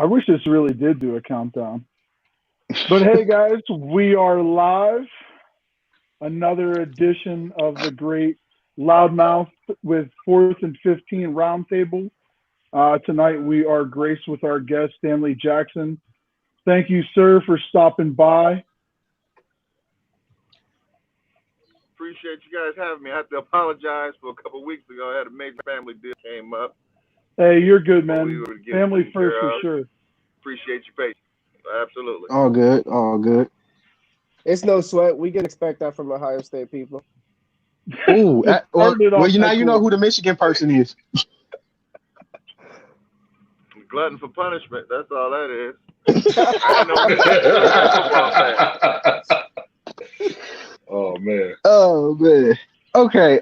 I wish this really did do a countdown. But hey, guys, we are live. Another edition of the great Loudmouth with 4th and 15 Roundtable. Tonight we are graced with our guest, Stanley Jackson. Thank you, sir, for stopping by. Appreciate you guys having me. I have to apologize for a couple of weeks ago. I had a major family deal came up. Hey, you're good, man. Family first for sure. Appreciate your patience. Absolutely. All good. All good. It's no sweat. We can expect that from Ohio State people. Ooh, well, you know cool. who the Michigan person is. Glutton for punishment. That's all that is. I know Oh man. Oh man. Okay.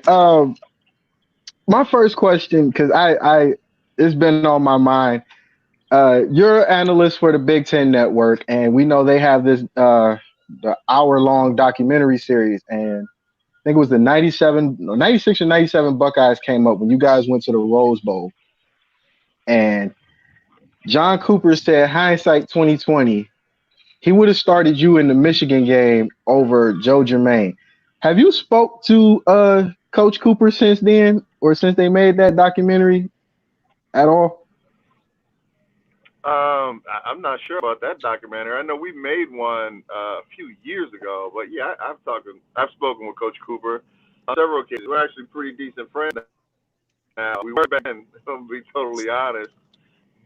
My first question, because I it's been on my mind. You're an analyst for the Big Ten Network, and we know they have this the hour-long documentary series, and I think it was the 96 or 97 Buckeyes came up when you guys went to the Rose Bowl. And John Cooper said, hindsight 2020, he would have started you in the Michigan game over Joe Germain. Have you spoke to Coach Cooper since then, or since they made that documentary at all? I'm not sure about that documentary. I know we made one a few years ago, but yeah, I've spoken with Coach Cooper on several occasions. We're actually pretty decent friends now. We were then, to be totally honest.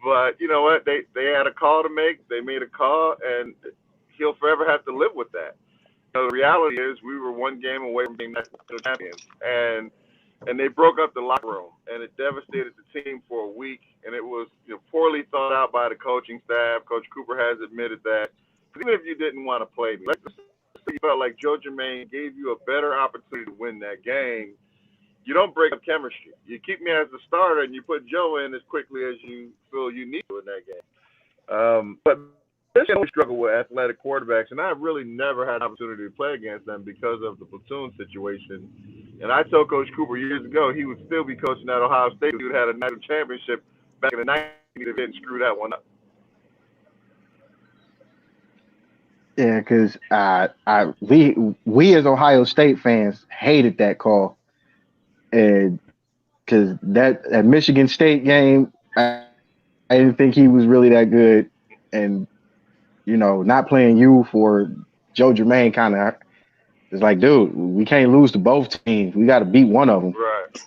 But you know what? They had a call to make. They made a call, and he'll forever have to live with that. The reality is we were one game away from being national champions, and they broke up the locker room, and it devastated the team for a week, and it was poorly thought out by the coaching staff. Coach Cooper has admitted that. Even if you didn't want to play me, you felt like Joe Germain gave you a better opportunity to win that game. You don't break up chemistry. You keep me as the starter, and you put Joe in as quickly as you feel you need to in that game. But Michigan always struggle with athletic quarterbacks, and I really never had an opportunity to play against them because of the platoon situation. And I told Coach Cooper years ago he would still be coaching at Ohio State. He would have had a national championship back in the 90s if he didn't screw that one up. Yeah, because we as Ohio State fans hated that call, and because that Michigan State game, I didn't think he was really that good, and not playing you for Joe Germain kind of is like, dude, we can't lose to both teams. We got to beat one of them. Right.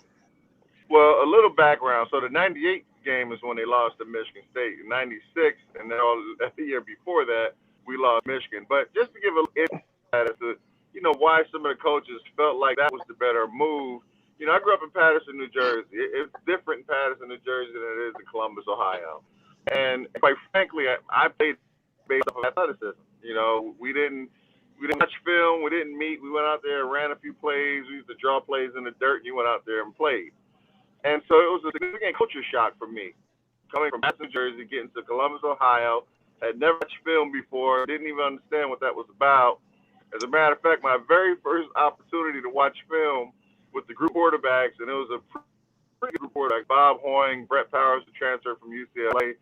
Well, a little background. So the 98 game is when they lost to Michigan State. In 96, and then the year before that, we lost Michigan. But just to give a little insight as to, why some of the coaches felt like that was the better move. I grew up in Patterson, New Jersey. It's different in Patterson, New Jersey than it is in Columbus, Ohio. And quite frankly, I played based off of athleticism. We didn't watch film. We didn't meet. We went out there and ran a few plays. We used to draw plays in the dirt, and you went out there and played. And so it was a significant culture shock for me, coming from Patterson, New Jersey, getting to Columbus, Ohio. Had never watched film before. Didn't even understand what that was about. As a matter of fact, my very first opportunity to watch film with the group quarterbacks, and it was a pretty good group quarterback. Bob Hoying, Brett Powers, the transfer from UCLA,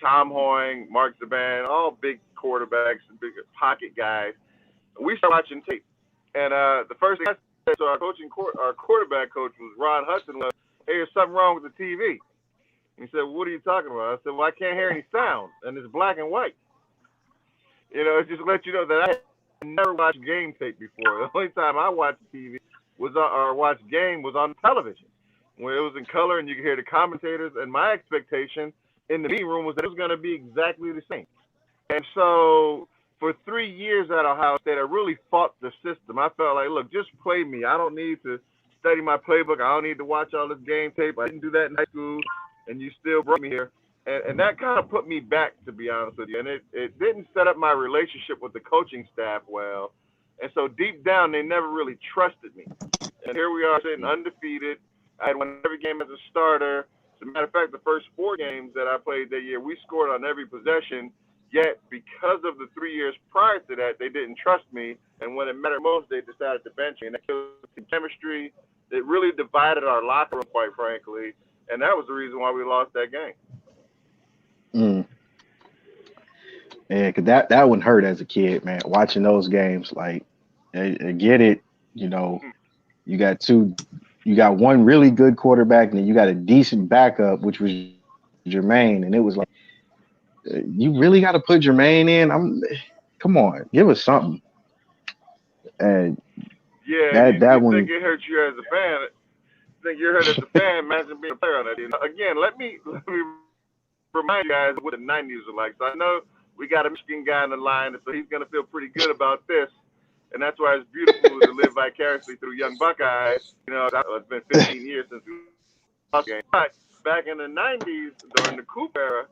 Tom Hoying, Mark Zaban, all big quarterbacks and big pocket guys. We started watching tape, and the first thing I said to our quarterback coach was Ron Hudson was, "Hey, there's something wrong with the TV." He said, "What are you talking about?" I said, "Well, I can't hear any sound, and it's black and white." It just let you know that I had never watched game tape before. The only time I watched TV watched game was on television, where it was in color and you could hear the commentators. And my expectation in the meeting room was that it was going to be exactly the same. And so for 3 years at Ohio State, I really fought the system. I felt like, look, just play me. I don't need to study my playbook. I don't need to watch all this game tape. I didn't do that in high school, and you still brought me here. And that kind of put me back, to be honest with you. And it didn't set up my relationship with the coaching staff well. And so deep down, they never really trusted me. And here we are sitting undefeated. I had won every game as a starter. As a matter of fact, the first 4 games that I played that year, we scored on every possession. Yet, because of the 3 years prior to that, they didn't trust me. And when it mattered most, they decided to bench me. And that killed the chemistry. It really divided our locker room, quite frankly. And that was the reason why we lost that game. Yeah, cause that one hurt as a kid, man. Watching those games, like, I get it. You know, you got two, you got one really good quarterback, and then you got a decent backup, which was Jermaine, and it was like, you really got to put Jermaine in. Come on, give us something. And Yeah, and that you think one, it hurts you as a fan? Think you're hurt as a fan? Imagine being a player on that team. Again, let me remind you guys what the '90s were like. So I know we got a Michigan guy in the line, so he's gonna feel pretty good about this, and that's why it's beautiful to live vicariously through young Buckeyes. You know, it's been 15 years since we lost a game, but back in the '90s during the Coop era,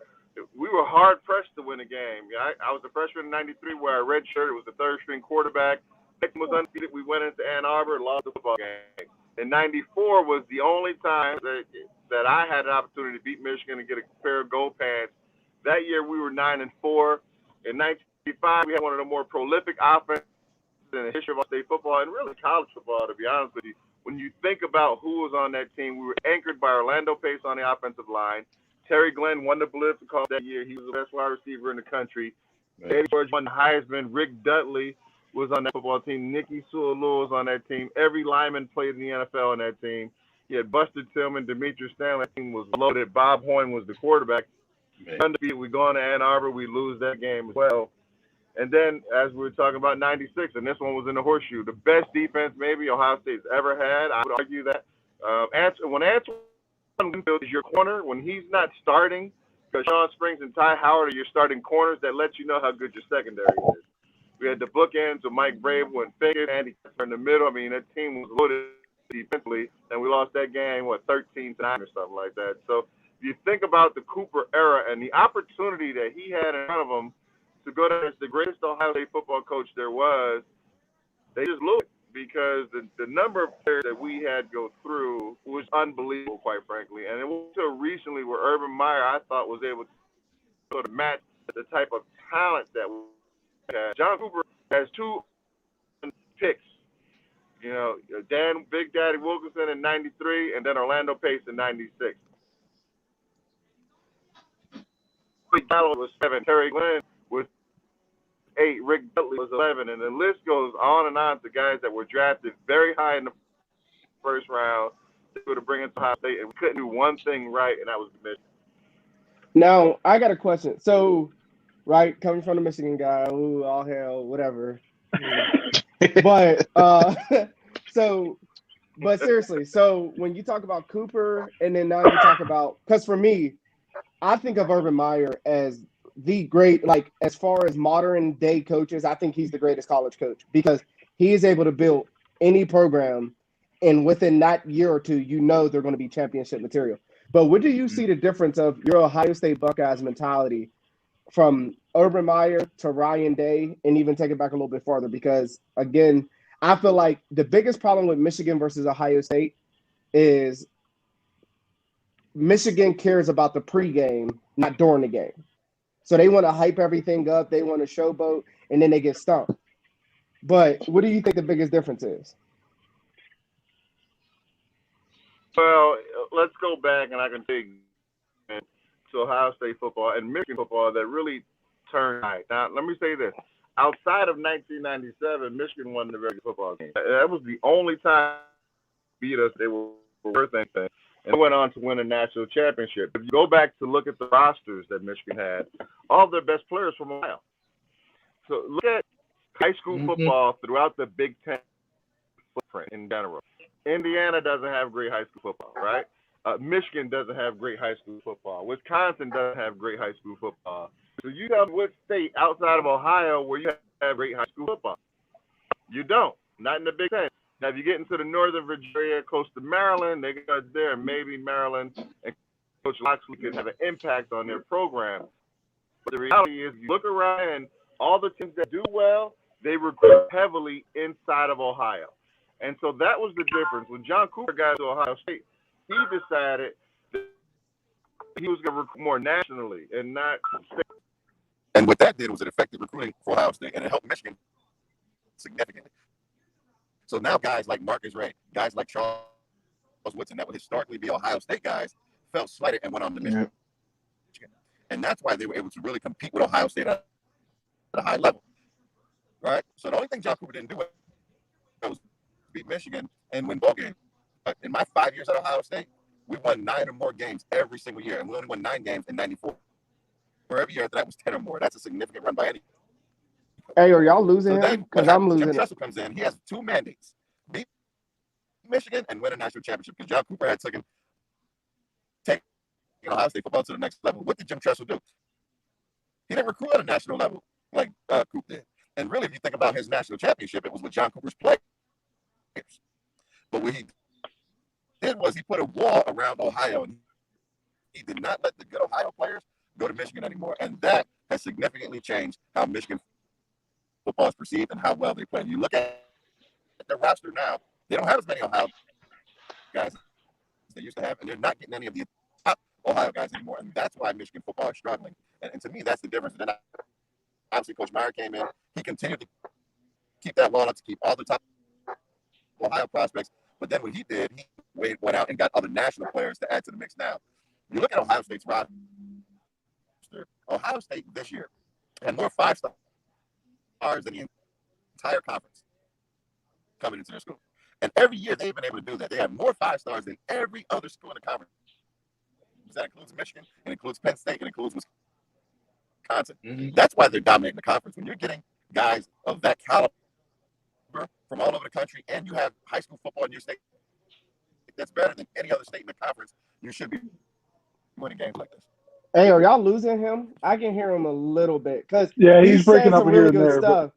we were hard pressed to win a game. Yeah, I was a freshman in '93 where I redshirted. It was the third string quarterback. Next was undefeated. We went into Ann Arbor, lost the football game. And '94 was the only time that I had an opportunity to beat Michigan and get a pair of gold pants. That year we were 9-4. In '95 we had one of the more prolific offenses in the history of state football and really college football. To be honest with you, when you think about who was on that team, we were anchored by Orlando Pace on the offensive line. Terry Glenn won the Blitz call that year. He was the best wide receiver in the country. Eddie George won the Heisman. Rick Dudley was on that football team. Nicky Sewell was on that team. Every lineman played in the NFL on that team. You had Buster Tillman, Demetrius Stanley. That team was loaded. Bob Hoyne was the quarterback. Undefeated. We go into Ann Arbor. We lose that game as well. And then, as we were talking about '96, and this one was in the horseshoe, the best defense maybe Ohio State's ever had. I would argue that. When Antoine Winfield is your corner, when he's not starting, because Sean Springs and Ty Howard are your starting corners, that lets you know how good your secondary is. We had the bookends of Mike Brave and Pickett, Andy Kessler in the middle. I mean, that team was loaded defensively, and we lost that game, 13-9 or something like that. So if you think about the Cooper era and the opportunity that he had in front of him to go down as the greatest Ohio State football coach there was, they just blew it because the number of players that we had go through was unbelievable, quite frankly. And it wasn't until recently where Urban Meyer, I thought, was able to sort of match the type of talent that we had. John Cooper has 2 picks. You know, Big Daddy Wilkinson in '93, and then Orlando Pace in '96. Gallo was 7. Terry Glenn was 8. Rick Dudley was 11, and the list goes on and on to guys that were drafted very high in the first round to bring into Ohio State, and we couldn't do one thing right, and that was the mission. Now I got a question. So, right, coming from the Michigan guy, ooh, all hell, whatever. But but seriously, so when you talk about Cooper and then now you talk about, because for me, I think of Urban Meyer as the great, like as far as modern day coaches, I think he's the greatest college coach because he is able to build any program, and within that year or two, you know they're going to be championship material. But what do you see the difference of your Ohio State Buckeyes mentality from Urban Meyer to Ryan Day, and even take it back a little bit farther? Because again, I feel like the biggest problem with Michigan versus Ohio State is Michigan cares about the pregame, not during the game. So they want to hype everything up, they want to showboat, and then they get stumped. But what do you think the biggest difference is? Well, let's go back, and I can take to Ohio State football and Michigan football that really turned right. Now, let me say this. Outside of 1997, Michigan won the very good football game. That was the only time they beat us. They were worth anything. And they went on to win a national championship. If you go back to look at the rosters that Michigan had, all of their best players from Ohio. So look at high school football throughout the Big Ten footprint in general. Indiana doesn't have great high school football, right? Michigan doesn't have great high school football. Wisconsin doesn't have great high school football. So you tell me what state outside of Ohio where you have great high school football? You don't. Not in the Big Ten. Now, if you get into the Northern Virginia, close to Maryland, they got there. Maybe Maryland and Coach Loxley could have an impact on their program. But the reality is, you look around and all the teams that do well, they recruit heavily inside of Ohio. And so that was the difference. When John Cooper got to Ohio State, he decided that he was going to recruit more nationally and not state. And what that did was it affected recruiting for Ohio State, and it helped Michigan significantly. So now guys like Marcus Ray, guys like Charles Woodson, that would historically be Ohio State guys, felt slighted and went on to Michigan. And that's why they were able to really compete with Ohio State at a high level, right? So the only thing John Cooper didn't do was beat Michigan and win ball games. But in my 5 years at Ohio State, we won 9 or more games every single year, and we only won 9 games in '94. For every year after that was 10 or more. That's a significant run by any. Hey, are y'all losing So him? then what Because I'm happens? Jim losing it. Tressel comes in. He has 2 mandates: beat Michigan and win a national championship. Because John Cooper had taken Ohio State football to the next level. What did Jim Tressel do? He didn't recruit at a national level like Cooper did. And really, if you think about his national championship, it was with John Cooper's players. But what he did was he put a wall around Ohio, and he did not let the good Ohio players go to Michigan anymore. And that has significantly changed how Michigan football is perceived and how well they play. You look at their roster now, they don't have as many Ohio guys as they used to have, and they're not getting any of the top Ohio guys anymore. And that's why Michigan football is struggling. And to me, that's the difference. And then obviously, Coach Meyer came in. He continued to keep that law to keep all the top Ohio prospects. But then what he did, he went out and got other national players to add to the mix now. You look at Ohio State's roster. Ohio State this year had more 5-stars than the entire conference coming into their school. And every year they've been able to do that. They have more 5-stars than every other school in the conference. That includes Michigan, it includes Penn State, it includes Wisconsin. Mm-hmm. That's why they're dominating the conference. When you're getting guys of that caliber from all over the country, and you have high school football in your state that's better than any other state in the conference, you should be winning games like this. Hey, are y'all losing him? I can hear him a little bit because he's breaking up some here really and good there. Stuff.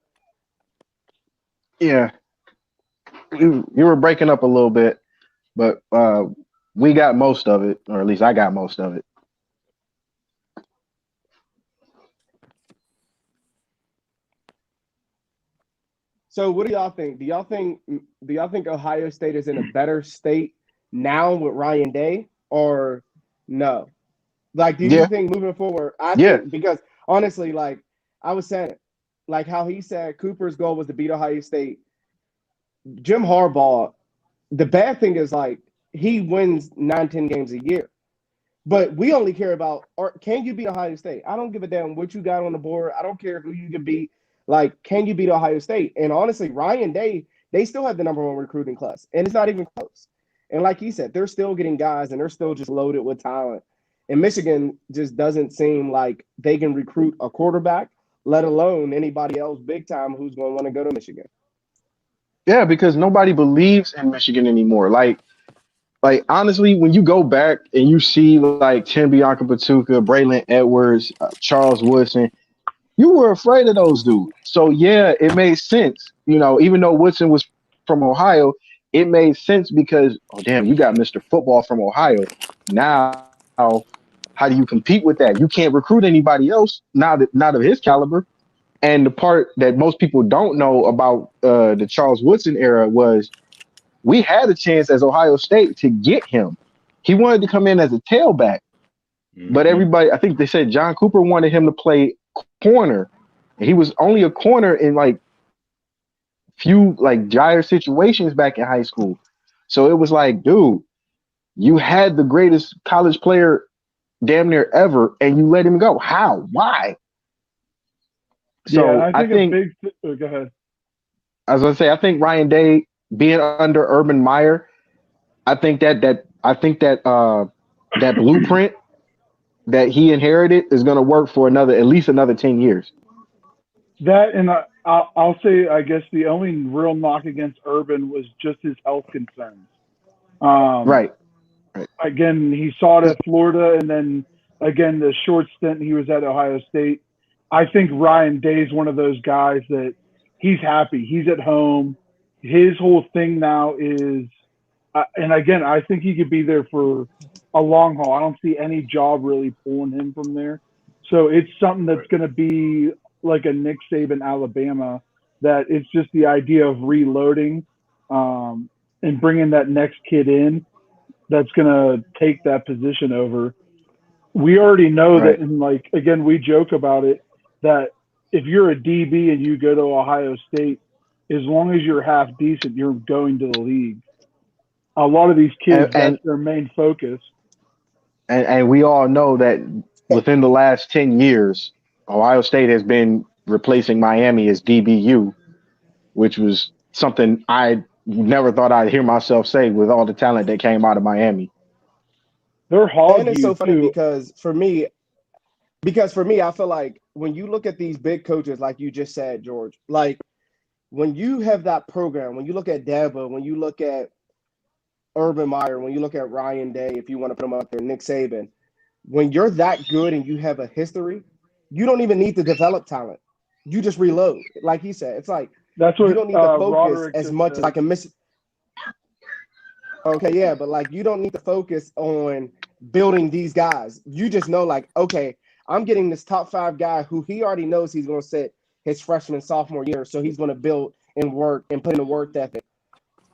Yeah, you were breaking up a little bit, but we got most of it, or at least I got most of it. So what do y'all think? Do y'all think Ohio State is in a better state now with Ryan Day, or no? Like, do you think moving forward? I think, because honestly, like I was saying, like how he said Cooper's goal was to beat Ohio State. Jim Harbaugh, the bad thing is like he wins 9-10 games a year. But we only care about, can you beat Ohio State? I don't give a damn what you got on the board. I don't care who you can beat. Like, can you beat Ohio State? And honestly, Ryan Day, they still have the #1 recruiting class, and it's not even close. And like he said, they're still getting guys, and they're still just loaded with talent. And Michigan just doesn't seem like they can recruit a quarterback, let alone anybody else big time who's going to want to go to Michigan. Yeah, because nobody believes in Michigan anymore. Like honestly, when you go back and you see like Tim Bianca-Patuka, Braylon Edwards, Charles Woodson, you were afraid of those dudes. So yeah, it made sense. You know, even though Woodson was from Ohio, it made sense because, oh damn, you got Mr. Football from Ohio. Now, how do you compete with that? You can't recruit anybody else not of his caliber. And the part that most people don't know about the Charles Woodson era was we had a chance as Ohio State to get him. He wanted to come in as a tailback, but everybody, I think they said John Cooper wanted him to play corner. And he was only a corner in like few like dire situations back in high school. So it was like, dude, you had the greatest college player damn near ever, and you let him go. How? Why? So yeah, I think go ahead. I was gonna say, I think Ryan Day being under Urban Meyer, I think that blueprint that he inherited is going to work for at least another 10 years. That, and I'll say, I guess the only real knock against Urban was just his health concerns. Right. Again, he saw it at Florida, and then again the short stint he was at Ohio State. I think Ryan Day is one of those guys that he's happy. He's at home. His whole thing now is, and again, I think he could be there for a long haul. I don't see any job really pulling him from there. So it's something that's going to be like a Nick Saban Alabama, that it's just the idea of reloading and bringing that next kid in that's going to take that position over. We already know that, and like, again, we joke about it, that if you're a DB and you go to Ohio State, as long as you're half decent, you're going to the league. A lot of these kids, that's their main focus. And we all know that within the last 10 years, Ohio State has been replacing Miami as DBU, which was something I never thought I'd hear myself say with all the talent that came out of Miami. They're And it's so hog funny too. because for me, I feel like when you look at these big coaches, like you just said, George, like when you have that program, when you look at Dabo, when you look at Urban Meyer, when you look at Ryan Day, if you want to put him up there, Nick Saban, when you're that good and you have a history, you don't even need to develop talent. You just reload. Like he said, it's like That's you what don't need to focus Roderick as just much as I said. can miss. Okay, yeah, but like you don't need to focus on building these guys. You just know, like, okay, I'm getting this top 5 guy who he already knows he's going to sit his freshman, sophomore year. So he's going to build and work and put in the work ethic.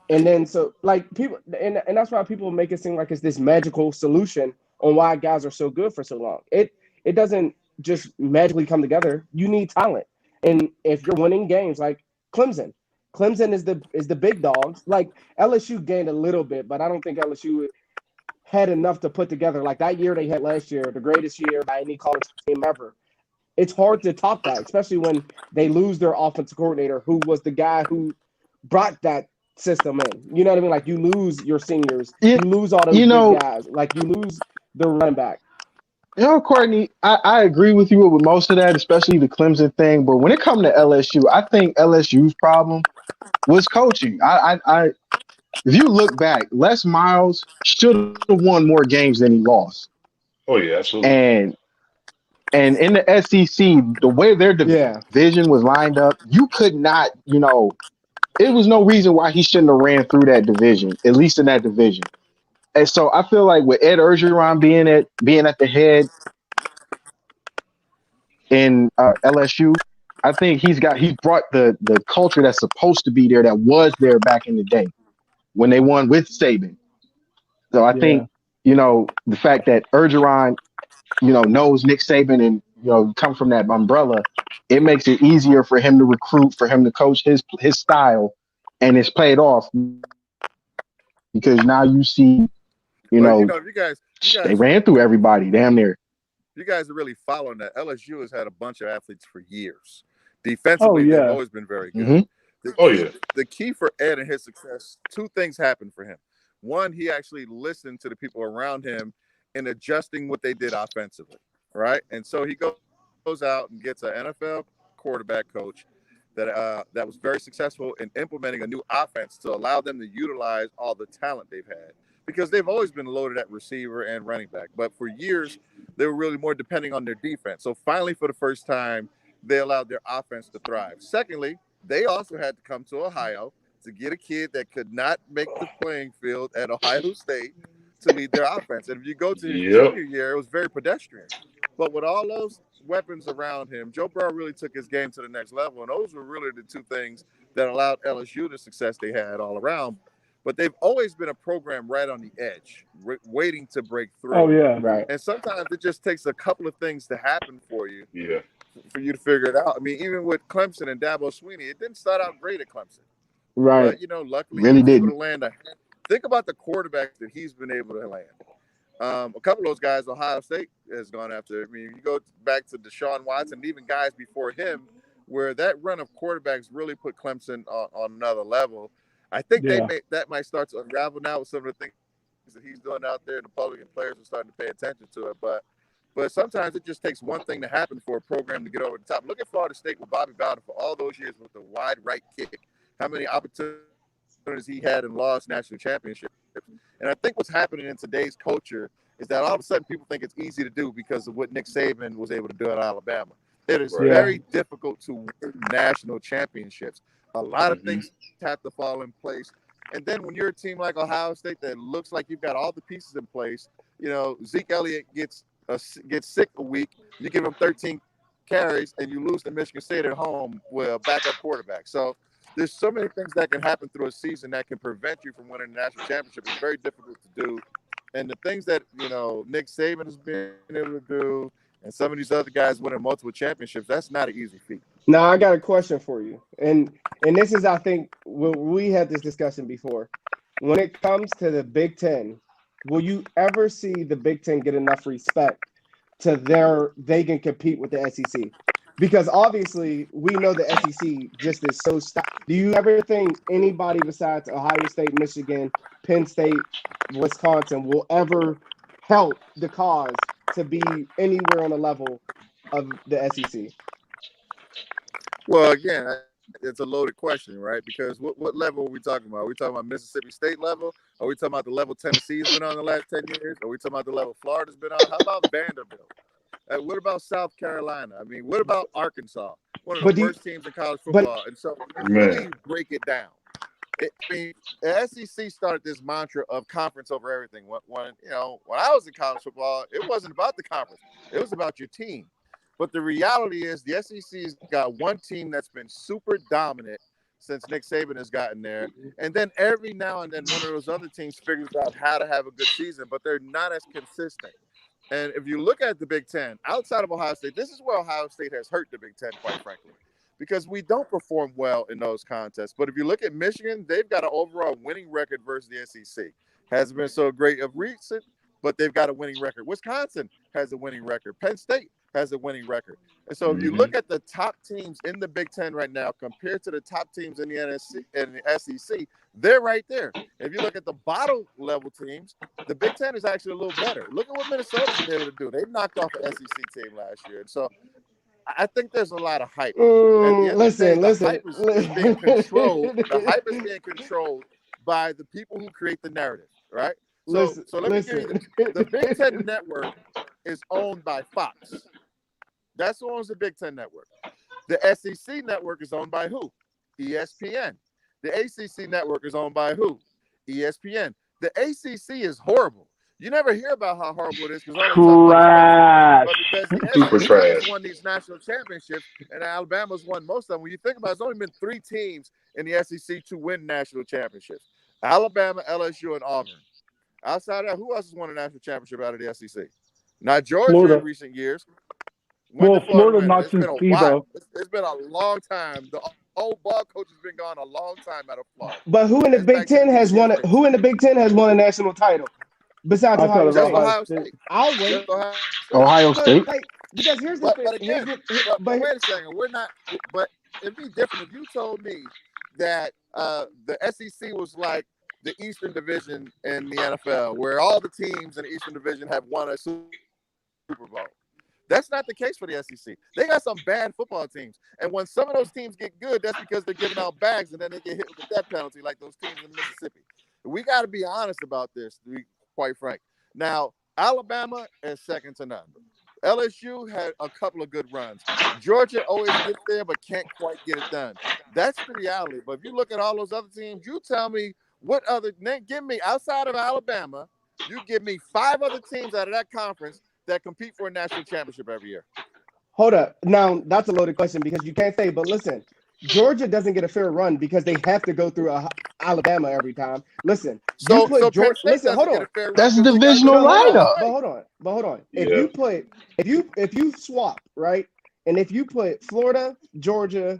And then so like people and that's why people make it seem like it's this magical solution on why guys are so good for so long. It doesn't just magically come together. You need talent. And if you're winning games like Clemson, Clemson is the big dogs. Like LSU gained a little bit, but I don't think LSU had enough to put together. Like that year they had last year, the greatest year by any college team ever. It's hard to top that, especially when they lose their offensive coordinator, who was the guy who brought that system in. You know what I mean? Like you lose your seniors, You, you lose all those you big know, guys, like you lose the running back. Courtney, I agree with you with most of that, especially the Clemson thing. But when it comes to LSU, I think LSU's problem was coaching. If you look back, Les Miles should have won more games than he lost. Oh yeah, absolutely. And in the SEC, the way their Yeah. division was lined up, you could not, it was no reason why he shouldn't have ran through that division, at least in that division. And so I feel like with Ed Orgeron being at the head in LSU, I think he's brought the culture that's supposed to be there, that was there back in the day when they won with Saban. So I Yeah. think, the fact that Orgeron, knows Nick Saban and, come from that umbrella, it makes it easier for him to recruit, for him to coach his style, and it's paid off because now you see, you But know, you they guys, ran through everybody damn near. you guys are really following that. LSU has had a bunch of athletes for years. Oh Defensively, they've yeah. always been very good. Hmm. The Oh key, yeah. the key for Ed and his success, two things happened for him. One, he actually listened to the people around him in adjusting what they did offensively, right? And so he goes out and gets an NFL quarterback coach that was very successful in implementing a new offense to allow them to utilize all the talent they've had, because they've always been loaded at receiver and running back, but for years they were really more depending on their defense. So finally, for the first time, they allowed their offense to thrive. Secondly, they also had to come to Ohio to get a kid that could not make the playing field at Ohio State to lead their offense. And if you go to his Yep. junior year, it was very pedestrian. But with all those weapons around him, Joe Burrow really took his game to the next level. And those were really the two things that allowed LSU the success they had all around. But they've always been a program right on the edge, waiting to break Oh through. yeah. Right. And sometimes it just takes a couple of things to happen Yeah. for you to figure it out. I mean, even with Clemson and Dabo Sweeney, it didn't start out great at Clemson. Right. But, luckily he Really was able to didn't. land a. Think about the quarterbacks that he's been able to land. A couple of those guys Ohio State has gone after. I mean, you go back to Deshaun Watson, and even guys before him, where that run of quarterbacks really put Clemson on another level. I think Yeah. that might start to unravel now with some of the things that he's doing out there. The public and players are starting to pay attention to it, but sometimes it just takes one thing to happen for a program to get over the top. Look at Florida State with Bobby Bowden for all those years with the wide right kick. How many opportunities he had and lost national championships. And I think what's happening in today's culture is that all of a sudden people think it's easy to do because of what Nick Saban was able to do at Alabama. It is Right. Yeah. very difficult to win national championships. A lot of Mhm. things have to fall in place. And then when you're a team like Ohio State that looks like you've got all the pieces in place, Zeke Elliott gets sick a week, you give him 13 carries, and you lose to Michigan State at home with a backup quarterback. So there's so many things that can happen through a season that can prevent you from winning a national championship. It's very difficult to do. And the things that, Nick Saban has been able to do and some of these other guys winning multiple championships, that's not an easy feat. Now I got a question for you, and this is I think we had this discussion before. When it comes to the Big Ten, will you ever see the Big Ten get enough respect to they can compete with the SEC? Because obviously we know the SEC just is so Do you ever think anybody besides Ohio State, Michigan, Penn State, Wisconsin will ever help the cause to be anywhere on the level of the SEC? Well, again, it's a loaded question, right? Because what level are we talking about? Are we talking about Mississippi State level? Are we talking about the level Tennessee's been on the last 10 years? Are we talking about the level Florida's been on? How about Vanderbilt? What about South Carolina? I mean, what about Arkansas? One of the worst teams in college football. And so when you really break it down, I mean, the SEC started this mantra of conference over everything. When I was in college football, it wasn't about the conference. It was about your team. But the reality is the SEC's got one team that's been super dominant since Nick Saban has gotten there. And then every now and then one of those other teams figures out how to have a good season, but they're not as consistent. And if you look at the Big Ten, outside of Ohio State, this is where Ohio State has hurt the Big Ten, quite frankly, because we don't perform well in those contests. But if you look at Michigan, they've got an overall winning record versus the SEC. Hasn't been so great of recent, but they've got a winning record. Wisconsin has a winning record. Penn State has a winning record. And so if you look at the top teams in the Big Ten right now compared to the top teams in the NSC and the SEC, they're right there. If you look at the bottom level teams, the Big Ten is actually a little better. Look at what Minnesota's been able to do. They knocked off an SEC team last year. And so I think there's a lot of hype. Listen. The hype is being controlled. The hype is being controlled by the people who create the narrative, right? So let me give you the Big Ten Network is owned by Fox. That's who owns the Big Ten Network. The SEC Network is owned by who? ESPN. The ACC Network is owned by who? ESPN. The ACC is horrible. You never hear about how horrible it is because the SEC has won these national championships and Alabama's won most of them. When you think about it, there's only been 3 teams in the SEC to win national championships: Alabama, LSU, and Auburn. Outside of that, who else has won a national championship out of the SEC? Not Georgia in recent years. Florida not since Tebow. It's been a long time. The old ball coach has been gone a long time out of Florida. But who in the Big Ten has won? Who in the Big Ten has won a national title besides Ohio State? I'll wait. Ohio State. Because here's the thing. But wait a second. We're not. But it'd be different if you told me that the SEC was like the Eastern Division in the NFL, where all the teams in the Eastern Division have won a Super Bowl. That's not the case for the SEC. They got some bad football teams. And when some of those teams get good, that's because they're giving out bags and then they get hit with a death penalty like those teams in Mississippi. We got to be honest about this, to be quite frank. Now, Alabama is second to none. LSU had a couple of good runs. Georgia always gets there but can't quite get it done. That's the reality. But if you look at all those other teams, you tell me what other – give me, outside of Alabama, you give me 5 other teams out of that conference that compete for a national championship every year. Hold up. Now, that's a loaded question because you can't say, but listen, Georgia doesn't get a fair run because they have to go through Alabama every time. Listen, hold on. That's a divisional lineup. But hold on. Yeah. If you swap, right? And if you put Florida, Georgia,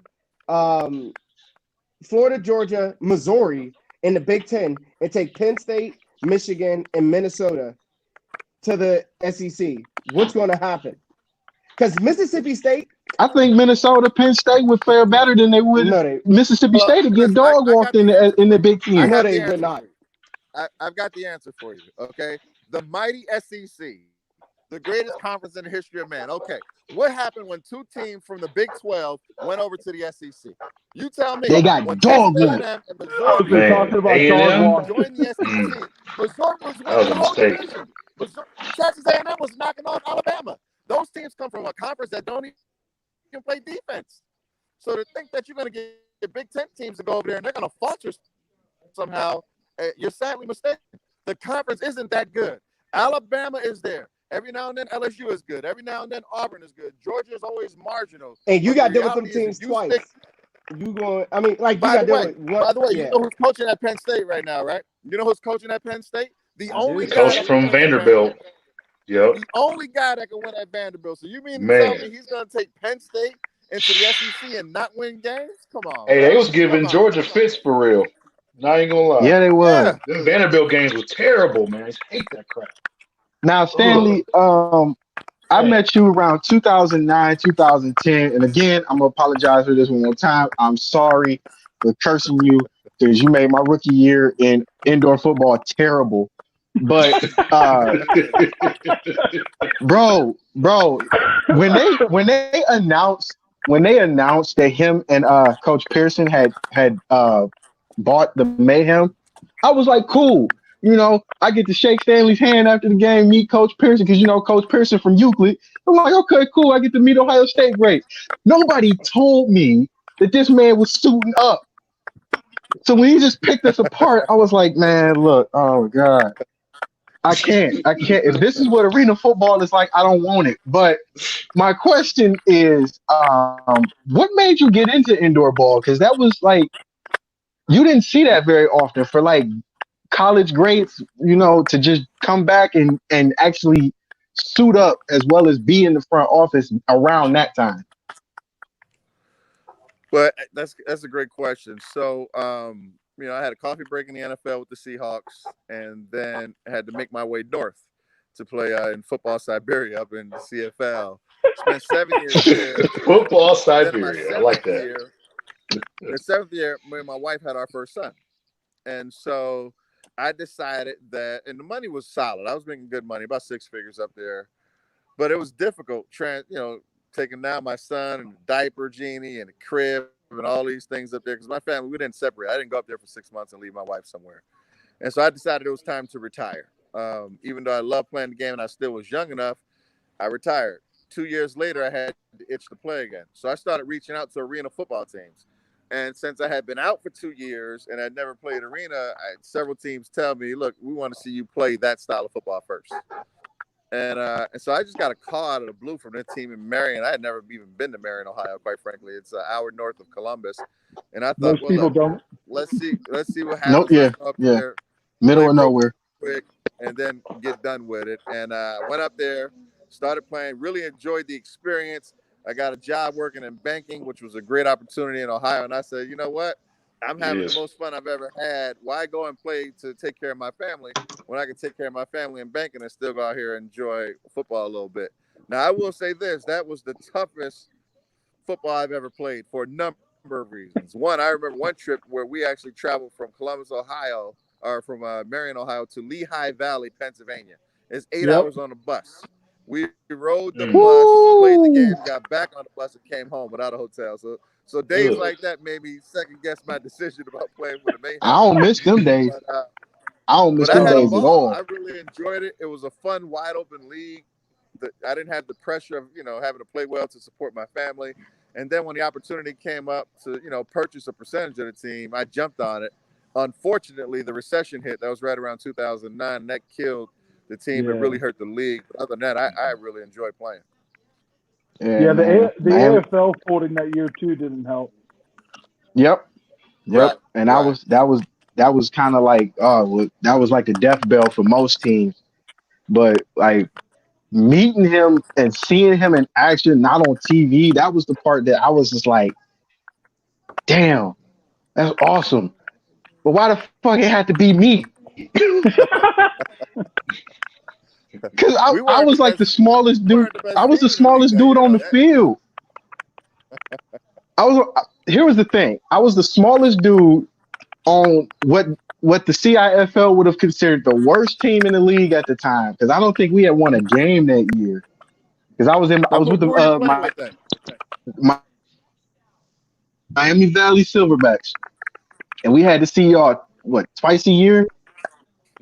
Missouri in the Big Ten and take Penn State, Michigan, and Minnesota to the SEC, what's going to happen? Because Mississippi State, I think Minnesota, Penn State would fare better than they would. Mississippi State to get dog walked in the Big Ten. I know they would not. I've got the answer for you. Okay, the mighty SEC, the greatest conference in the history of man. Okay, what happened when 2 teams from the Big 12 went over to the SEC? You tell me. They got dog walked. They're talking about dog walk. Join the SEC. Missouri was winning the whole division. Texas A&M was knocking off Alabama. Those teams come from a conference that don't even play defense. So to think that you're going to get the Big Ten teams to go over there and they're going to falter somehow, you're sadly mistaken. The conference isn't that good. Alabama is there. Every now and then LSU is good. Every now and then Auburn is good. Georgia is always marginal. And you got to deal with them teams twice. By the way, you know who's coaching at Penn State right now, right? You know who's coaching at Penn State? The only coach from Vanderbilt. Yep. The only guy that can win at Vanderbilt. So you mean to tell me he's going to take Penn State into the SEC and not win games? Come on. Hey, they was giving Georgia fits for real. Not even gonna lie. Yeah, they was. Them Vanderbilt games were terrible, man. I hate that crap. Now, Stanley, I met you around 2009, 2010. And again, I'm going to apologize for this one more time. I'm sorry for cursing you because you made my rookie year in indoor football terrible. But bro, when they announced that him and Coach Pearson had bought the Mayhem, I was like, cool. I get to shake Stanley's hand after the game, meet Coach Pearson, because Coach Pearson from Euclid. I'm like, okay, cool. I get to meet Ohio State. Great. Nobody told me that this man was suiting up. So when he just picked us apart, I was like, man, look, oh God. I can't. If this is what arena football is like, I don't want it. But my question is, what made you get into indoor ball? Because that was like, you didn't see that very often for like college greats, to just come back and actually suit up as well as be in the front office around that time. But that's a great question. So, I had a coffee break in the NFL with the Seahawks, and then had to make my way north to play in football Siberia up in the CFL. Spent 7 years there. Football Then in my Siberia. I like that. The seventh year, me and my wife had our first son, and so I decided that, and the money was solid. I was making good money, about six figures up there, but it was difficult, taking down my son and the diaper genie and the crib and all these things up there, because my family, we didn't separate. I didn't go up there for 6 months and leave my wife somewhere. And so I decided it was time to retire. Even though I loved playing the game and I still was young enough, I retired. 2 years later, I had the itch to play again. So I started reaching out to arena football teams. And since I had been out for 2 years and I'd never played arena, several teams tell me, look, we want to see you play that style of football first. And so I just got a call out of the blue from that team in Marion. I had never even been to Marion, Ohio, quite frankly. It's an hour north of Columbus. And I thought, most people don't. Let's see what Nope, happens. yeah. Middle of nowhere. Quick, and then get done with it. And went up there, started playing, really enjoyed the experience. I got a job working in banking, which was a great opportunity in Ohio. And I said, you know what? I'm having the most fun I've ever had. Why go and play to take care of my family when I can take care of my family in banking and still go out here and enjoy football a little bit? Now, I will say this. That was the toughest football I've ever played for a number of reasons. One, I remember one trip where we actually traveled from Columbus, Ohio, or from Marion, Ohio, to Lehigh Valley, Pennsylvania. It's 8 hours on a bus. We rode the bus, played the game, got back on the bus, and came home without a hotel. So days like that made me second guess my decision about playing with the Mayhem. I don't miss them days. I don't miss them days at all. I really enjoyed it. It was a fun, wide open league. I didn't have the pressure of having to play well to support my family. And then when the opportunity came up to purchase a percentage of the team, I jumped on it. Unfortunately, the recession hit. That was right around 2009. And that killed the team. It really hurt the league. But other than that, I really enjoyed playing. Yeah, the AFL folding that year too didn't help. Yep. Right. And that was kind of like that was like the death bell for most teams. But like meeting him and seeing him in action, not on TV, that was the part that I was just like, damn, that's awesome. But why the fuck it had to be me? Because I was like the smallest dude. I was the smallest dude on the field. Here was the thing. I was the smallest dude on what the CIFL would have considered the worst team in the league at the time. Because I don't think we had won a game that year. Because I was with the my Miami Valley Silverbacks, and we had to see y'all twice a year,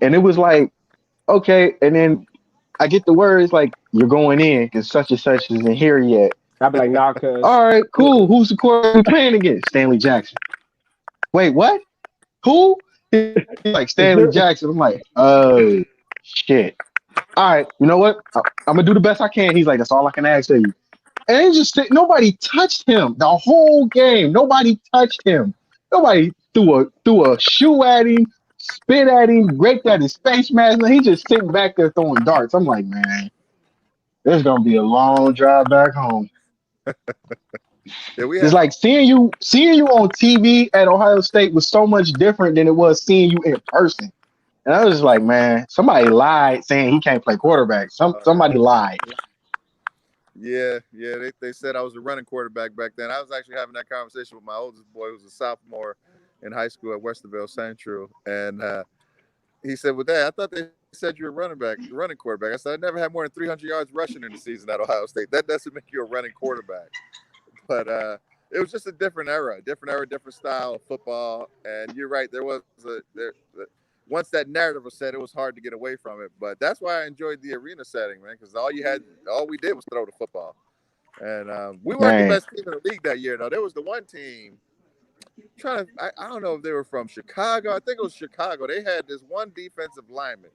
and it was like, okay, and then I get the words like, you're going in because such and such isn't here yet. I'd be like, nah, cuz. All right, cool. Who's the quarterback playing against? Stanley Jackson. Wait, what? Who? Like Stanley Jackson. I'm like, oh shit. All right, you know what? I'm gonna do the best I can. He's like, that's all I can ask of you. And nobody touched him the whole game. Nobody touched him. Nobody threw a shoe at him, spit at him, raked at his face mask. And he just sitting back there throwing darts. I'm like, man, there's gonna be a long drive back home. It's like seeing you on TV at Ohio State was so much different than it was seeing you in person. And I was just like, man, somebody lied saying he can't play quarterback. Somebody lied. They said I was a running quarterback back then. I was actually having that conversation with my oldest boy, who was a sophomore in high school at Westerville Central, and he said, "Well, Dad, I thought they said you were running quarterback." I said, "I never had more than 300 yards rushing in the season at Ohio State. That doesn't make you a running quarterback." But it was just a different era, different style of football. And you're right, once that narrative was set, it was hard to get away from it. But that's why I enjoyed the arena setting, man, because all we did was throw the football. And we weren't the Man, best team in the league that year, though. There was the one team. I don't know if they were from Chicago. I think it was Chicago. They had this one defensive lineman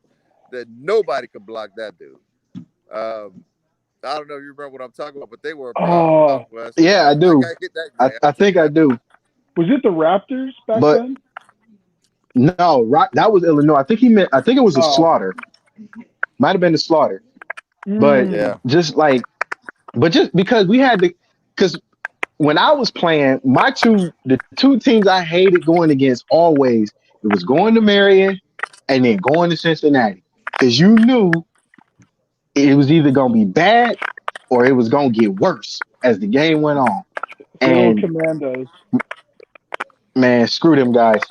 that nobody could block that dude. I don't know if you remember what I'm talking about, but they were a problem Oh, out west. yeah, I I do. gotta get that guy. I think I do. was it the Raptors back But then? no, right, that was Illinois. I think it was a Oh, Slaughter. Might have been the Slaughter. But mm, Yeah. just like, but just because we had to, because when I was playing, the two teams I hated going against always, it was going to Marion and then going to Cincinnati. Because you knew it was either going to be bad or it was going to get worse as the game went on. the little And commandos. man, screw them guys.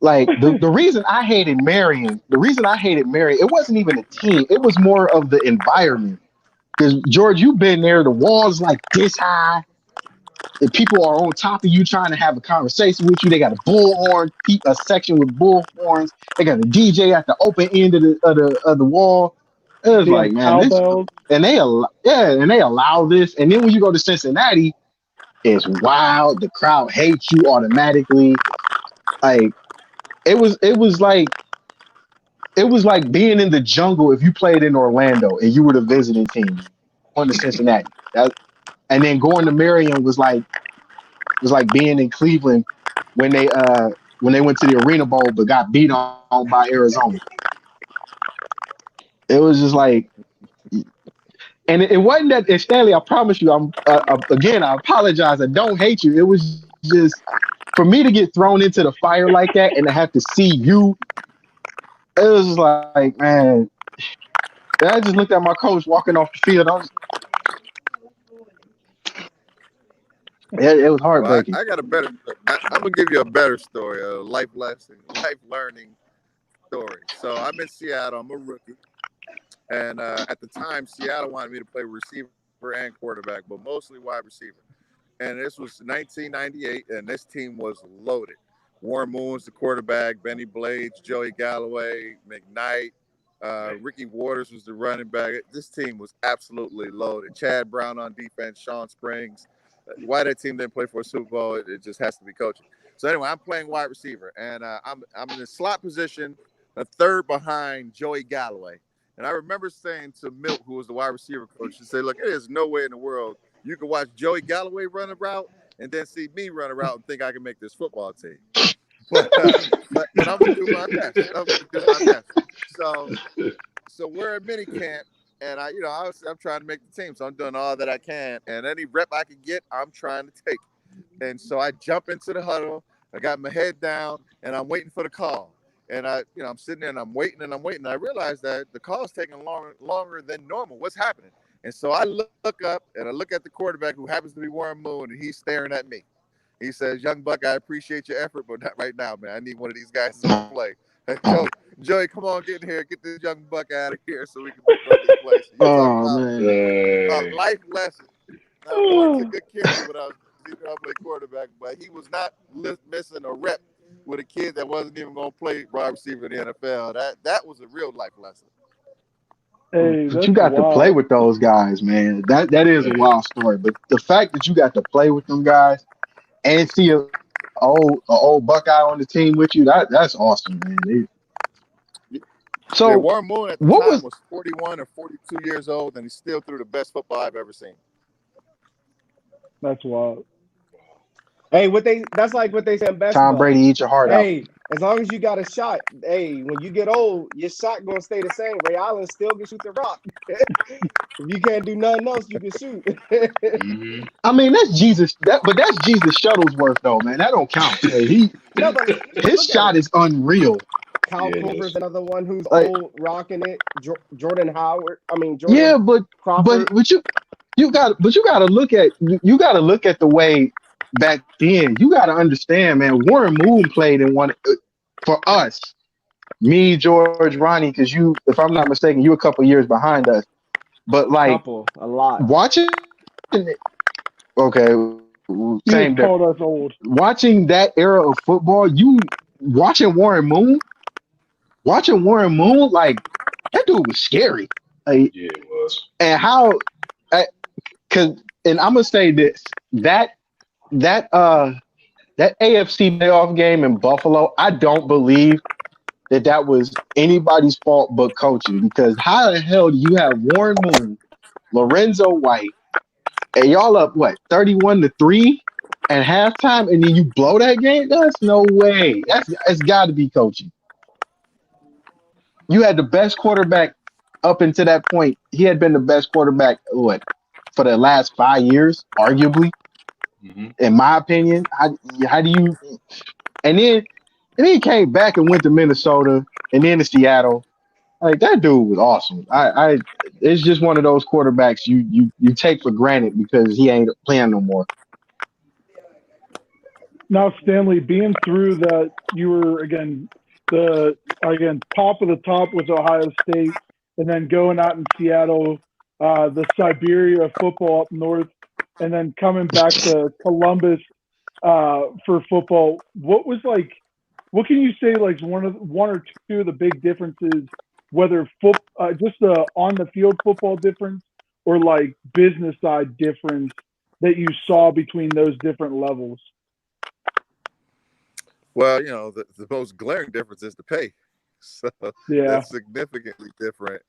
Like the reason I hated Marion, it wasn't even a team. It was more of the environment. Because George, you've been there. The walls like this high, and people are on top of you trying to have a conversation with you. They got a section with bullhorns. They got a DJ at the open end of the wall. It was Damn like, man, this, cowbells. and they allow this. And then when you go to Cincinnati, it's wild. The crowd hates you automatically. Like it was like being in the jungle if you played in Orlando and you were the visiting team going to Cincinnati. And then going to Marion was like being in Cleveland when they went to the Arena Bowl but got beat on by Arizona. It was just like, and it wasn't that. And Stanley, I promise you, again, I apologize. I don't hate you. It was just for me to get thrown into the fire like that and to have to see you. It was just like, man. I just looked at my coach walking off the field. It was Well, heartbreaking. I got a better. I'm gonna give you a better story, a life lesson, life learning story. So I'm in Seattle. I'm a rookie, and at the time, Seattle wanted me to play receiver and quarterback, but mostly wide receiver. And this was 1998, and this team was loaded. Warren Moon was the quarterback, Benny Blades, Joey Galloway, McKnight, Ricky Waters was the running back. This team was absolutely loaded. Chad Brown on defense, Sean Springs. Why that team didn't play for a Super Bowl, it just has to be coaching. So anyway, I'm playing wide receiver, and I'm in the slot position, a third behind Joey Galloway. And I remember saying to Milt, who was the wide receiver coach, he said, "Look, there's no way in the world you can watch Joey Galloway run a route and then see me run a route and think I can make this football team." But I'm gonna do my best. So we're at mini camp, and I'm trying to make the team. So I'm doing all that I can, and any rep I can get, I'm trying to take. And so I jump into the huddle. I got my head down, and I'm waiting for the call. And I'm sitting there and I'm waiting and I'm waiting. And I realize that the call's taking longer than normal. What's happening? And so I look up and I look at the quarterback, who happens to be Warren Moon, and he's staring at me. He says, "Young Buck, I appreciate your effort, but not right now, man. I need one of these guys to play." Joey, come on, get in here. Get this young buck out of here so we can run this place. You talk Oh about man. a life lesson. Now, Warren took good care of me when I was play quarterback, but he was not missing a rep with a kid that wasn't even going to play wide receiver in the NFL. That was a real life lesson. Hey, But that's you got to play wild. with those guys, man. That is a wild story. But the fact that you got to play with them guys and see a old Buckeye on the team with you, that's awesome, man. Yeah, So Warren Moon at the what time was was 41 or 42 years old, and he still threw the best football I've ever seen. That's wild. Hey, that's like what they say in Tom Brady basketball. eat your heart out? Hey, as long as you got a shot, hey, when you get old, your shot gonna stay the same. Ray Allen still can shoot the rock. If you can't do nothing else, you can shoot. Mm-hmm. I mean, that's Jesus. But that's Jesus Shuttlesworth, though, man. That don't count. Hey, No, but his look at shot it. is unreal. Kyle Yeah, it Korver's is. another one who's Like, old, rocking it. Jordan Howard. I mean yeah, Jordan but Crawford. but you. you gotta look at the way back then. You gotta understand, man. Warren Moon played in one for us, me, George, Ronnie, because you, if I'm not mistaken, you a couple years behind us. But like A lot. watching it, okay, same difference. He just called us old. Watching that era of football, you watching Warren Moon, like that dude was scary. Like, Yeah, it was. and how, because, and I'm gonna say this that that AFC playoff game in Buffalo, I don't believe that was anybody's fault but coaching. Because how the hell do you have Warren Moon, Lorenzo White, and y'all up what 31-3 at halftime, and then you blow that game? That's no way. It's got to be coaching. You had the best quarterback up until that point. He had been the best quarterback for the last 5 years, arguably, Hmm. in my opinion. How do you? And then he came back and went to Minnesota and then to Seattle. Like that dude was awesome. It's just one of those quarterbacks you take for granted because he ain't playing no more. Now, Stanley, being through that, you were again top of the top with Ohio State, and then going out in Seattle, the Siberia of football up north, and then coming back to Columbus for football. What was like? What can you say? Like one or two of the big differences, whether just the on the field football difference or like business side difference that you saw between those different levels. Well, the most glaring difference is the pay. So Yeah. that's significantly different.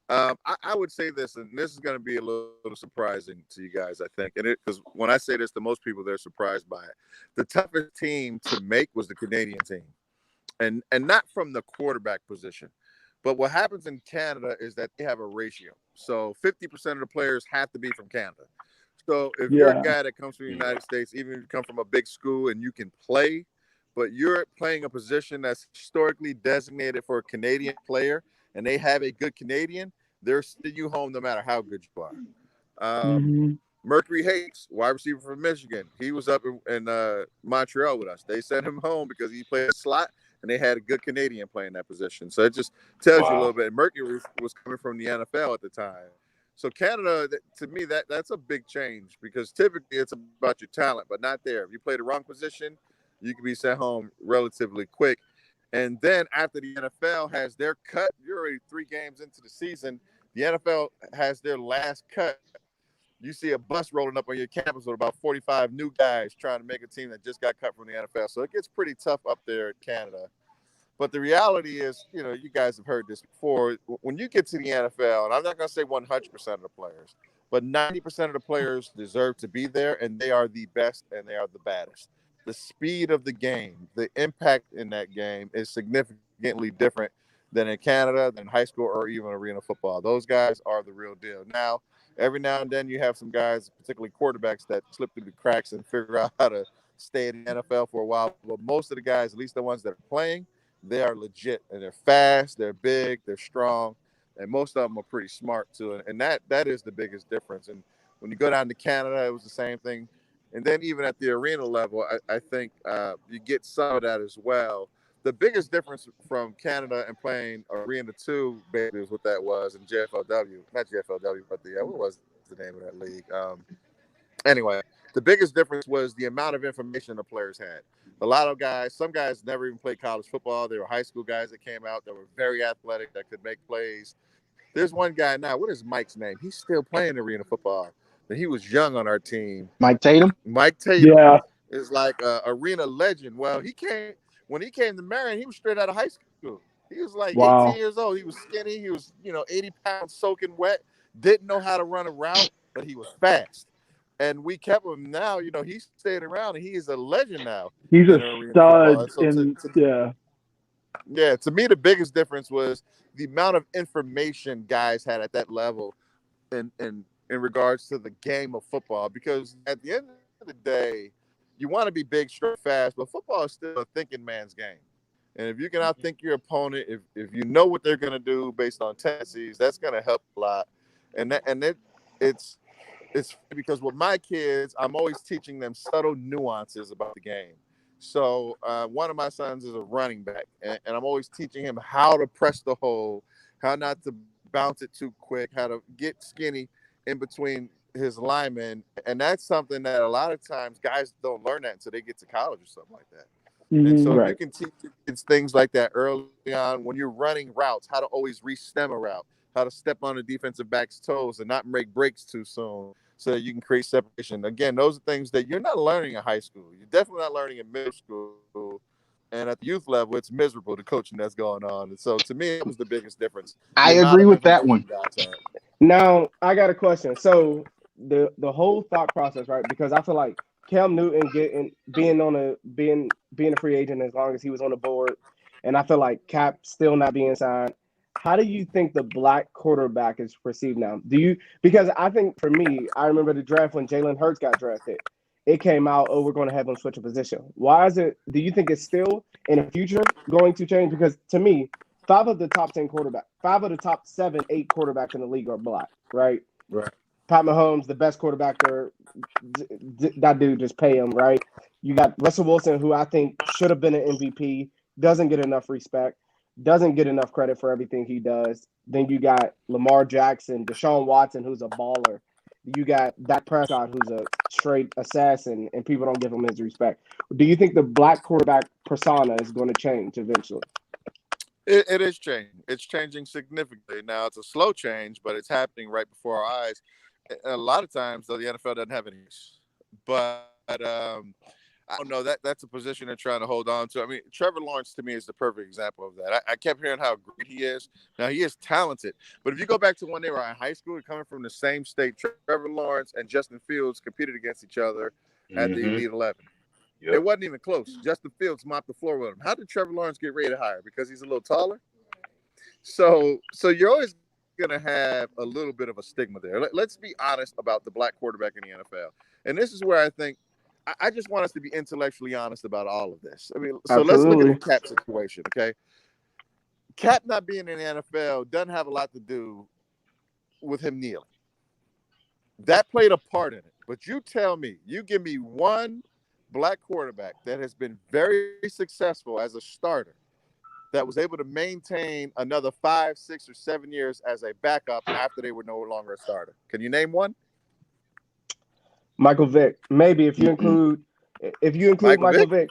I would say this, and this is going to be a little surprising to you guys, I think. And because when I say this to most people, they're surprised by it. The toughest team to make was the Canadian team. And not from the quarterback position. But what happens in Canada is that they have a ratio. So 50% of the players have to be from Canada. So if you're a Yeah. guy that comes from the United States, even if you come from a big school and you can play, but you're playing a position that's historically designated for a Canadian player, and they have a good Canadian, they're sending you home no matter how good you are. Mm-hmm. Mercury Hayes, wide receiver from Michigan, he was up in Montreal with us. They sent him home because he played a slot, and they had a good Canadian playing that position. So it just tells you a Wow. little bit. Mercury was coming from the NFL at the time. So Canada, to me, that's a big change because typically it's about your talent, but not there. If you play the wrong position, you can be sent home relatively quick. And then after the NFL has their cut, you're already 3 games into the season. The NFL has their last cut. You see a bus rolling up on your campus with about 45 new guys trying to make a team that just got cut from the NFL. So it gets pretty tough up there in Canada. But the reality is, you guys have heard this before. When you get to the NFL, and I'm not going to say 100% of the players, but 90% of the players deserve to be there, and they are the best and they are the baddest. The speed of the game, the impact in that game is significantly different than in Canada, than high school, or even arena football. Those guys are the real deal. Now, every now and then you have some guys, particularly quarterbacks, that slip through the cracks and figure out how to stay in the NFL for a while. But most of the guys, at least the ones that are playing, they are legit and they're fast, they're big, they're strong, and most of them are pretty smart too. And that is the biggest difference. And when you go down to Canada, it was the same thing. And then even at the arena level, I think you get some of that as well. The biggest difference from Canada and playing Arena 2, basically, is what that was in JFLW. Not JFLW, but what was the name of that league? Anyway, the biggest difference was the amount of information the players had. A lot of guys, some guys never even played college football. They were high school guys that came out that were very athletic, that could make plays. There's one guy now, what is Mike's name? He's still playing arena football. But he was young on our team. Mike Tatum. Mike Tatum Yeah. is like an arena legend. Well, when he came to Marion, he was straight out of high school. He was like 18 Wow. years old. He was skinny. He was, 80 pounds soaking wet. Didn't know how to run a route, but he was fast. And we kept him. Now, he stayed around, and he is a legend now He's a in arena football. stud And so, to me, the biggest difference was the amount of information guys had at that level in regards to the game of football. Because at the end of the day, you want to be big, strong, fast, but football is still a thinking man's game. And if you can outthink your opponent, if you know what they're going to do based on tendencies, that's going to help a lot. And it's it's because with my kids, I'm always teaching them subtle nuances about the game. So one of my sons is a running back, and I'm always teaching him how to press the hole, how not to bounce it too quick, how to get skinny in between his linemen. And that's something that a lot of times guys don't learn that until they get to college or something like that. And so if you can teach kids things like that early on when you're running routes, how to always re-stem a route, how to step on the defensive back's toes and not make breaks too soon so that you can create separation. Again, those are things that you're not learning in high school. You're definitely not learning in middle school. And at the youth level, it's miserable, the coaching that's going on. And so to me, that was the biggest difference. I agree with that one. Now, I got a question. So the whole thought process, right? Because I feel like Cam Newton being a free agent as long as he was on the board, and I feel like Cap still not being signed. How do you think the black quarterback is perceived now? Because I think for me, I remember the draft when Jalen Hurts got drafted. It came out, oh, we're going to have him switch a position. Why is it? Do you think it's still in the future going to change? Because to me, 5 of the top 7, 8 quarterbacks in the league are black, right? Right. Pat Mahomes, the best quarterback there. That dude, just pay him, right? You got Russell Wilson, who I think should have been an MVP, doesn't get enough respect, doesn't get enough credit for everything he does. Then you got Lamar Jackson, Deshaun Watson, who's a baller. You got Dak Prescott, who's a straight assassin, and people don't give him his respect. Do you think the black quarterback persona is going to change eventually? It is changing. It's changing significantly. Now, it's a slow change, but it's happening right before our eyes. A lot of times, though, the NFL doesn't have any. But I don't know. That's a position they're trying to hold on to. I mean, Trevor Lawrence, to me, is the perfect example of that. I kept hearing how great he is. Now, he is talented. But if you go back to when they were in high school, coming from the same state, Trevor Lawrence and Justin Fields competed against each other at the Elite 11. Yep. It wasn't even close. Justin Fields mopped the floor with him. How did Trevor Lawrence get rated higher? Because he's a little taller? So you're always going to have a little bit of a stigma there. Let's be honest about the black quarterback in the NFL. And this is where I think I just want us to be intellectually honest about all of this. I mean, so Let's look at the Cap situation, okay? Cap not being in the NFL doesn't have a lot to do with him kneeling. That played a part in it. But you tell me, you give me one black quarterback that has been very successful as a starter that was able to maintain another 5, 6, or 7 years as a backup after they were no longer a starter. Can you name one? Michael Vick. Maybe if you include Michael Vick,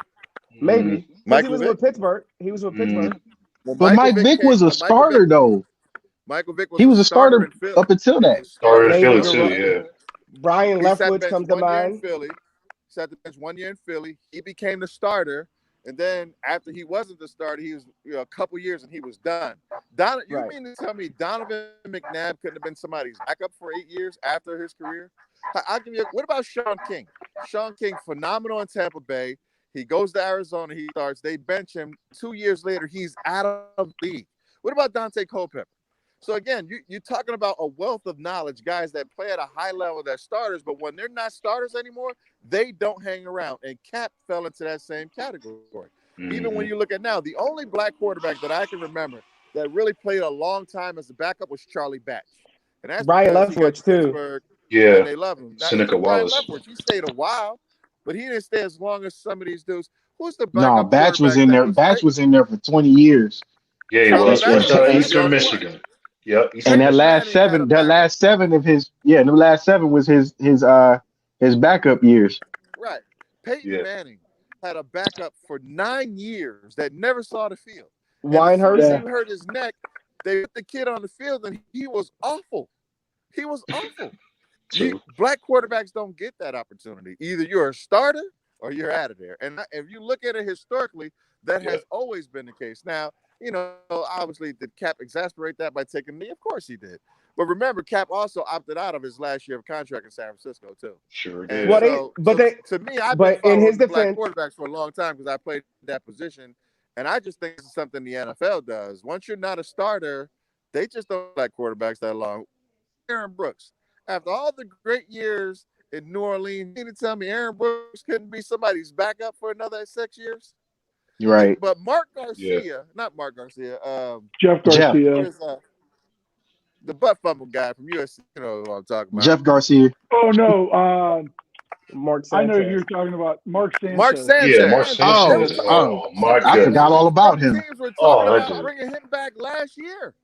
maybe. Because he was with Pittsburgh. He was with Pittsburgh. Well, but Mike Vick was a starter, though. Michael Vick was a starter up until that. Started in Philly, too, yeah. Brian Leftwich comes to mind. Sat the bench 1 year in Philly. He became the starter. And then after he wasn't the starter, he was a couple years and he was done. You mean to tell me Donovan McNabb couldn't have been somebody's backup for 8 years after his career? I'll give you. What about Sean King? Sean King, phenomenal in Tampa Bay. He goes to Arizona. He starts. They bench him. 2 years later, he's out of the league. What about Dante Culpepper? So again, you're talking about a wealth of knowledge, guys that play at a high level, that starters, but when they're not starters anymore, they don't hang around. And Cap fell into that same category. Even when you look at now, the only black quarterback that I can remember that really played a long time as a backup was Charlie Batch. And that's Brian Leftwich too. Yeah, and they love him. Seneca Wallace. Leftwich, he stayed a while, but he didn't stay as long as some of these dudes. Who's the backup? No, Batch was in there. Batch was in there for 20 years. Yeah, he was. Fresh out of Eastern Michigan. Yep. And that last seven of his, the last 7 was his backup years. Right. Peyton Manning had a backup for 9 years that never saw the field. Winehurst. He hurt his neck. They put the kid on the field, and he was awful. He was awful. Black quarterbacks don't get that opportunity. Either you're a starter or you're out of there. And if you look at it historically, that has always been the case. Now, obviously, did Cap exasperate that by taking me? Of course he did. But remember, Cap also opted out of his last year of contract in San Francisco, too. Sure did. To me, I've been following the black quarterbacks for a long time because I played that position. And I just think it's something the NFL does. Once you're not a starter, they just don't like quarterbacks that long. Aaron Brooks, after all the great years in New Orleans, you need to tell me Aaron Brooks couldn't be somebody's backup for another 6 years? Right. But Mark Garcia, not Mark Garcia. Jeff Garcia. the butt fumble guy from USC. You know who I'm talking about. Jeff Garcia. Oh no, Mark I know who Sanchez. you're talking about. Mark Mark Sanchez. Yeah, Mark Sanchez. They were Sanchez. talking, Oh my I forgot goodness. all about some him. teams were talking Oh, that about dude. bringing him back last year.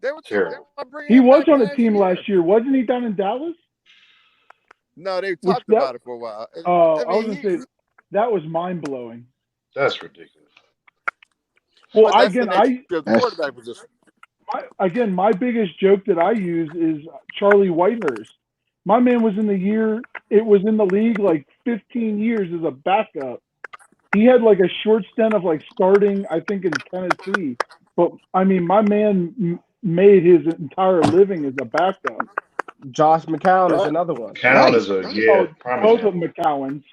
They were talking Terrible. about bringing He him was back on a last team year. last year, wasn't he? Down in Dallas. No, they Which talked that about it for a while. I I was mean, gonna say that was mind blowing. That's ridiculous. Well, but that's the again, nature of the That's quarterback position. my biggest joke that I use is Charlie Whitehurst. My man was in the year. It was in the league like 15 years as a backup. He had like a short stint of like starting, I think, in Tennessee. But I mean, my man made his entire living as a backup. Josh McCown is Right. another one. McCown right. is a Oh, prime both of example. McCowans.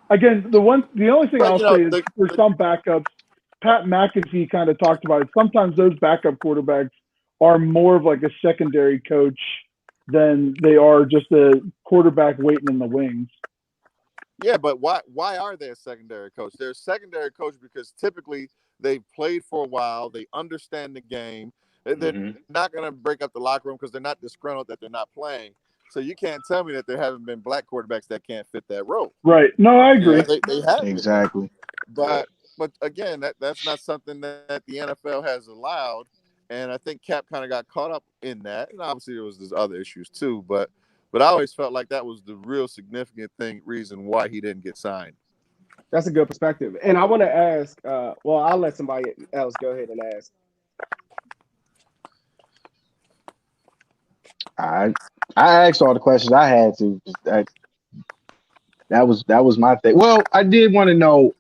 Again, the only thing But I'll you know, say is for some backups, Pat McAfee kind of talked about it. Sometimes those backup quarterbacks are more of like a secondary coach than they are just a quarterback waiting in the wings. yeah, but why are they a secondary coach? They're a secondary coach because typically they've played for a while, they understand the game. They're Hmm. not going to break up the locker room because they're not disgruntled that they're not playing. So you can't tell me that there haven't been black quarterbacks that can't fit that role. Right. No, I You know, agree. they have been there. Exactly. Yeah. But again, that's not something that the NFL has allowed. And I think Cap kind of got caught up in that. And obviously there was other issues too, but I always felt like that was the real significant reason why he didn't get signed. That's a good perspective. And I want to ask. Well, I'll let somebody else go ahead and ask. I I asked all the questions I had to. That was my thing. Well, I did want to know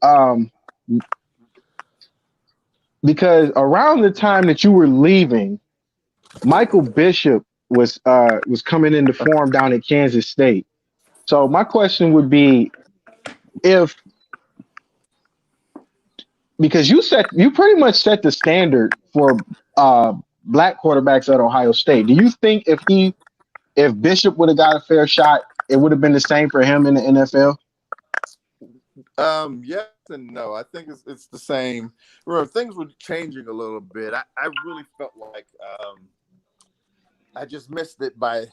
because around the time that you were leaving, Michael Bishop was coming into form down at Kansas State. So my question would be if because you pretty much set the standard for black quarterbacks at Ohio State. Do you think if Bishop would have got a fair shot, it would have been the same for him in the NFL? Yes and no. I think it's the same. Remember, things were changing a little bit. I really felt like I just missed it by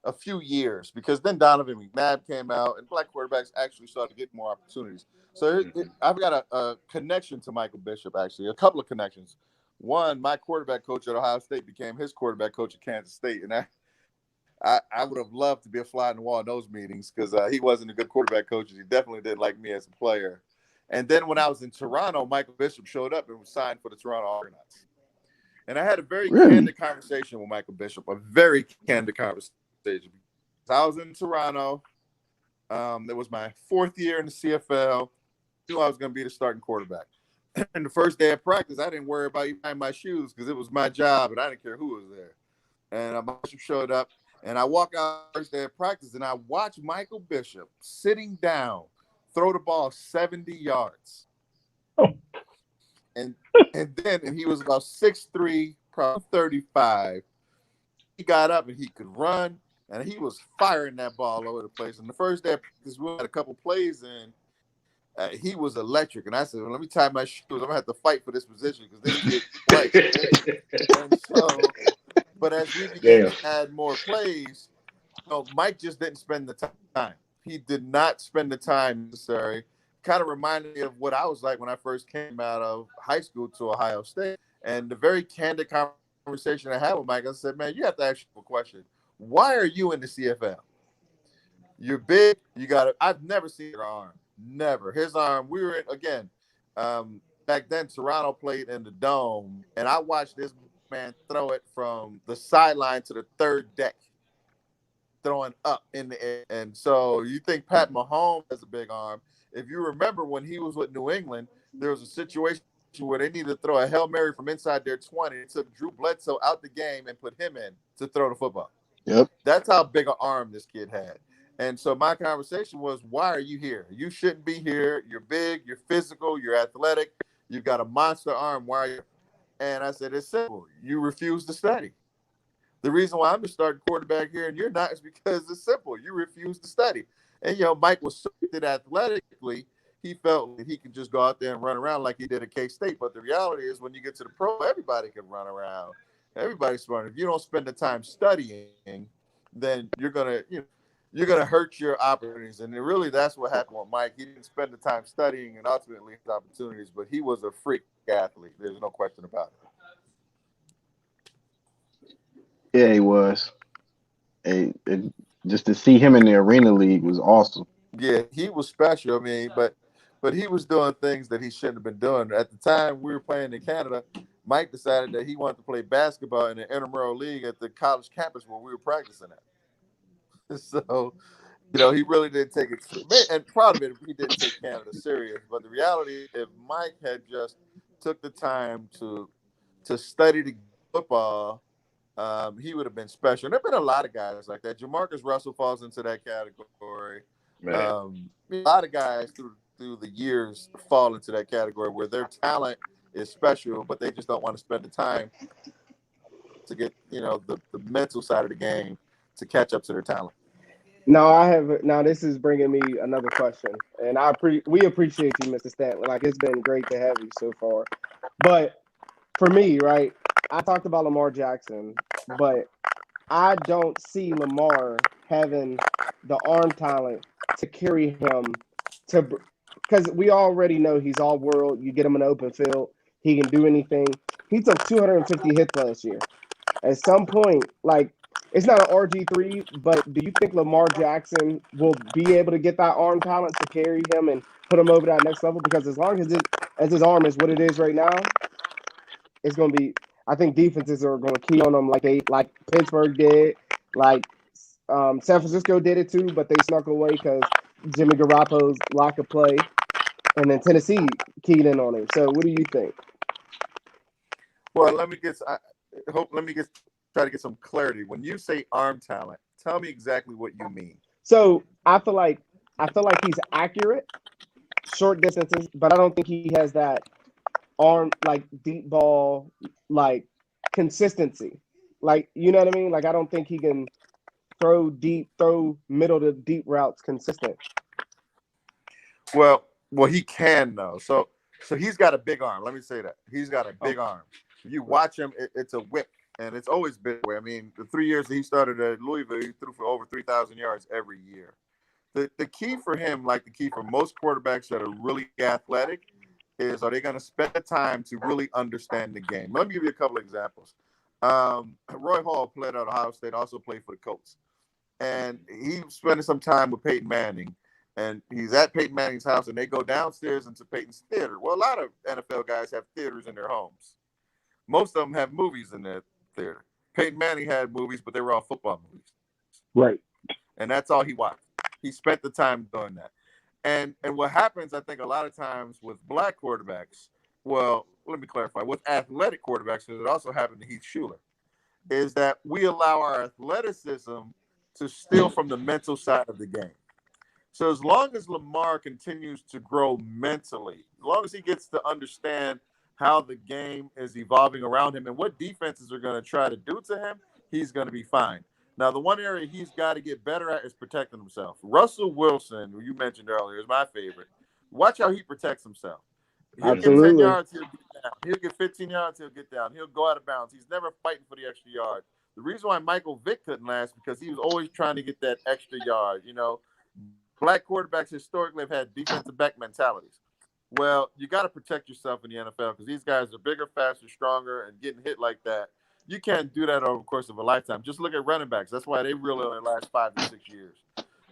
a few years because then Donovan McNabb came out and black quarterbacks actually started to get more opportunities. So Hmm. I've got a connection to Michael Bishop, actually, a couple of connections. One, my quarterback coach at Ohio State became his quarterback coach at Kansas State, and I would have loved to be a fly on the wall in those meetings because he wasn't a good quarterback coach. He definitely didn't like me as a player. And then when I was in Toronto, Michael Bishop showed up and was signed for the Toronto Argonauts. And I had a very Really? candid conversation with Michael Bishop, a very candid conversation. I was in Toronto. It was my fourth year in the CFL. I knew I was going to be the starting quarterback. And the first day of practice, I didn't worry about you buying my shoes because it was my job and I didn't care who was there. And Bishop showed up. And I walk out first day of practice and I watch Michael Bishop sitting down throw the ball 70 yards. Oh. And he was about 6'3", probably 35. He got up and he could run and he was firing that ball all over the place. And the first day of practice, we had a couple plays in. He was electric. And I said, well, let me tie my shoes. I'm going to have to fight for this position because this kid can play. And so, but as we began Damn. to add more plays, Mike just didn't spend the time. He did not spend the time necessary. Kind of reminded me of what I was like when I first came out of high school to Ohio State. And the very candid conversation I had with Mike, I said, man, you have to ask you a question. Why are you in the CFL? You're big. I've never seen your arm. Never. His arm, we were in, again, back then, Toronto played in the Dome, and I watched this man throw it from the sideline to the third deck, throwing up in the air. And so you think Pat Mahomes has a big arm. If you remember when he was with New England, there was a situation where they needed to throw a Hail Mary from inside their 20. It took Drew Bledsoe out the game and put him in to throw the football. Yep. That's how big an arm this kid had. And so my conversation was, why are you here? You shouldn't be here. You're big, you're physical, you're athletic, you've got a monster arm. Why are you? And I said, it's simple. You refuse to study. The reason why I'm the starting quarterback here and you're not is because it's simple. You refuse to study. And, Mike was so gifted athletically. he felt like he could just go out there and run around like he did at K-State. But the reality is, when you get to the pro, everybody can run around. Everybody's smart. If you don't spend the time studying, then you're gonna hurt your opportunities. And really, that's what happened with Mike. He didn't spend the time studying and ultimately his opportunities, but he was a freak athlete. There's no question about Yeah, he was. Just to see him in the Arena League was awesome. it. Yeah, he was special. I mean, but he was doing things that he shouldn't have been doing. At the time we were playing in Canada, Mike decided that he wanted to play basketball in the intramural league at the college campus where we were practicing at. So, he really didn't take it, and proud of it, he didn't take Canada serious. But the reality, if Mike had just took the time to study the football, he would have been special. And there have been a lot of guys like that. Jamarcus Russell falls into that category. A lot of guys through the years fall into that category where their talent is special, but they just don't want to spend the time to get the mental side of the game to catch up to their talent. No, I have. Now this is bringing me another question, and we appreciate you, Mr. Stanley. Like it's been great to have you so far. But for me, right, I talked about Lamar Jackson, but I don't see Lamar having the arm talent to carry him to, because we already know he's all world. You get him in an open field, he can do anything. He took 250 hits last year. At some point, like it's not an RG3, but do you think Lamar Jackson will be able to get that arm talent to carry him and put him over that next level? Because as long as his arm is what it is right now, it's going to be. I think defenses are going to key on him like Pittsburgh did, like San Francisco did it too, but they snuck away because Jimmy Garoppolo's lack of play, and then Tennessee keyed in on him. So what do you think? Well, let me try to get some clarity. When you say arm talent, tell me exactly what you mean. So I feel like he's accurate, short distances, but I don't think he has that arm like deep ball like consistency. Like you know what I mean? Like I don't think he can throw middle to deep routes consistent. Well, he can though. So he's got a big arm. Let me say that he's got a big arm. If you watch him, it's a whip, and it's always been that way. I mean, the 3 years that he started at Louisville, he threw for over 3,000 yards every year. The key for him, like the key for most quarterbacks that are really athletic, is are they going to spend the time to really understand the game? Let me give you a couple of examples. Roy Hall played at Ohio State, also played for the Colts, and he spending some time with Peyton Manning. And he's at Peyton Manning's house, and they go downstairs into Peyton's theater. Well, a lot of NFL guys have theaters in their homes. Most of them have movies in their theater. Peyton Manning had movies, but they were all football movies. Right. And that's all he watched. He spent the time doing that. And what happens, I think, a lot of times with black quarterbacks, well, let me clarify, with athletic quarterbacks, because it also happened to Heath Schuler, is that we allow our athleticism to steal from the mental side of the game. So as long as Lamar continues to grow mentally, as long as he gets to understand how the game is evolving around him and what defenses are going to try to do to him, he's going to be fine. Now, the one area he's got to get better at is protecting himself. Russell Wilson, who you mentioned earlier, is my favorite. Watch how he protects himself. He'll get 10 yards, he'll get down. He'll get 15 yards, he'll get down. He'll go out of bounds. He's never fighting for the extra yard. The reason why Michael Vick couldn't last because he was always trying to get that extra yard, Black quarterbacks historically have had defensive back mentalities. Well, you got to protect yourself in the NFL because these guys are bigger, faster, stronger, and getting hit like that. You can't do that over the course of a lifetime. Just look at running backs. That's why they really only last 5 to 6 years.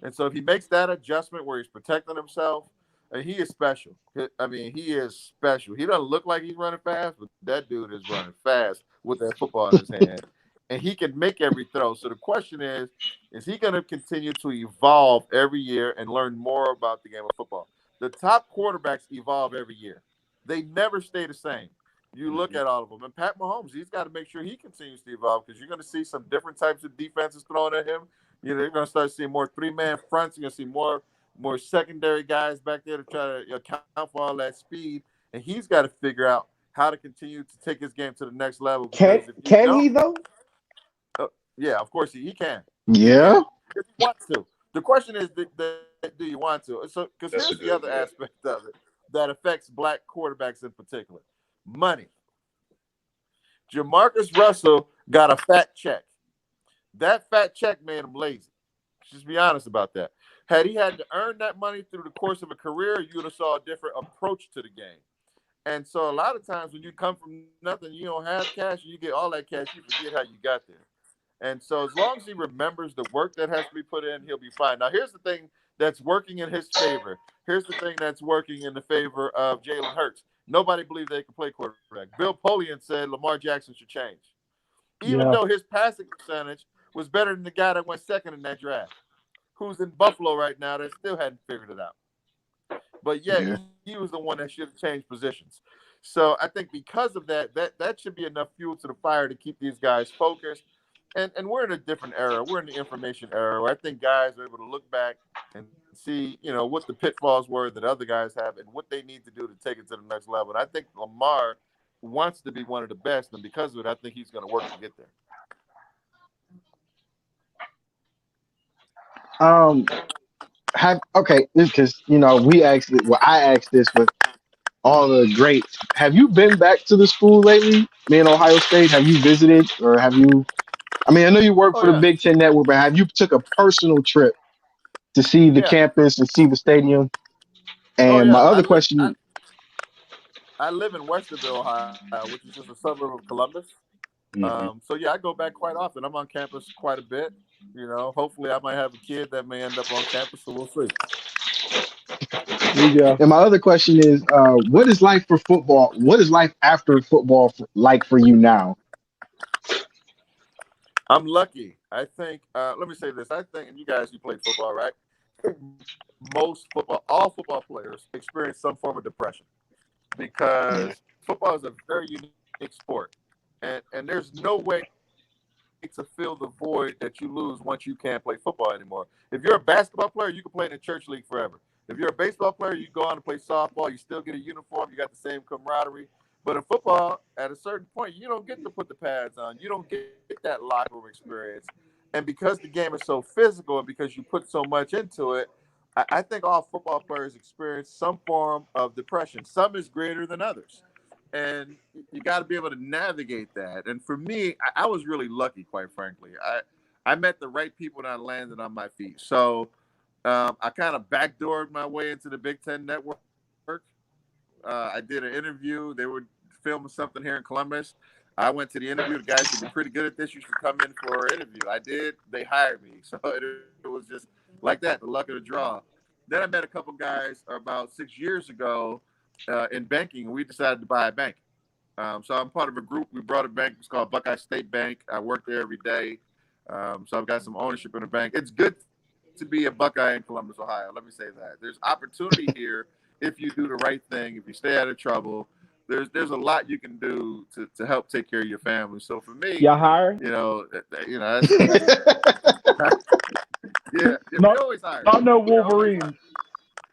And so if he makes that adjustment where he's protecting himself, and he is special. I mean, he is special. He doesn't look like he's running fast, but that dude is running fast with that football in his hand. And he can make every throw. So the question is he going to continue to evolve every year and learn more about the game of football? The top quarterbacks evolve every year. They never stay the same. You look at all of them. And Pat Mahomes, he's got to make sure he continues to evolve because you're going to see some different types of defenses thrown at him. You're going to start seeing more three-man fronts. You're going to see more secondary guys back there to try to account for all that speed. And he's got to figure out how to continue to take his game to the next level. Can he though? Yeah, of course he can. Yeah. If he wants to. The question is, do you want to? So, because here's the other aspect of it that affects black quarterbacks in particular: money. Jamarcus Russell got a fat check. That fat check made him lazy. Just be honest about that. Had he had to earn that money through the course of a career, you would have saw a different approach to the game. And so a lot of times when you come from nothing, you don't have cash, you get all that cash, you forget how you got there. And so as long as he remembers the work that has to be put in, he'll be fine. Now, here's the thing that's working in his favor. Here's the thing that's working in the favor of Jalen Hurts. Nobody believed they could play quarterback. Bill Polian said Lamar Jackson should change. Even though his passing percentage was better than the guy that went second in that draft, who's in Buffalo right now that still hadn't figured it out. But yet he was the one that should have changed positions. So I think because of that should be enough fuel to the fire to keep these guys focused. And we're in a different era. We're in the information era where I think guys are able to look back and see, what the pitfalls were that other guys have and what they need to do to take it to the next level. And I think Lamar wants to be one of the best, and because of it, I think he's going to work to get there. Because we asked it. Well, I asked this with all the greats. Have you been back to the school lately? Man, Ohio State. Have you visited, or have you? I mean, I know you work for the Big Ten Network, but have you took a personal trip to see the campus and see the stadium? And my other question. I live in Westerville, Ohio, which is just a suburb of Columbus. So I go back quite often. I'm on campus quite a bit. Hopefully I might have a kid that may end up on campus, so we'll see. And my other question is, what is life for football? What is life after football like for you now? I'm lucky. I think, let me say this. I think, and you played football, right? All football players experience some form of depression because football is a very unique sport. And there's no way to fill the void that you lose once you can't play football anymore. If you're a basketball player, you can play in a church league forever. If you're a baseball player, you go on and play softball, you still get a uniform, you got the same camaraderie. But in football, at a certain point, you don't get to put the pads on. You don't get that locker room experience. And because the game is so physical and because you put so much into it, I think all football players experience some form of depression. Some is greater than others. And you got to be able to navigate that. And for me, I was really lucky, quite frankly. I met the right people and I landed on my feet. So I kind of backdoored my way into the Big Ten Network. I did an interview. They were filming something here in Columbus. I went to the interview. The guys said, "You're pretty good at this. You should come in for an interview." I did. They hired me. So it was just like that, the luck of the draw. Then I met a couple guys about 6 years ago in banking. We decided to buy a bank. So I'm part of a group. We brought a bank. It's called Buckeye State Bank. I work there every day. So I've got some ownership in the bank. It's good to be a Buckeye in Columbus, Ohio. Let me say that. There's opportunity here if you do the right thing, if you stay out of trouble. There's a lot you can do to help take care of your family. So for me, y'all hire? That's, we always hire. Not no Wolverines.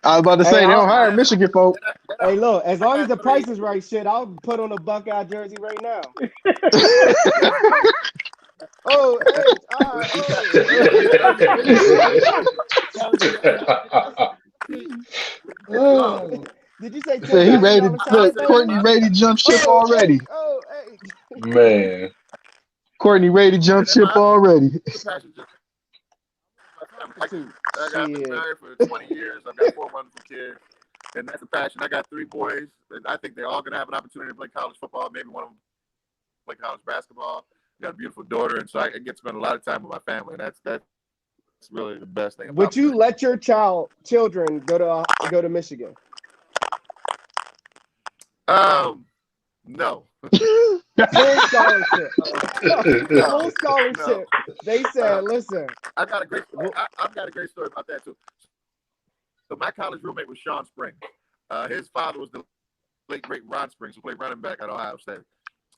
I was about to say, they don't hire Michigan folk. Hey, look, as long as the price is right, shit, I'll put on a Buckeye jersey right now. Did you say he ready to look? Courtney ready to jump ship already. Man, Courtney ready to jump ship already. I've been married for 20 years. I've got 4 wonderful kids, and that's a passion. I got 3 boys, and I think they're all going to have an opportunity to play college football. Maybe one of them play college basketball. I got a beautiful daughter, and so I get to spend a lot of time with my family. And that's really the best thing. Would you let your children go to Michigan? No. Full scholarship. Full scholarship. No. They said, listen. I've got a great story about that too. So my college roommate was Sean Springs. His father was the late great Ron Springs, who played running back at Ohio State.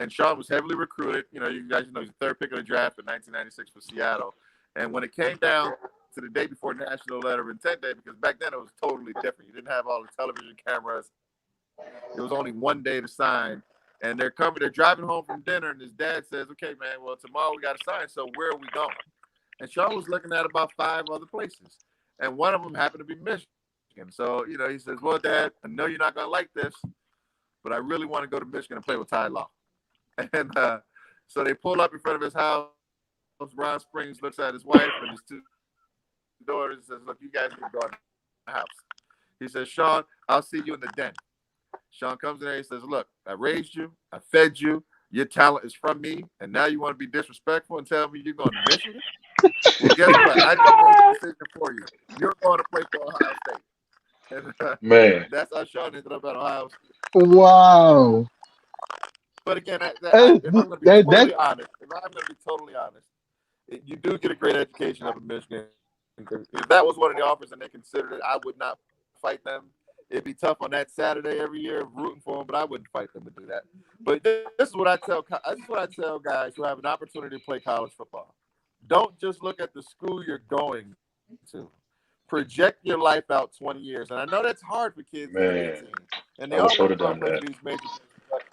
And Sean was heavily recruited. You guys know he's the 3rd pick of the draft in 1996 for Seattle. And when it came down to the day before National Letter of Intent Day, because back then it was totally different. You didn't have all the television cameras. It was only one day to sign. And they're driving home from dinner, and his dad says, "Okay, man, well, tomorrow we got to sign, so where are we going?" And Sean was looking at about 5 other places. and one of them happened to be Michigan. So, he says, well, Dad, I know you're not going to like this, but I really want to go to Michigan and play with Ty Law. And so they pull up in front of his house. Ron Springs looks at his wife and his two daughters and says, look, you guys can go in the house. He says, Sean, I'll see you in the den. Sean comes in there and says, look, I raised you. I fed you. Your talent is from me. And now you want to be disrespectful and tell me you're going to Michigan? Well, guess what? I just made the decision for you. You're going to play for Ohio State. And, Man. that's how Sean ended up at Ohio State. Wow. But again, if I'm going to be totally honest, you do get a great education up in Michigan. If that was one of the offers and they considered it, I would not fight them. It'd be tough on that Saturday every year rooting for them, but I wouldn't fight them to do that. But this is what I tell guys who have an opportunity to play college football. Don't just look at the school you're going to. Project your life out 20 years. And I know that's hard for kids that are 18. And they always want to play these major games.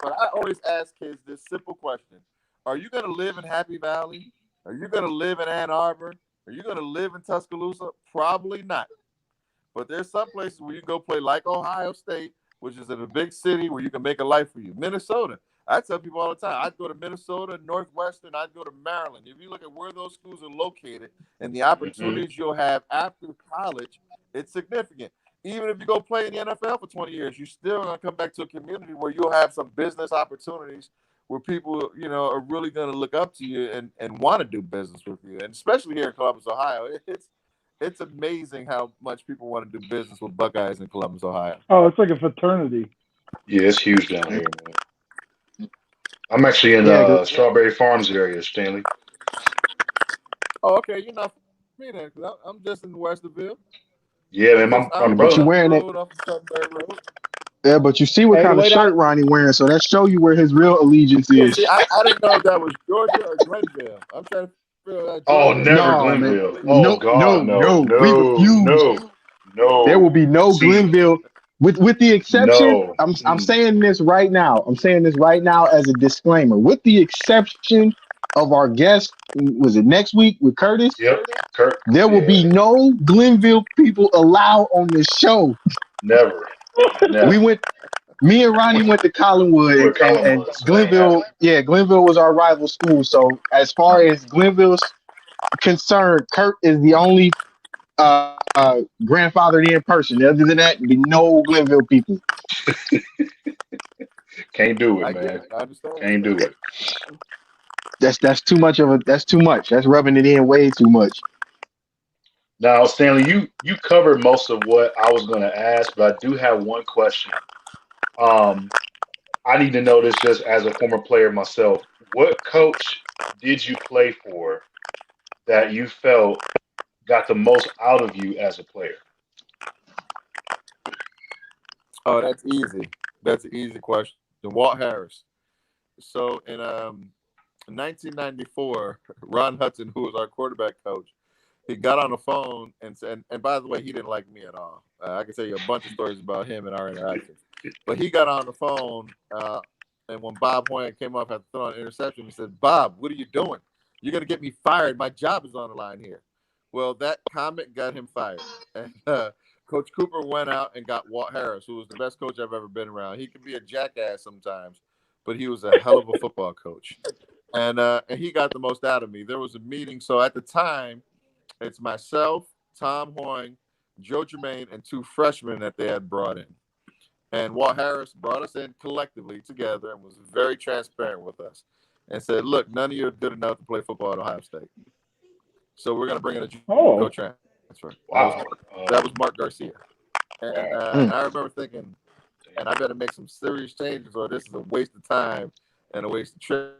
But I always ask kids this simple question. Are you going to live in Happy Valley? Are you going to live in Ann Arbor? Are you going to live in Tuscaloosa? Probably not. But there's some places where you can go play like Ohio State, which is in a big city where you can make a life for you. Minnesota. I tell people all the time, I'd go to Minnesota, Northwestern, I'd go to Maryland. If you look at where those schools are located and the opportunities you'll have after college, it's significant. Even if you go play in the NFL for 20 years, you're still going to come back to a community where you'll have some business opportunities where people, are really going to look up to you and want to do business with you. And especially here in Columbus, Ohio, it's amazing how much people want to do business with Buckeyes in Columbus, Ohio. Oh, it's like a fraternity. Yeah, it's huge down here, man. I'm actually in Strawberry Farms area, Stanley. Oh, okay. You're not me then, because I'm just in Westerville. Yeah, man, my But you brother. wearing it. Off of Road. Yeah, but you see what Hey, kind of wait shirt out. Ronnie wearing, so that show you where his real allegiance Yeah, is. see, I didn't know if that was Georgia or Glenville. I'm trying to figure out Oh, Georgia or never No, Glenville. man. Glenville. Oh No, God, no, no, no. We no, refuse. no, There will no. be no See, Glenville. With the exception, no. I'm saying this right now. I'm saying this right now as a disclaimer. With the exception of our guest, was it next week with Curtis? Yep, Kirk. There will Yeah, be no Glenville people allowed on this show. never, We never. went. Me and Ronnie went to Collinwood, We're and Collingwoods. That ain't Glenville. happening. Yeah, Glenville was our rival school. So as far as Glenville's concerned, Kurt is the only grandfathered in person. Other than that, there'd be no Glenville people. Can't do it, I get man. it. I understand. Can't do it. That's too much of a. That's too much. That's rubbing it in way too much. Now, Stanley, you covered most of what I was going to ask, but I do have one question. Um, I need to know this just as a former player myself. What coach did you play for that you felt got the most out of you as a player? Oh, that's easy. That's an easy question. Walt Harris. So in 1994, Ron Hudson, who was our quarterback coach, he got on the phone and said, and by the way, he didn't like me at all. I can tell you a bunch of stories about him and our interactions. But he got on the phone, and when Bob Hoyan came up after throwing an interception, he said, Bob, what are you doing? You're going to get me fired. My job is on the line here. Well, that comment got him fired. And Coach Cooper went out and got Walt Harris, who was the best coach I've ever been around. He could be a jackass sometimes, but he was a hell of a football coach. And he got the most out of me. There was a meeting. So at the time, it's myself, Tom Hoying, Joe Germain, and two freshmen that they had brought in. And Walt Harris brought us in collectively together and was very transparent with us and said, look, none of you are good enough to play football at Ohio State. So we're going to bring in a JUCO transfer. Wow. That was Mark Garcia. And Wow. I remember thinking, and I better make some serious changes or this is a waste of time and a waste of trip.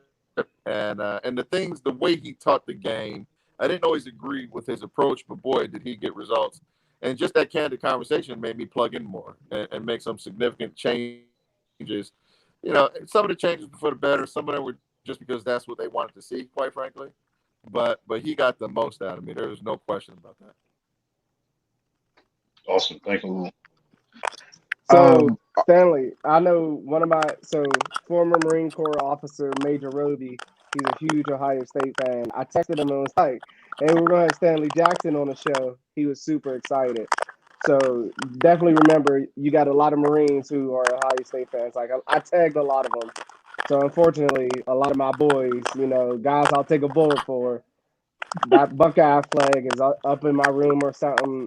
And the way he taught the game, I didn't always agree with his approach, but boy, did he get results. And just that candid conversation made me plug in more and make some significant changes. Some of the changes were for the better. Some of them were just because that's what they wanted to see, quite frankly. But he got the most out of me. There was no question about that. Awesome. Thank you. So, Stanley, I know former Marine Corps officer Major Roby, He's a huge Ohio State fan. I texted him and was like, "Hey, we're gonna have Stanley Jackson on the show." He was super excited. So definitely remember, you got a lot of Marines who are Ohio State fans. Like I tagged a lot of them. So unfortunately, a lot of my boys, guys, I'll take a bullet for. That Buckeye flag is up in my room or something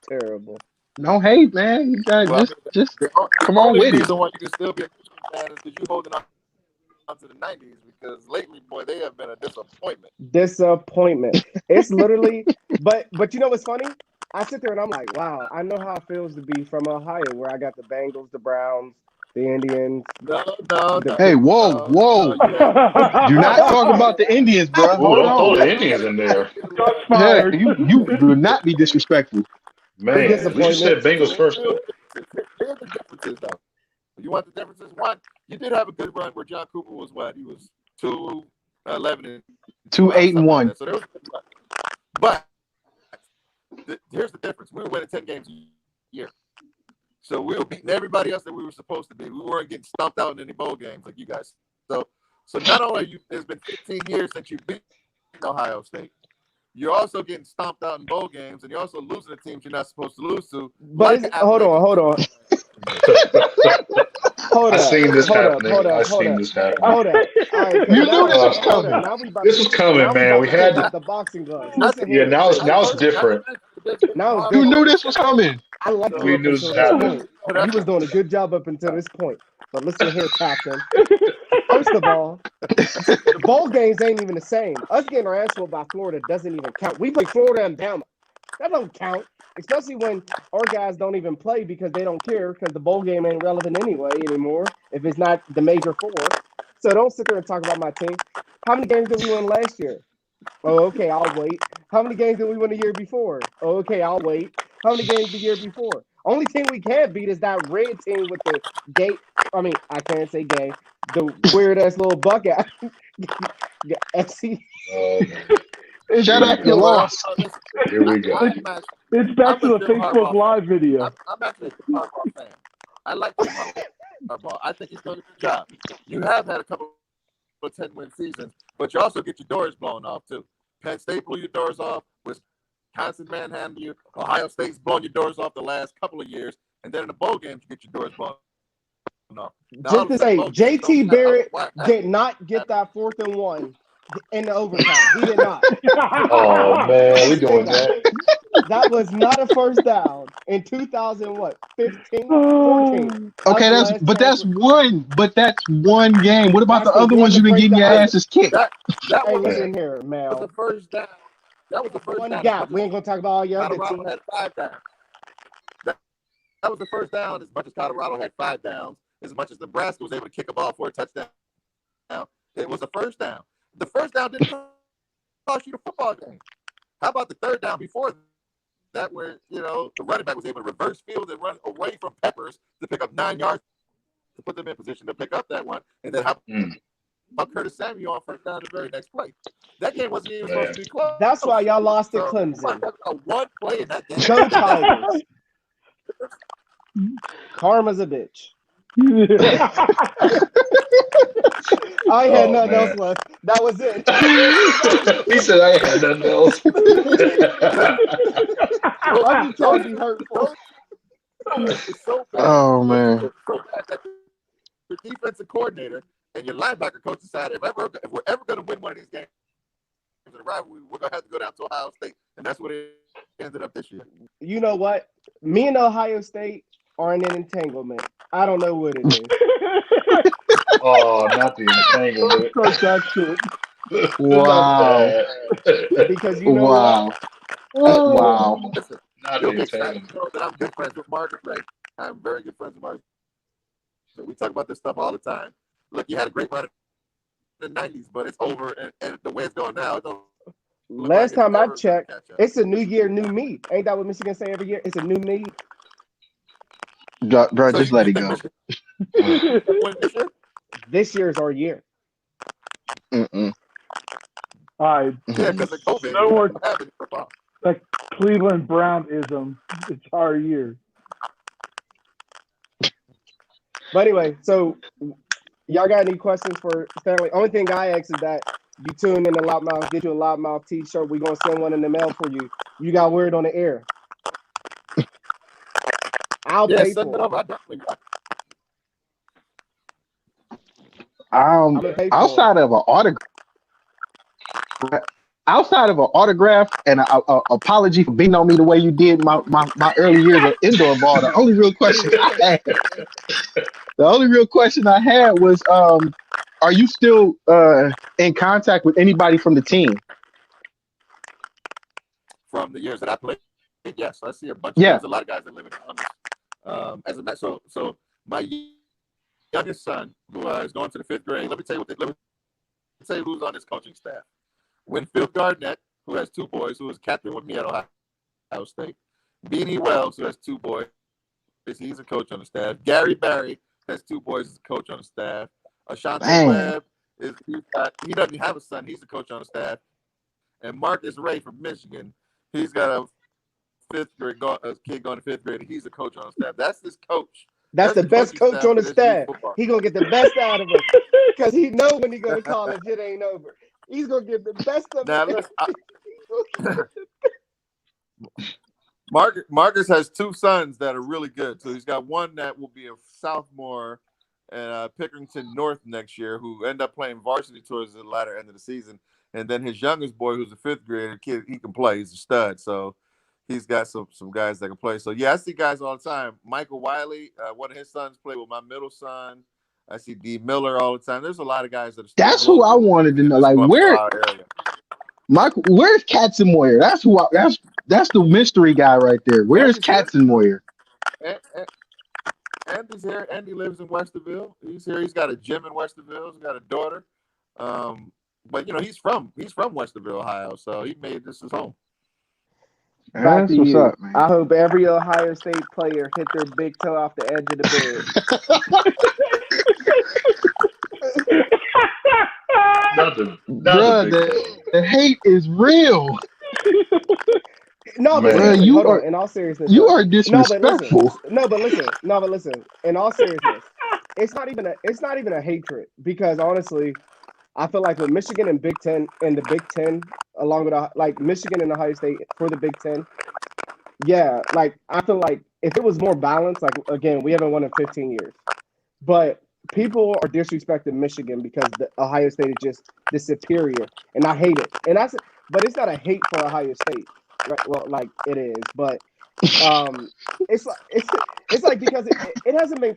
terrible. No hate, man. You got Well, just the come on only with it. reason why you can still be a Michigan fan is because you holding on to the '90s. Because lately, boy, they have been a disappointment. Disappointment. It's literally, but you know what's funny? I sit there and I'm like, wow, I know how it feels to be from Ohio, where I got the Bengals, the Browns, the Indians, No, no, the no, Hey, whoa, no, whoa. no. You have Do not talk about the Indians, bro. Ooh, Hold don't throw on. the Indians in there. Shots Yeah, fired. you do not be disrespectful. the Man, at least you said disappointments. Bengals first, though. Here's the differences, though. You want the differences? One, you did have a good run where John Cooper was what? He was 2-11 and 2 8 and something like 1. that. So there was a good run. But here's the difference: we were winning 10 games a year, so we were beating everybody else that we were supposed to be. We weren't getting stomped out in any bowl games like you guys. So not only it's been 15 years since you've beaten Ohio State, you're also getting stomped out in bowl games, and you're also losing to teams you're not supposed to lose to. But hold on. Hold I up. seen this Hold up. happening. Hold I up. Hold seen up. this happening. Hold up. All right, You because knew this was hold up. coming. Now we about This to, was coming, now we man. about We to take had out to. the boxing gloves. I Listen think, Yeah, here, now it's Stanley. different. Now it's You knew different. this was coming. I liked So, you We up knew this until was this happening. point. You was doing a good job up until this point. But listen here, Captain. First of all, the bowl games ain't even the same. Us getting our ass whooped by Florida doesn't even count. We play Florida and Bama. That don't count. Especially when our guys don't even play because they don't care because the bowl game ain't relevant anyway anymore if it's not the major four. So don't sit there and talk about my team. How many games did we win last year? Oh, okay, I'll wait. How many games did we win the year before? Oh, okay, I'll wait. How many games the year before? Only team we can't beat is that red team with the gay. I mean, I can't say gay. The weird ass little Buckeye. FC. Oh, Shut up, you lost. here we go. It's back to I'm the a Jim Facebook Harbaugh Live fan. video. I'm actually a Jim Harbaugh fan. I like Jim Harbaugh. I think he's doing a good job. You have had a couple of 10-win seasons, but you also get your doors blown off too. Penn State blew your doors off. Wisconsin manhandled you. Ohio State's blown your doors off the last couple of years, and then in the bowl games you get your doors blown off. Now, Just to say, JT Barrett did not get that 4th and 1 in the overtime. He did not. Oh man, we Just say doing that. that. That was not a first down in 2000, what, 15, 14. That was Okay, the last chance. but that's one game. What about That's the the other one ones to you've been break getting the your ice. asses kicked? That Hey, was listen here, the Mel. first down. That was the first One down. gap. We ain't gonna talk about all your other Colorado teams. had 5 downs. That was the first down. As much as Colorado had 5 downs, as much as Nebraska was able to kick a ball for a touchdown, it was a first down. The first down didn't cost you the football game. How about the third down before that, where the running back was able to reverse field and run away from Peppers to pick up 9 yards to put them in position to pick up that one, and then how about Curtis Samuel on first down the very next play? That game wasn't even supposed to be close. That's why y'all lost to So, Clemson. one play in that game. Go Tigers. Karma's a bitch. I had nothing else left. That was it. He said I had nothing else. I'm just trying to be hurtful. It's so bad. Oh man. It's so bad that your defensive coordinator and your linebacker coach decided if we're ever going to win one of these games in a rivalry, we're going to have to go down to Ohio State, and that's what it ended up this year. You know what? Me and Ohio State are in an entanglement. I don't know what it is. Oh, not the entanglement. Start that shit. Wow. Because you know what? Wow. Listen, Not you'll the be excited entanglement. to know that I'm good friends with Marcus Ray. I'm very good friends with Marcus. So we talk about this stuff all the time. Look, you had a great run in the 90s, but it's over, and the way it's going now, it don't look like Last it's time I ever gonna checked, catch up. it's a new year, new me. Ain't that what Michigan say every year? It's a new me. Bro, So just you let it think go. Michigan win this year? This year's our year. Mm-mm. All right. Yeah, because of COVID. No We more don't have any football. that Cleveland Brownism. It's our year. But anyway, so Y'all got any questions for Stanley? Only thing I ask is that you tune in the Loudmouth, get you a Loudmouth t-shirt. We're going to send one in the mail for you. You got word on the air. I'll pay send it for it. over. I definitely got I'm going to pay for Outside it. of an autograph and a apology for being on me the way you did my early years of indoor ball, the only real question I had was, are you still in contact with anybody from the team? from the years that I played. Yes, I see a bunch of Yeah. there's a lot of guys that live in Columbus. As a so my youngest son, who is going to the 5th grade, let me tell you who's on his coaching staff. Winfield Garnett, who has 2 boys, who was captain with me at Ohio State. Beanie Wells, who has 2 boys, he's a coach on the staff. Gary Barry has 2 boys, he's a coach on the staff. Ashante Dang. Webb he doesn't have a son, he's a coach on the staff. And Marcus Ray from Michigan, he's got a 5th grade kid going to 5th grade, and he's a coach on the staff. That's his coach. That's the best coach on the staff. He's going to get the best out of him because he know when he go to college, it ain't over. He's going to get the best of now, it. Marcus has 2 sons that are really good. So he's got one that will be a sophomore at Pickerington North next year, who end up playing varsity towards the latter end of the season. And then his youngest boy, who's a 5th grader kid, he can play. He's a stud. So he's got some guys that can play. So, yeah, I see guys all the time. Michael Wiley, one of his sons played with my middle son. I see D. Miller all the time. There's a lot of guys that are still That's who I wanted to know. Like, where's Katzenmoyer? That's that's the mystery guy right there. Where's Katzenmoyer? Andy's here. Andy lives in Westerville. He's here. He's got a gym in Westerville. He's got a daughter. But he's from Westerville, Ohio, so he made this his home. Back to you. Up, man. I hope every Ohio State player hit their big toe off the edge of the bed. The hate is real. No, but seriously, hold on. In all seriousness, you are disrespectful. But listen. In all seriousness, it's not even a hatred, because honestly, I feel like with Michigan and Big Ten and the Big Ten, along with Michigan and Ohio State for the Big Ten, yeah, I feel like if it was more balanced, again, we haven't won in 15 years, but people are disrespecting Michigan because the Ohio State is just the superior, and I hate it. But it's not a hate for Ohio State, right? Well, it is, but it's like because it hasn't been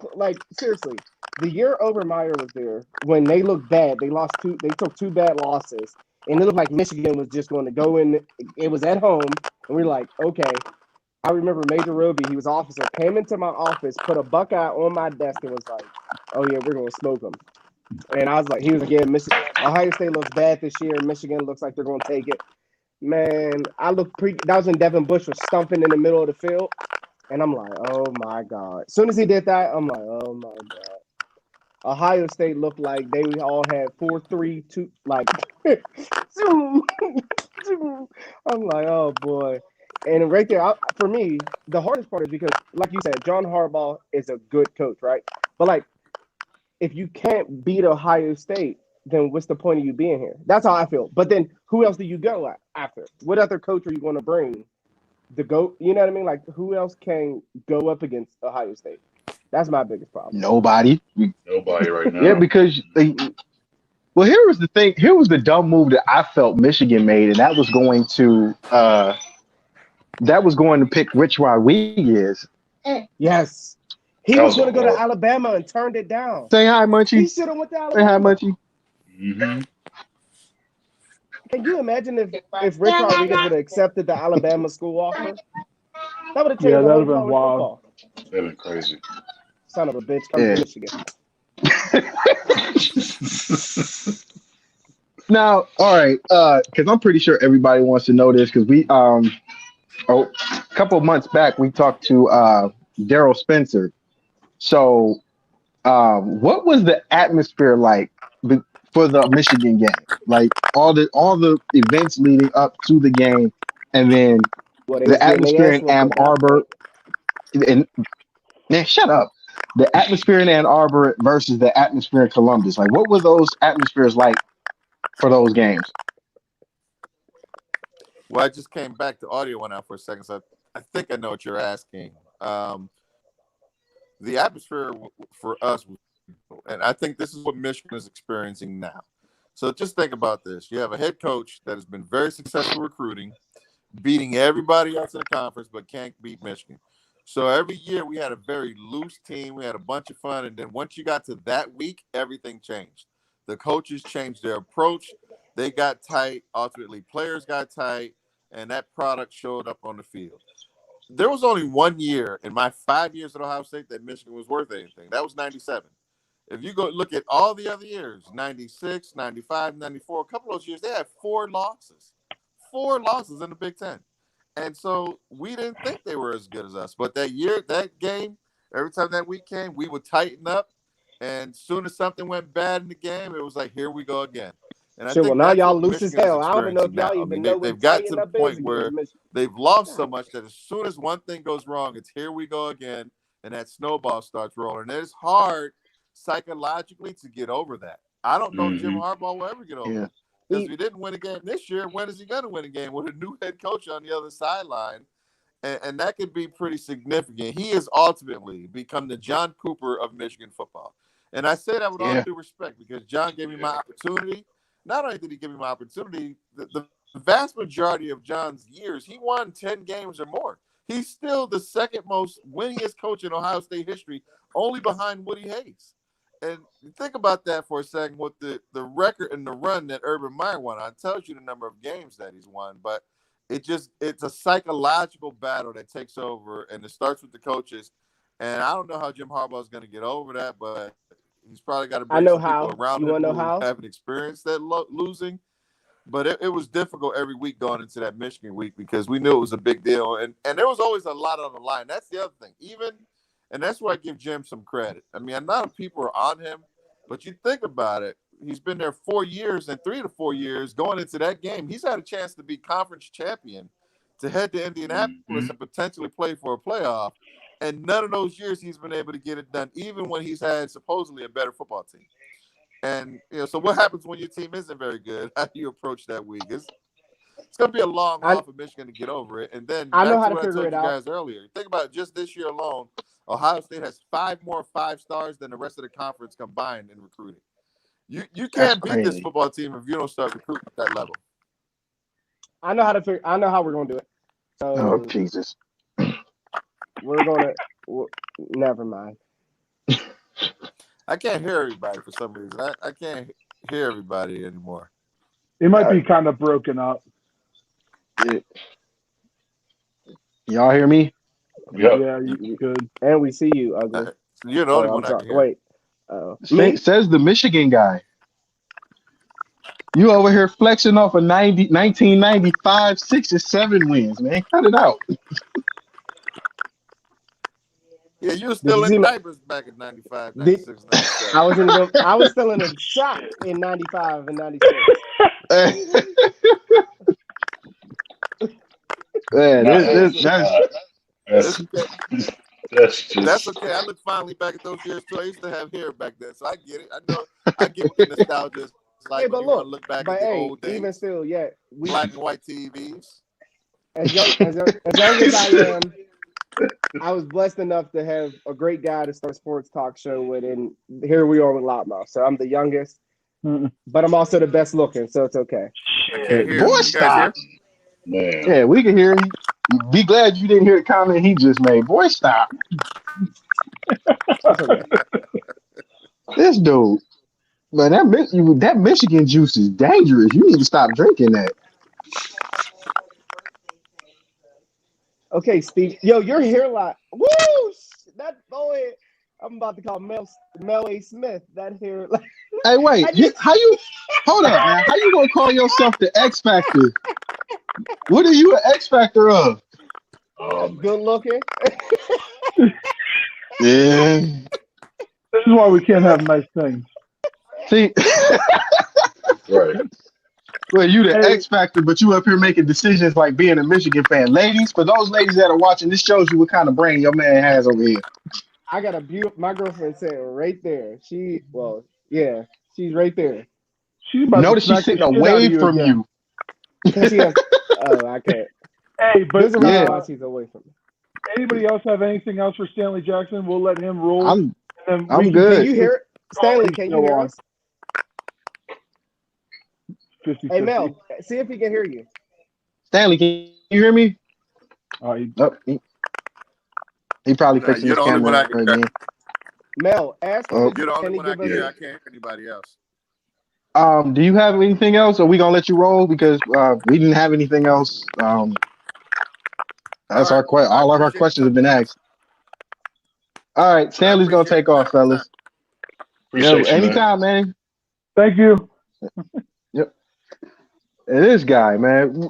seriously. The year Overmeyer was there, when they looked bad, they took 2 bad losses, and it looked like Michigan was just going to go in. It was at home, and we're like, okay. I remember Major Roby, he was officer, came into my office, put a Buckeye on my desk, and was like, oh yeah, we're going to smoke them. And I was like, he was again, Ohio State looks bad this year, and Michigan looks like they're going to take it. Man, that was when Devin Bush was stumping in the middle of the field, and I'm like, oh my God. As soon as he did that, I'm like, oh my God. Ohio State looked like they all had 4-3-2, I'm like, oh boy. And right there, for me, the hardest part is because, like you said, John Harbaugh is a good coach, right? But if you can't beat Ohio State, then what's the point of you being here? That's how I feel. But then who else do you go after? What other coach are you going to bring? You know what I mean? Who else can go up against Ohio State? That's my biggest problem. Nobody right now. Yeah, because well, here was the thing. Here was the dumb move that I felt Michigan made, and that was going to pick Rich Rodriguez. Yes. He was going to go to Alabama and turned it down. Say hi, Munchie. He should have went to Alabama. Say hi, Munchie. Mm-hmm. Can you imagine if Rich Rodriguez would have accepted the Alabama school offer? That would have changed the whole college football. That would have been crazy. Son of a bitch, come to Michigan. Now, all right, because I'm pretty sure everybody wants to know this, because we a couple of months back we talked to Daryl Spencer. So, what was the atmosphere like for the Michigan game? Like all the events leading up to the game, and then the atmosphere in Ann Arbor. And man, shut up. the atmosphere in Ann Arbor versus the atmosphere in Columbus. Like, what were those atmospheres like for those games? Well, I just came back. The audio went out for a second, so I think I know what you're asking. The atmosphere for us, and I think this is what Michigan is experiencing now. So just think about this. You have a head coach that has been very successful recruiting, beating everybody else in the conference, but can't beat Michigan. So every year we had a very loose team. We had a bunch of fun. And then once you got to that week, everything changed. The coaches changed their approach. They got tight. Ultimately, players got tight. And that product showed up on the field. There was only 1 year in my 5 years at Ohio State that Michigan was worth anything. That was 97. If you go look at all the other years, 96, 95, 94, a couple of those years, they had 4 losses. 4 losses in the Big Ten. And so we didn't think they were as good as us. But that year, that game, every time that week came, we would tighten up. And as soon as something went bad in the game, it was like, here we go again. And I think well, now that's y'all what loose as Michigan hell. is I don't even know if experiencing y'all now. I even mean, know they've what got to tighten the up point is where against Michigan. they've lost so much that as soon as one thing goes wrong, it's here we go again. And that snowball starts rolling. And it's hard psychologically to get over that. I don't know if Jim Harbaugh will ever get over it. Because if he didn't win a game this year, when is he going to win a game with a new head coach on the other sideline? And that could be pretty significant. He has ultimately become the John Cooper of Michigan football. And I say that with all due respect because John gave me my opportunity. Not only did he give me my opportunity, the vast majority of John's years, he won 10 games or more. He's still the second most winningest coach in Ohio State history, only behind Woody Hayes. And think about that for a second with the record and the run that Urban Meyer won on. It tells you the number of games that he's won, but it's a psychological battle that takes over, and it starts with the coaches. And I don't know how Jim Harbaugh is going to get over that, but he's probably got to bring some people around him who haven't experienced that losing. But it was difficult every week going into that Michigan week because we knew it was a big deal. And there was always a lot on the line. That's the other thing. And that's where I give Jim some credit. I mean, a lot of people are on him, but you think about it. He's been there 4 years, and 3 to 4 years going into that game, he's had a chance to be conference champion, to head to Indianapolis and potentially play for a playoff. And none of those years he's been able to get it done, even when he's had supposedly a better football team. And so what happens when your team isn't very good? How do you approach that week? It's going to be a long haul for Michigan to get over it. And then I know how to to what I figure told it you out. guys earlier. Think about it, just this year alone, Ohio State has 5 more 5-stars than the rest of the conference combined in recruiting. You can't beat this football team if you don't start recruiting at that level. I know how we're going to do it. So Jesus. We're going to never mind. I can't hear everybody for some reason. I can't hear everybody anymore. It might be kind of broken up. Y'all hear me? Yep. Yeah, you good. And we see you, ugly. You're the only one I can hear. Wait. Says the Michigan guy. You over here flexing off of 1995 6 or 7 wins, man. Cut it out. Yeah, you were still in diapers back in 95, 96, 97. I was still in a shock in 95 and 96. That's okay. I look fondly back at those years too. I used to have hair back then, so I get it. I know. I get what the nostalgia is like. But look back at the old days. Even still, black and white TVs. As young as I am, I was blessed enough to have a great guy to start a sports talk show with, and here we are with Loudmouth. So I'm the youngest, but I'm also the best looking, so it's okay. I can't hear. Boy, stop. Man. Yeah, we can hear you. Be glad you didn't hear the comment he just made. Boy, stop. This dude. But that Michigan juice is dangerous. You need to stop drinking that. Okay, Steve. Yo, your hairline. Woo! That boy. I'm about to call Mel A. Smith. That hairline. Hey, wait. Hold up, man. How you gonna call yourself the X Factor? What are you an X Factor of? Good looking. Yeah. This is why we can't have nice things. See, right. Well, you the X Factor, but you up here making decisions like being a Michigan fan. Ladies, for those ladies that are watching, this shows you what kind of brain your man has over here. I got a beautiful. My girlfriend sitting right there. She's right there. She's about to Notice she's smack the sitting shit out of away you from again. you. Cause she has. Oh, I can't. Hey, but There's a reason Yeah. why she's away from me. anybody else have anything else for Stanley Jackson? We'll let him roll. I'm and then I'm we good. Can you hear it, Stanley? Can you hear on. us? 50, Hey Mel, see if he can hear you. Stanley, can you hear me? Oh, Oh, he probably Nah, fixing you're his the only one I camera can. again. Mel, ask him. Oh. You're the Can only he one I give can us? hear. I can't hear anybody else. Do you have anything else? Or we gonna let you roll because we didn't have anything else. That's All our right. question. I All of our appreciate questions the have been time. asked. All right, I Stanley's gonna appreciate take off, fellas. Appreciate you, man. Anytime, man. thank you. Yep. And this guy, man.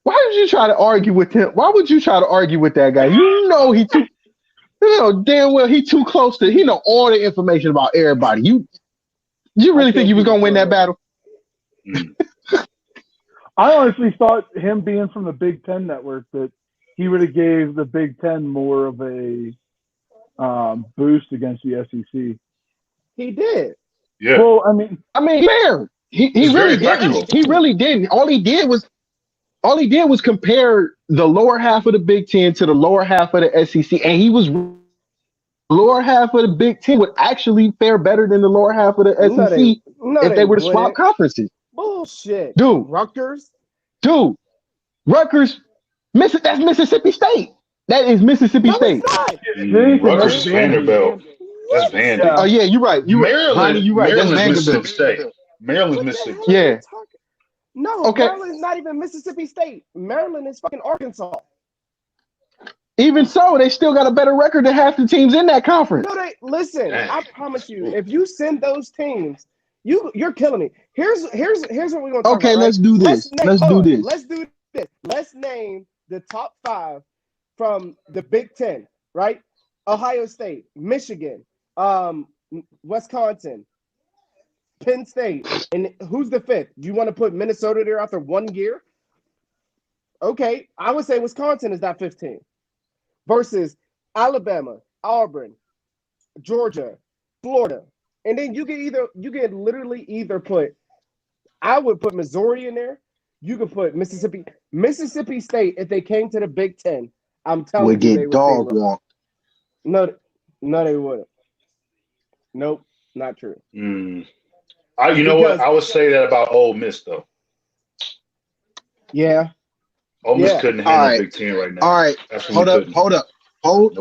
Why did you try to argue with him? Why would you try to argue with that guy? You know damn well he too close to. He know all the information about everybody. You really think he was gonna win that battle? Mm. I honestly thought him being from the Big Ten network that he would have gave the Big Ten more of a boost against the SEC. He did. Yeah. Well, I mean, Fair. He It's really very factual. didn't. He really didn't. All he did was compare the lower half of the Big Ten to the lower half of the SEC, and he was lower half of the Big Ten would actually fare better than the lower half of the No, SEC if they were to swap wouldn't. conferences. Bullshit. Dude, Rutgers. Rutgers, that's Mississippi State. That is Mississippi No, State. it's not. Rutgers is Vanderbilt. That's Vandy. Yeah. Oh yeah, you're right. Ronnie, you're right. That's Maryland's Vanderbilt. Mississippi State. Maryland's What the Mississippi hell State. are Yeah. you talking? No, Okay. Maryland's not even Mississippi State. Maryland is fucking Arkansas. Even so, they still got a better record than half the teams in that conference. No, listen. Dang. I promise you, if you send those teams, you're killing me. Here's what we're gonna talk Okay, about. let's do this. Let's do this. Let's name the top 5 from the Big Ten. Right? Ohio State, Michigan, Wisconsin, Penn State, and who's the 5th? Do you want to put Minnesota there after 1 year? Okay, I would say Wisconsin is that 15 versus Alabama, Auburn, Georgia, Florida, and then you can literally either put. I would put Missouri in there. You could put Mississippi State if they came to the Big Ten. I'm telling Would you, get they would dog walked. No, they wouldn't. Nope, not true. You know what? I would say that about Ole Miss though. Yeah. Ole Miss couldn't handle Big Ten right now. All right. Absolutely Hold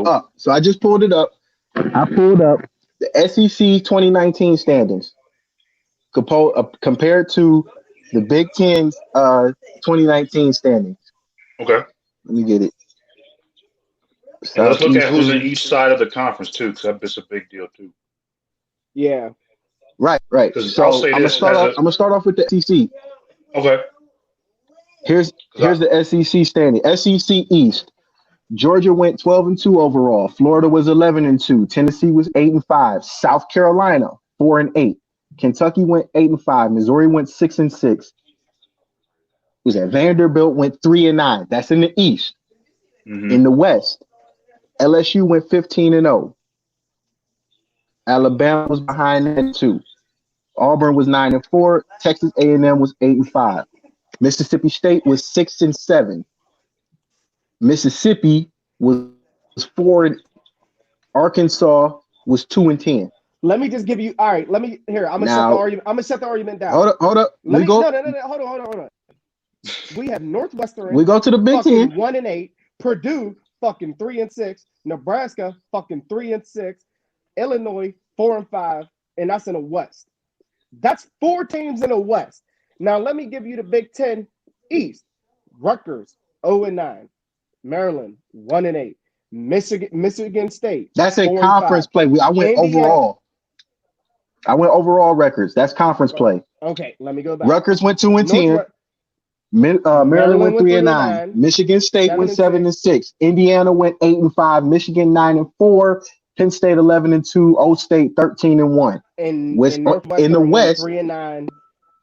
up. So I just pulled it up. I pulled up the SEC 2019 standings compared to the Big Ten's 2019 standings. Okay. Let me get it. And let's look at who's in each side of the conference too, because that's a big deal too. Yeah. Right. So I'm gonna start off with the SEC. Okay. Here's the SEC standing. SEC East. Georgia went 12-2 overall. Florida was 11-2. Tennessee was 8-5. South Carolina 4-8. Kentucky went 8-5. Missouri went 6-6. Who's that? Vanderbilt went 3-9. That's in the East. Mm-hmm. In the West, LSU went 15-0. Alabama was behind that too. Auburn was 9-4. Texas A&M was 8-5. Mississippi State was 6-7. Mississippi was 4. Arkansas was 2-10. Let me just give you. All right. I'm gonna shut the argument down. Hold up. No. Hold on. We have Northwestern. We go to the Big Ten. 1-8. Purdue fucking 3-6. Nebraska fucking 3-6. Illinois 4-5, and that's in the West. That's 4 teams in the West. Now let me give you the Big Ten East. Rutgers 0-9. Maryland 1-8. Michigan State. That's a conference play. I went overall. I went overall records. That's conference play. Okay, let me go back. Rutgers went 2-10. Maryland went 3-9. Michigan State went 7-6. Indiana went 8-5. Michigan 9-4. Penn State 11-2. O State 13-1. In the West 3-9.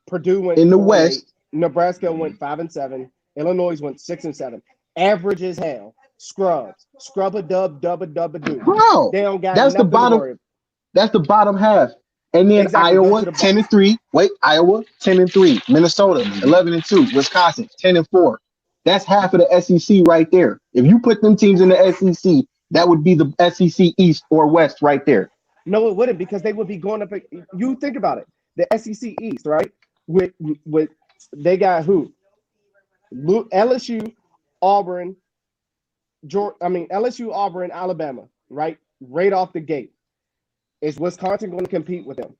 Purdue went in the West. Nebraska went 5-7. Illinois went 6-7. Average as hell. scrubs. Scrub a dub, dub a dub a do. Bro, They don't got that's the nothing to bottom. worry about. That's the bottom half. And then Exactly. Go Iowa to the 10-3. Wait, Iowa 10-3. Minnesota 11-2. Wisconsin 10-4. That's half of the SEC right there. If you put them teams in the SEC, that would be the SEC East or West right there. No, it wouldn't, because they would be going up. You think about it. The SEC East, right? With they got who? LSU, Auburn, LSU, Auburn, Alabama, right? Right off the gate. Is Wisconsin going to compete with them?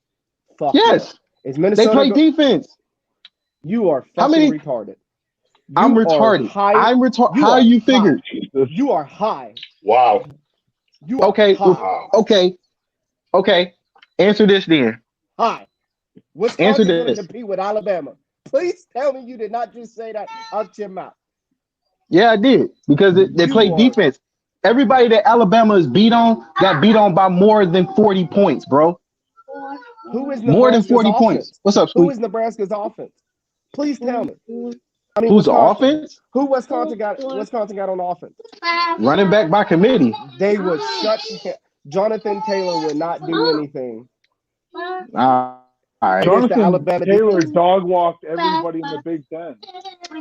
Fuck yes. No. Is Minnesota? They play defense. You are fucking retarded. I'm retarded. I'm retarded. How you figure? You are high. Wow. You are okay. High. Okay. Answer this then. High. Wisconsin going to compete with Alabama. Please tell me you did not just say that out your mouth. Yeah, I did, because they play defense. Everybody that Alabama is beat on got beat on by more than 40 points, bro. Who is Nebraska's more than 40 offense? points? What's up, Squeak? Who is Nebraska's offense? Please tell me. Who's the offense? Who Wisconsin got on offense? Running back by committee. They would shut Jonathan Taylor would not do anything. All right. Jonathan Taylor dog walked everybody in the Big Ten.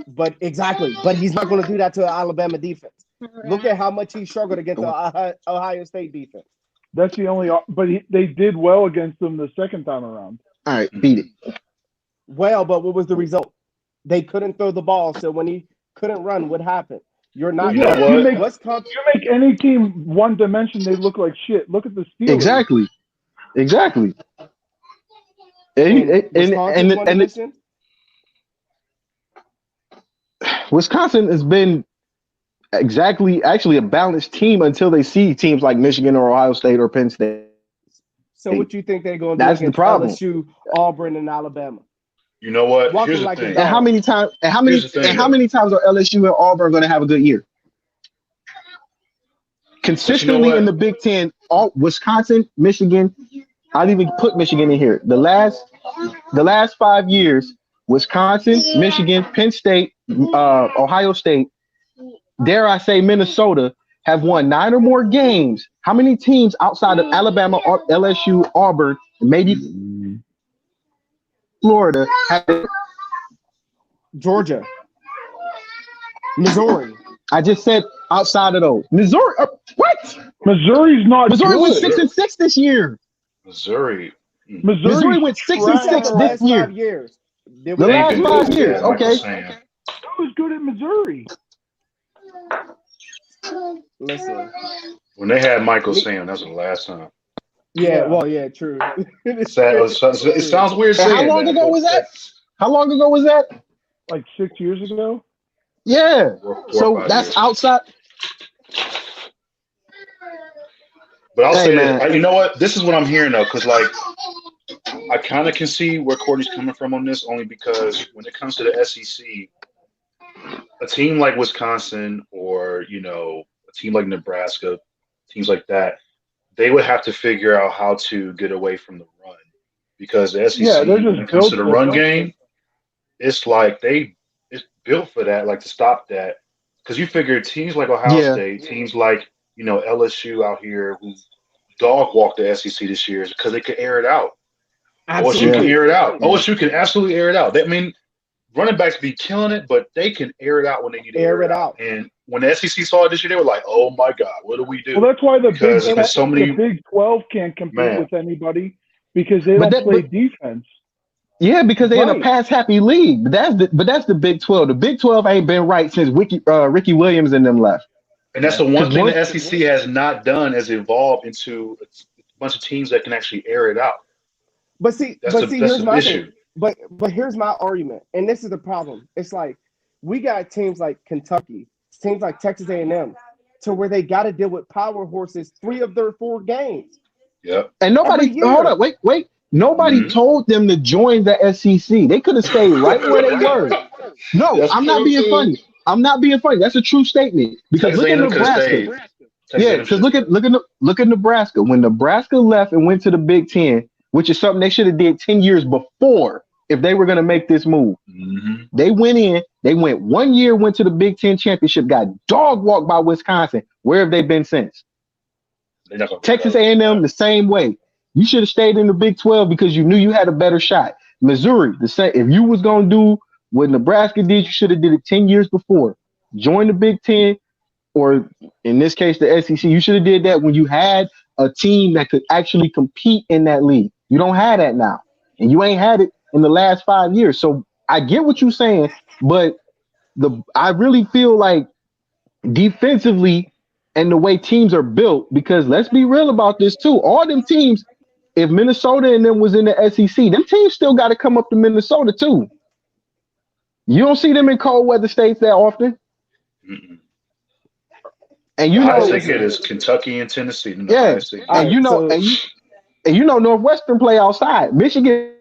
But he's not going to do that to an Alabama defense. Look at how much he struggled against the Ohio State defense. That's the only. But they did well against them the second time around. All right, beat it. Well, but what was the result? They couldn't throw the ball, so when he couldn't run, what happened? You're not. You make any team one dimension, they look like shit. Look at the Steelers. Exactly. And Wisconsin has been actually a balanced team until they see teams like Michigan or Ohio State or Penn State. So what you think they're going to do against LSU, Auburn, and Alabama? You know what? Walking Here's like the thing. And how many times are LSU and Auburn going to have a good year? Consistently in the Big Ten, Wisconsin, Michigan. I'd even put Michigan in here. The last 5 years, Wisconsin, Michigan, Penn State, Ohio State, dare I say Minnesota, have won 9 or more games. How many teams outside of Alabama, LSU, Auburn, and maybe Florida have? Georgia, Missouri. I just said outside of those. Missouri, what? Missouri went 6-6 this year. Missouri went 6-6 this year. 5 years. The last 5 years. Okay. Who was good at Missouri? Listen. When they had Michael Sam, that's the last time. Yeah, well, yeah, true. It sounds weird saying How long ago was that? Like 6 years ago? Yeah. So that's outside. But I'll say that, you know what? This is what I'm hearing, though, because, like, I kind of can see where Courtney's coming from on this, only because when it comes to the SEC, a team like Wisconsin or, a team like Nebraska, teams like that, they would have to figure out how to get away from the run. Because the SEC, when it comes to the run game, it's like it's built for that, like to stop that. Because you figure teams like Ohio State, teams like, LSU out here who dog walked the SEC this year because they could air it out. Absolutely. OSU can air it out. OSU can absolutely air it out. I mean, running backs be killing it, but they can air it out when they need to air it out. And when the SEC saw it this year, they were like, "Oh my God, what do we do?" Well, that's why the Big 12 can't compete with anybody because they don't play defense. Yeah, because they're in a pass-happy league. But that's the Big 12. The Big 12 ain't been right since Ricky Williams and them left. And that's the one thing the SEC has not done, is evolved into a bunch of teams that can actually air it out. But here's my issue. But here's my argument, and this is the problem. It's like we got teams like Kentucky, teams like Texas A&M, to where they got to deal with power horses 3 of their 4 games. Yep. And nobody hold up, wait. Nobody told them to join the SEC. They could have stayed right where they were. No, I'm not being funny. That's a true statement. Because look at Nebraska. Yeah, because look at Nebraska. When Nebraska left and went to the Big Ten, which is something they should have did 10 years before if they were going to make this move. Mm-hmm. They went 1 year, went to the Big Ten championship, got dog walked by Wisconsin. Where have they been since? Texas A&M the same way. You should have stayed in the Big 12 because you knew you had a better shot. Missouri, the same. If you was going to do what Nebraska did, you should have did it 10 years before. Join the Big Ten, or in this case, the SEC. You should have did that when you had a team that could actually compete in that league. You don't have that now, and you ain't had it in the last 5 years. So I get what you're saying, but I really feel like defensively and the way teams are built, because let's be real about this too. All them teams, if Minnesota and them was in the SEC, them teams still got to come up to Minnesota too. You don't see them in cold weather states that often. Mm-mm. And the highest they get is Kentucky and Tennessee. Yeah, and you know Northwestern play outside. Michigan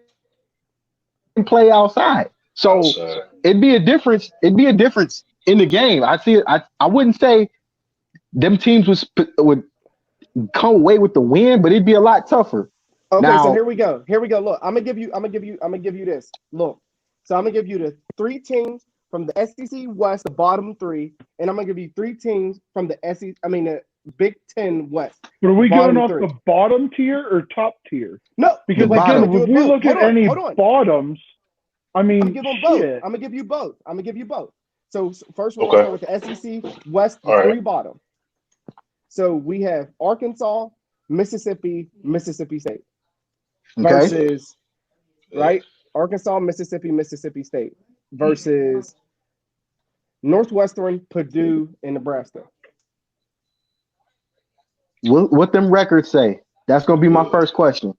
play outside. So it'd be a difference. It'd be a difference in the game. I see it. I wouldn't say them teams would come away with the win, but it'd be a lot tougher. Okay, now, so here we go. Look, I'm gonna give you this. Look, so I'm gonna give you the 3 teams from the SEC West, the bottom 3, and I'm gonna give you 3 teams from the the Big Ten West. But are we going off 3. the bottom tier or top tier? No, because again, if we look at any bottoms, I mean, I'm gonna give you both. So first we're gonna start with the SEC West, the 3 bottom. So we have Arkansas, Mississippi State versus Arkansas, Mississippi State versus Northwestern, Purdue, and Nebraska. What them records say? That's gonna be my first question.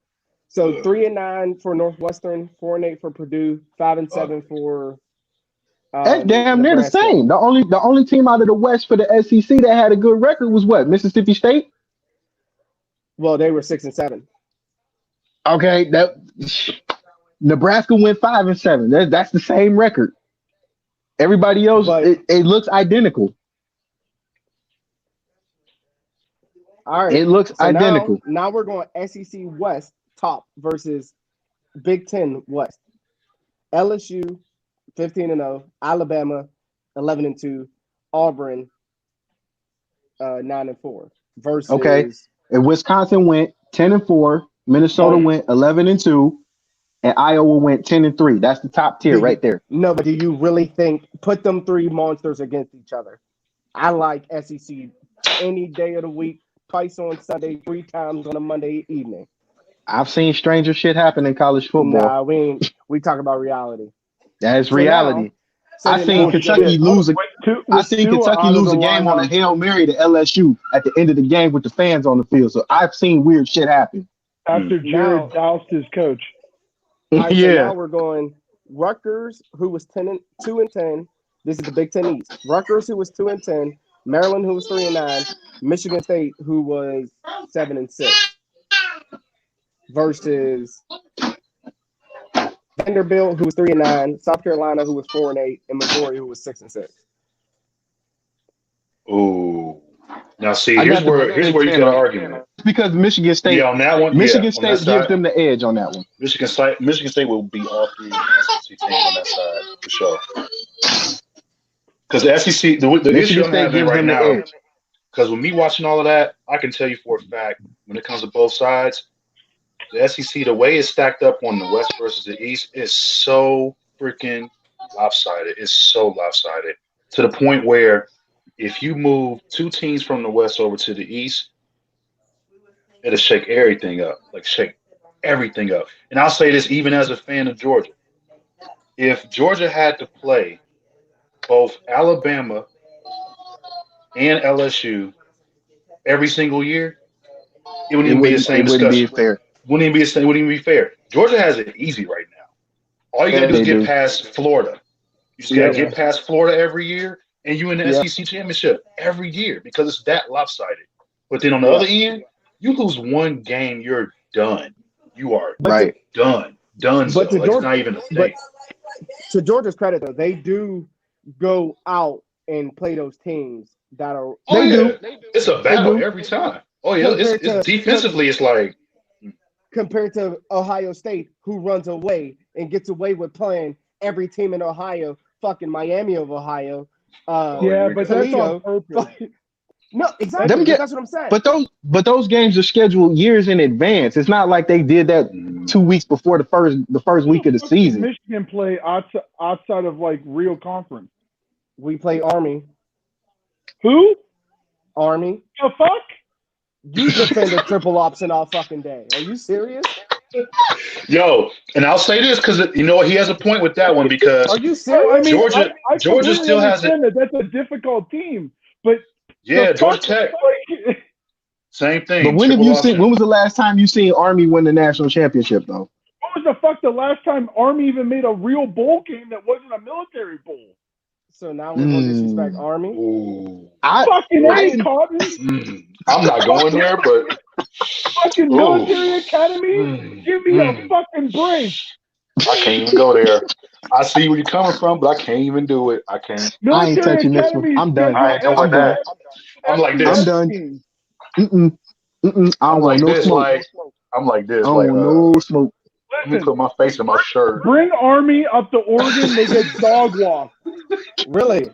So 3-9 for Northwestern, 4-8 for Purdue, 5-7 for. That's damn near the same. The only team out of the West for the SEC that had a good record was what? Mississippi State. Well, they were 6-7. Okay, that Nebraska went 5-7. That's the same record. Everybody else, it looks identical. All right, it looks identical. Now we're going SEC West top versus Big Ten West. LSU 15-0, Alabama 11-2, Auburn 9-4 versus. And Wisconsin went 10-4, Minnesota went 11-2, and Iowa went 10-3. That's the top tier right there. No, but do you really think put them 3 monsters against each other? I like SEC any day of the week, twice on Sunday, 3 times on a Monday evening. I've seen stranger shit happen in college football. Nah, we talk about reality. That's reality. I seen Kentucky lose a game on a Hail Mary to LSU at the end of the game with the fans on the field. So I've seen weird shit happen. After Jared doused his coach. Right, so now we're going Rutgers, who was 2-10. This is the Big Ten East. Rutgers, who was 2-10. Maryland, who was 3-9. Michigan State, who was 7-6. Versus Vanderbilt, who was 3-9, South Carolina, who was 4-8, and Missouri, who was 6-6. Ooh. Now see, here's where you get an argument. Because Michigan State, on that one, Michigan State gives them the edge on that one. Michigan State will beat all 3 SEC teams on that side for sure. Because the SEC, the issue I'm having right now, because with me watching all of that, I can tell you for a fact, when it comes to both sides, the SEC, the way it's stacked up on the West versus the East is so freaking lopsided. It's so lopsided to the point where if you move 2 teams from the West over to the East, it'll shake everything up. And I'll say this even as a fan of Georgia. If Georgia had to play both Alabama and LSU every single year, it wouldn't even be the same discussion. Wouldn't even be fair. Georgia has it easy right now. All you got to do is get past Florida. You just got to get past Florida every year, and you in the SEC championship every year because it's that lopsided. But then on the other end, you lose 1 game, you're done. You are done. Done. But so. It's not even a thing. But to Georgia's credit, though, they do go out and play those teams that are. They do. It's a battle every time. Oh yeah, it's defensively. It's like. Compared to Ohio State, who runs away and gets away with playing every team in Ohio, fucking Miami of Ohio. Yeah, but that's on purpose. No, exactly. That's what I'm saying. But those games are scheduled years in advance. It's not like they did that 2 weeks before the first week of the season. Michigan play outside of like real conference. We play Army. Who? Army. The fuck? You defended triple option all fucking day. Are you serious? Yo, and I'll say this because you know he has a point with that one because are you serious? Georgia still has it. That's a difficult team, but yeah, Georgia Tech. Same thing. But when have you seen? When was the last time you seen Army win the national championship though? When was the fuck the last time Army even made a real bowl game that wasn't a military bowl? So now we're going to disrespect Army? Ooh. Fucking A, Cotton. I'm not going there, but fucking military academy? Give me a fucking break. I can't even go there. I see where you're coming from, but I can't even do it. I can't. I ain't touching this one. I'm done. I ain't doing that. I'm like this. I'm done. I don't want no smoke. I'm like this. I don't want no smoke. Let me put my face in my shirt. Bring Army up to Oregon. They get dog walk. Really?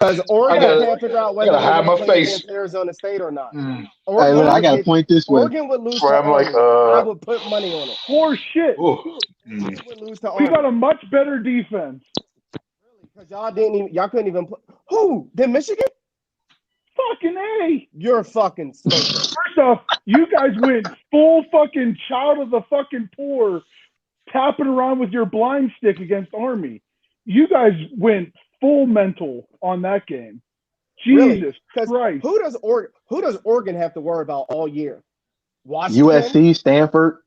Because Oregon can't figure out whether hide my face against Arizona State or not. Hey, look, I got to point this way. Oregon would lose to Army. I would put money on it. For shit. We got a much better defense. Because y'all couldn't even play. Who? Did Michigan? Fucking A. You're fucking stupid. First off, you guys went full fucking child of the fucking poor, tapping around with your blind stick against Army. You guys went full mental on that game. Jesus Christ. Who does Oregon have to worry about all year? Washington? USC, Stanford,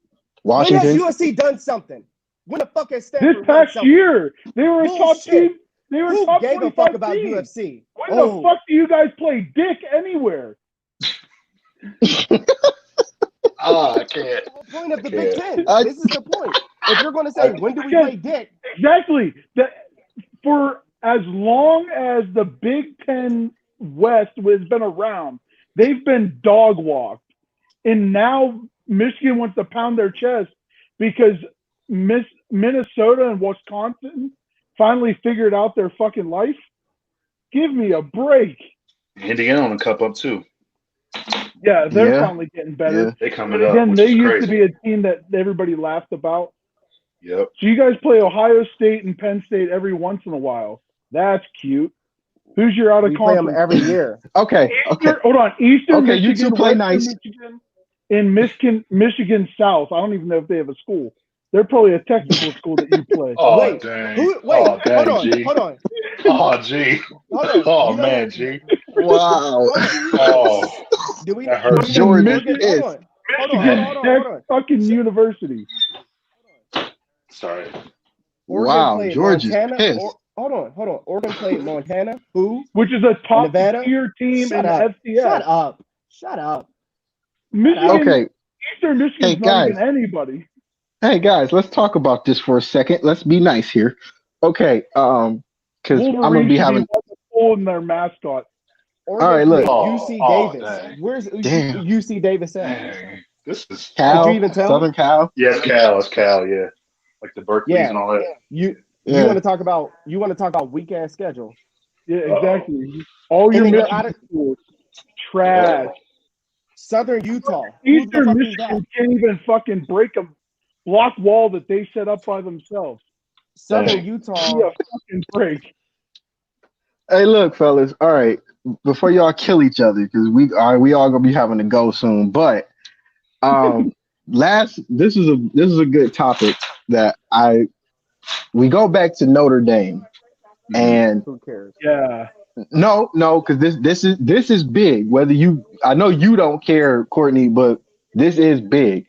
Washington. When has USC done something? When the fuck has Stanford this past year? They were a top team. They were Who top gave a fuck about team. UFC? When the fuck do you guys play dick anywhere? I can't. The whole point of the Big Ten. This is the point. If you're going to say, when do we play dick? Exactly. For as long as the Big Ten West has been around, they've been dog walked. And now Michigan wants to pound their chest because Minnesota and Wisconsin finally figured out their fucking life. Give me a break. Indiana on the cup up too. Yeah, they're finally getting better. Yeah. They coming but again, up. they used to be a team that everybody laughed about. Yep. So you guys play Ohio State and Penn State every once in a while. That's cute. Who's your out of conference? We play them every year. Okay. Hold on. Eastern Michigan, you two play nice. Michigan, in Michigan South. I don't even know if they have a school. They're probably a technical school that you play. Oh, dang. Hold on. Oh, G. Oh, man, G. Wow. Oh. That hurts. George Michigan Tech fucking university. Sorry. Wow, George is pissed. Hold on. Oregon played Montana, which is a top Nevada? tier team in up. FCS. Shut up. Okay. Eastern Michigan's not even anybody. Hey guys, let's talk about this for a second. Let's be nice here. Okay, because I'm gonna be having in their mascot. Oregon, all right, look. UC Davis. Where's UC Davis at? Dang. This is Cal. Did you even tell? Southern Cal. Yes, Cal. It's Cal. Yeah, like the Berkeleys and all that. You want to talk about weak ass schedule? Yeah, exactly. All your Michigan schools, trash. Southern Utah. Eastern Michigan can't even fucking break a block wall that they set up by themselves. Southern Utah. A fucking break. Hey, look, fellas. All right, before y'all kill each other, because we all gonna be having to go soon. But this is a good topic that we go back to Notre Dame, and who cares? Yeah. No, because this is big. I know you don't care, Courtney, but this is big.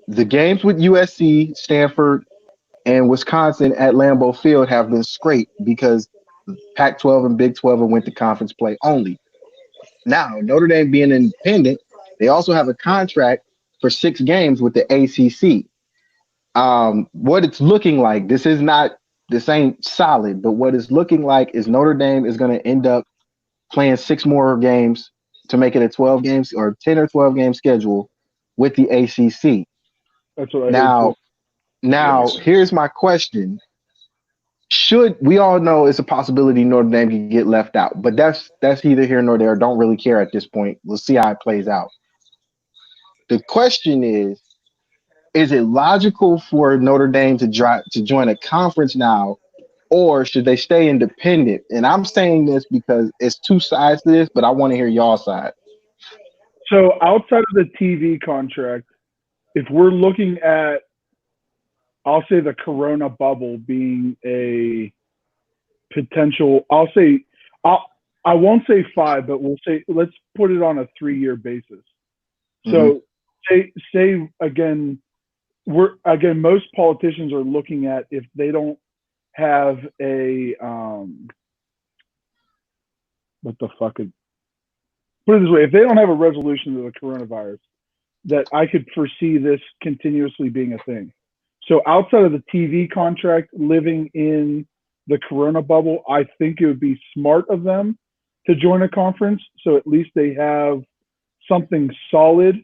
The games with USC, Stanford, and Wisconsin at Lambeau Field have been scraped because Pac-12 and Big 12 went to conference play only. Now, Notre Dame being independent, they also have a contract for 6 games with the ACC. What it's looking like, this ain't solid, but what it's looking like is Notre Dame is going to end up playing 6 more games to make it a 12 games or 10 or 12 game schedule with the ACC. That's what I now. Now, here's my question. Should we all know it's a possibility Notre Dame can get left out, but that's either here nor there. Don't really care at this point. We'll see how it plays out. The question is it logical for Notre Dame to join a conference now, or should they stay independent? And I'm saying this because it's two sides to this, but I want to hear y'all side. So outside of the TV contract, if we're looking at, I'll say the Corona bubble being a potential, I won't say 5, but we'll say, let's put it on a 3-year basis. So say again, most politicians are looking at, if they don't have a, put it this way, if they don't have a resolution to the coronavirus, that I could foresee this continuously being a thing. So outside of the TV contract, living in the Corona bubble, I think it would be smart of them to join a conference. So at least they have something solid.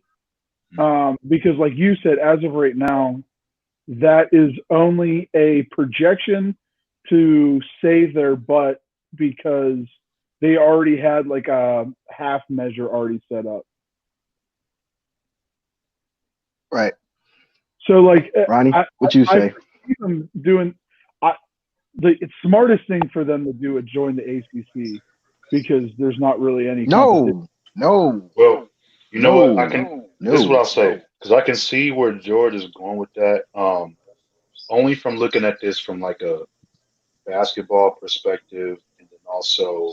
Because like you said, as of right now, that is only a projection to save their butt, because they already had like a half measure already set up. Right. So like, Ronnie, what you say? I see them doing the smartest thing for them to do is join the ACC, because there's not really any competition. No. Well, you know what? No. This is what I'll say, because I can see where George is going with that. Only from looking at this from like a basketball perspective, and then also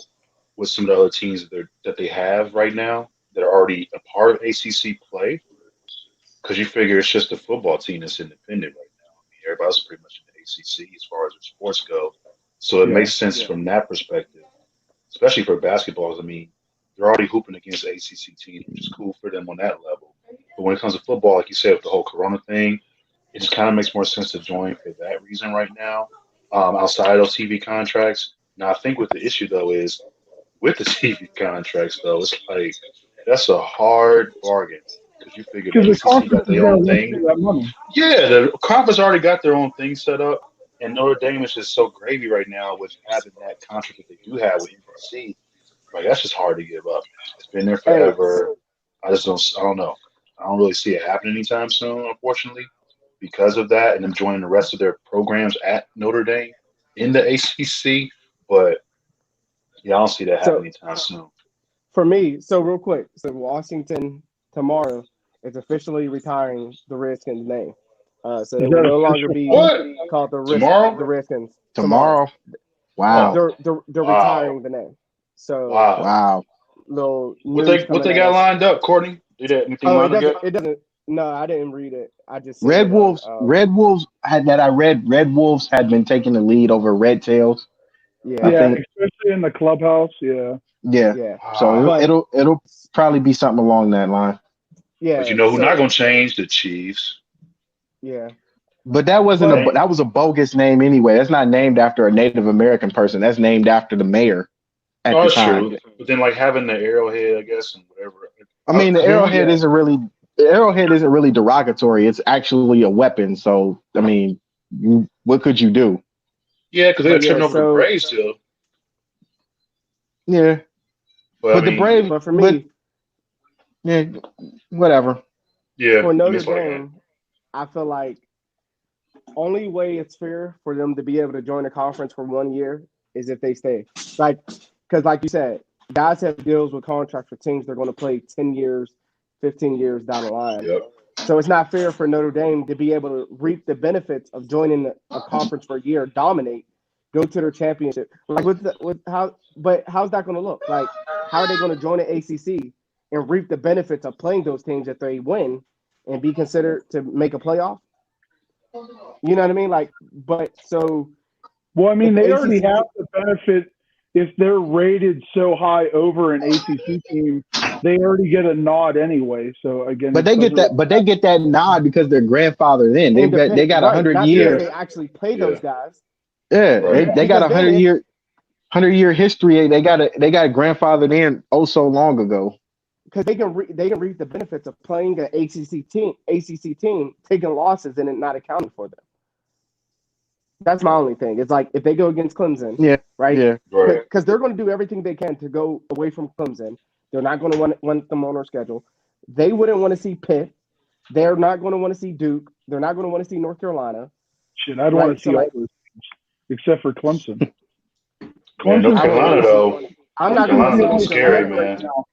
with some of the other teams that they have right now that are already a part of ACC play. Because you figure it's just a football team that's independent right now. I mean, everybody's pretty much in the ACC as far as their sports go. So it makes sense from that perspective, especially for basketballs. I mean, they're already hooping against ACC teams, which is cool for them on that level. But when it comes to football, like you said, with the whole Corona thing, it just kind of makes more sense to join for that reason right now, outside of those TV contracts. Now, I think what the issue, though, is with the TV contracts, though, it's like that's a hard bargain. Because you figure the ACC got their own thing. Yeah, the conference already got their own thing set up, and Notre Dame is just so gravy right now with having that contract that they do have with NBC. Like, that's just hard to give up. It's been there forever. I don't know. I don't really see it happening anytime soon, unfortunately, because of that, and them joining the rest of their programs at Notre Dame in the ACC. But yeah, I don't see that happening anytime soon. For me, so real quick, so Washington tomorrow is officially retiring the Redskins name. So it will no longer be called the Redskins. Tomorrow. Wow. They're retiring the name. So wow. What they got lined up, Courtney? It doesn't. No, I didn't read it. I just Red Wolves had been taking the lead over Red Tails. Yeah, especially in the clubhouse. Yeah. So it'll probably be something along that line. Yeah. But you know who's not going to change? The Chiefs. Yeah. But that was a bogus name anyway. That's not named after a Native American person. That's named after the mayor at the time. True. But then like having the arrowhead, I guess, and whatever. I mean, the arrowhead isn't really derogatory. It's actually a weapon. So I mean, what could you do? Yeah, because they're tripping over the Braves still. Yeah. But the Braves. But for me, whatever. Yeah. For Notre Dame, I feel like only way it's fair for them to be able to join a conference for 1 year is if they stay. Because like you said, guys have deals with contracts for teams they're going to play 10 years, 15 years down the line. Yep. So it's not fair for Notre Dame to be able to reap the benefits of joining a conference for a year, dominate, go to their championship. Like but how's that going to look? Like, how are they going to join the ACC and reap the benefits of playing those teams if they win and be considered to make a playoff? You know what I mean? Like, but so. Well, I mean, they already have the benefit if they're rated so high over an ACC team. They already get a nod anyway. So again, but they get that nod because they're grandfathered in. They got 100 years. They actually play those guys. Yeah, they got a 100-year history. They got grandfathered in so long ago. Because they can reap the benefits of playing an ACC team, taking losses and it not accounting for them. That's my only thing. It's like if they go against Clemson, Yeah, right? yeah. Right. Because they're going to do everything they can to go away from Clemson. They're not going to want them on their schedule. They wouldn't want to see Pitt. They're not going to want to see Duke. They're not going to want to see North Carolina, Shit, I'd want right? to So see all like, those teams except for Clemson. Man, North Clemson's I wouldn't Carolina want to see. though. I'm North not going to Carolina see looking North scary, Carolina. right man. now.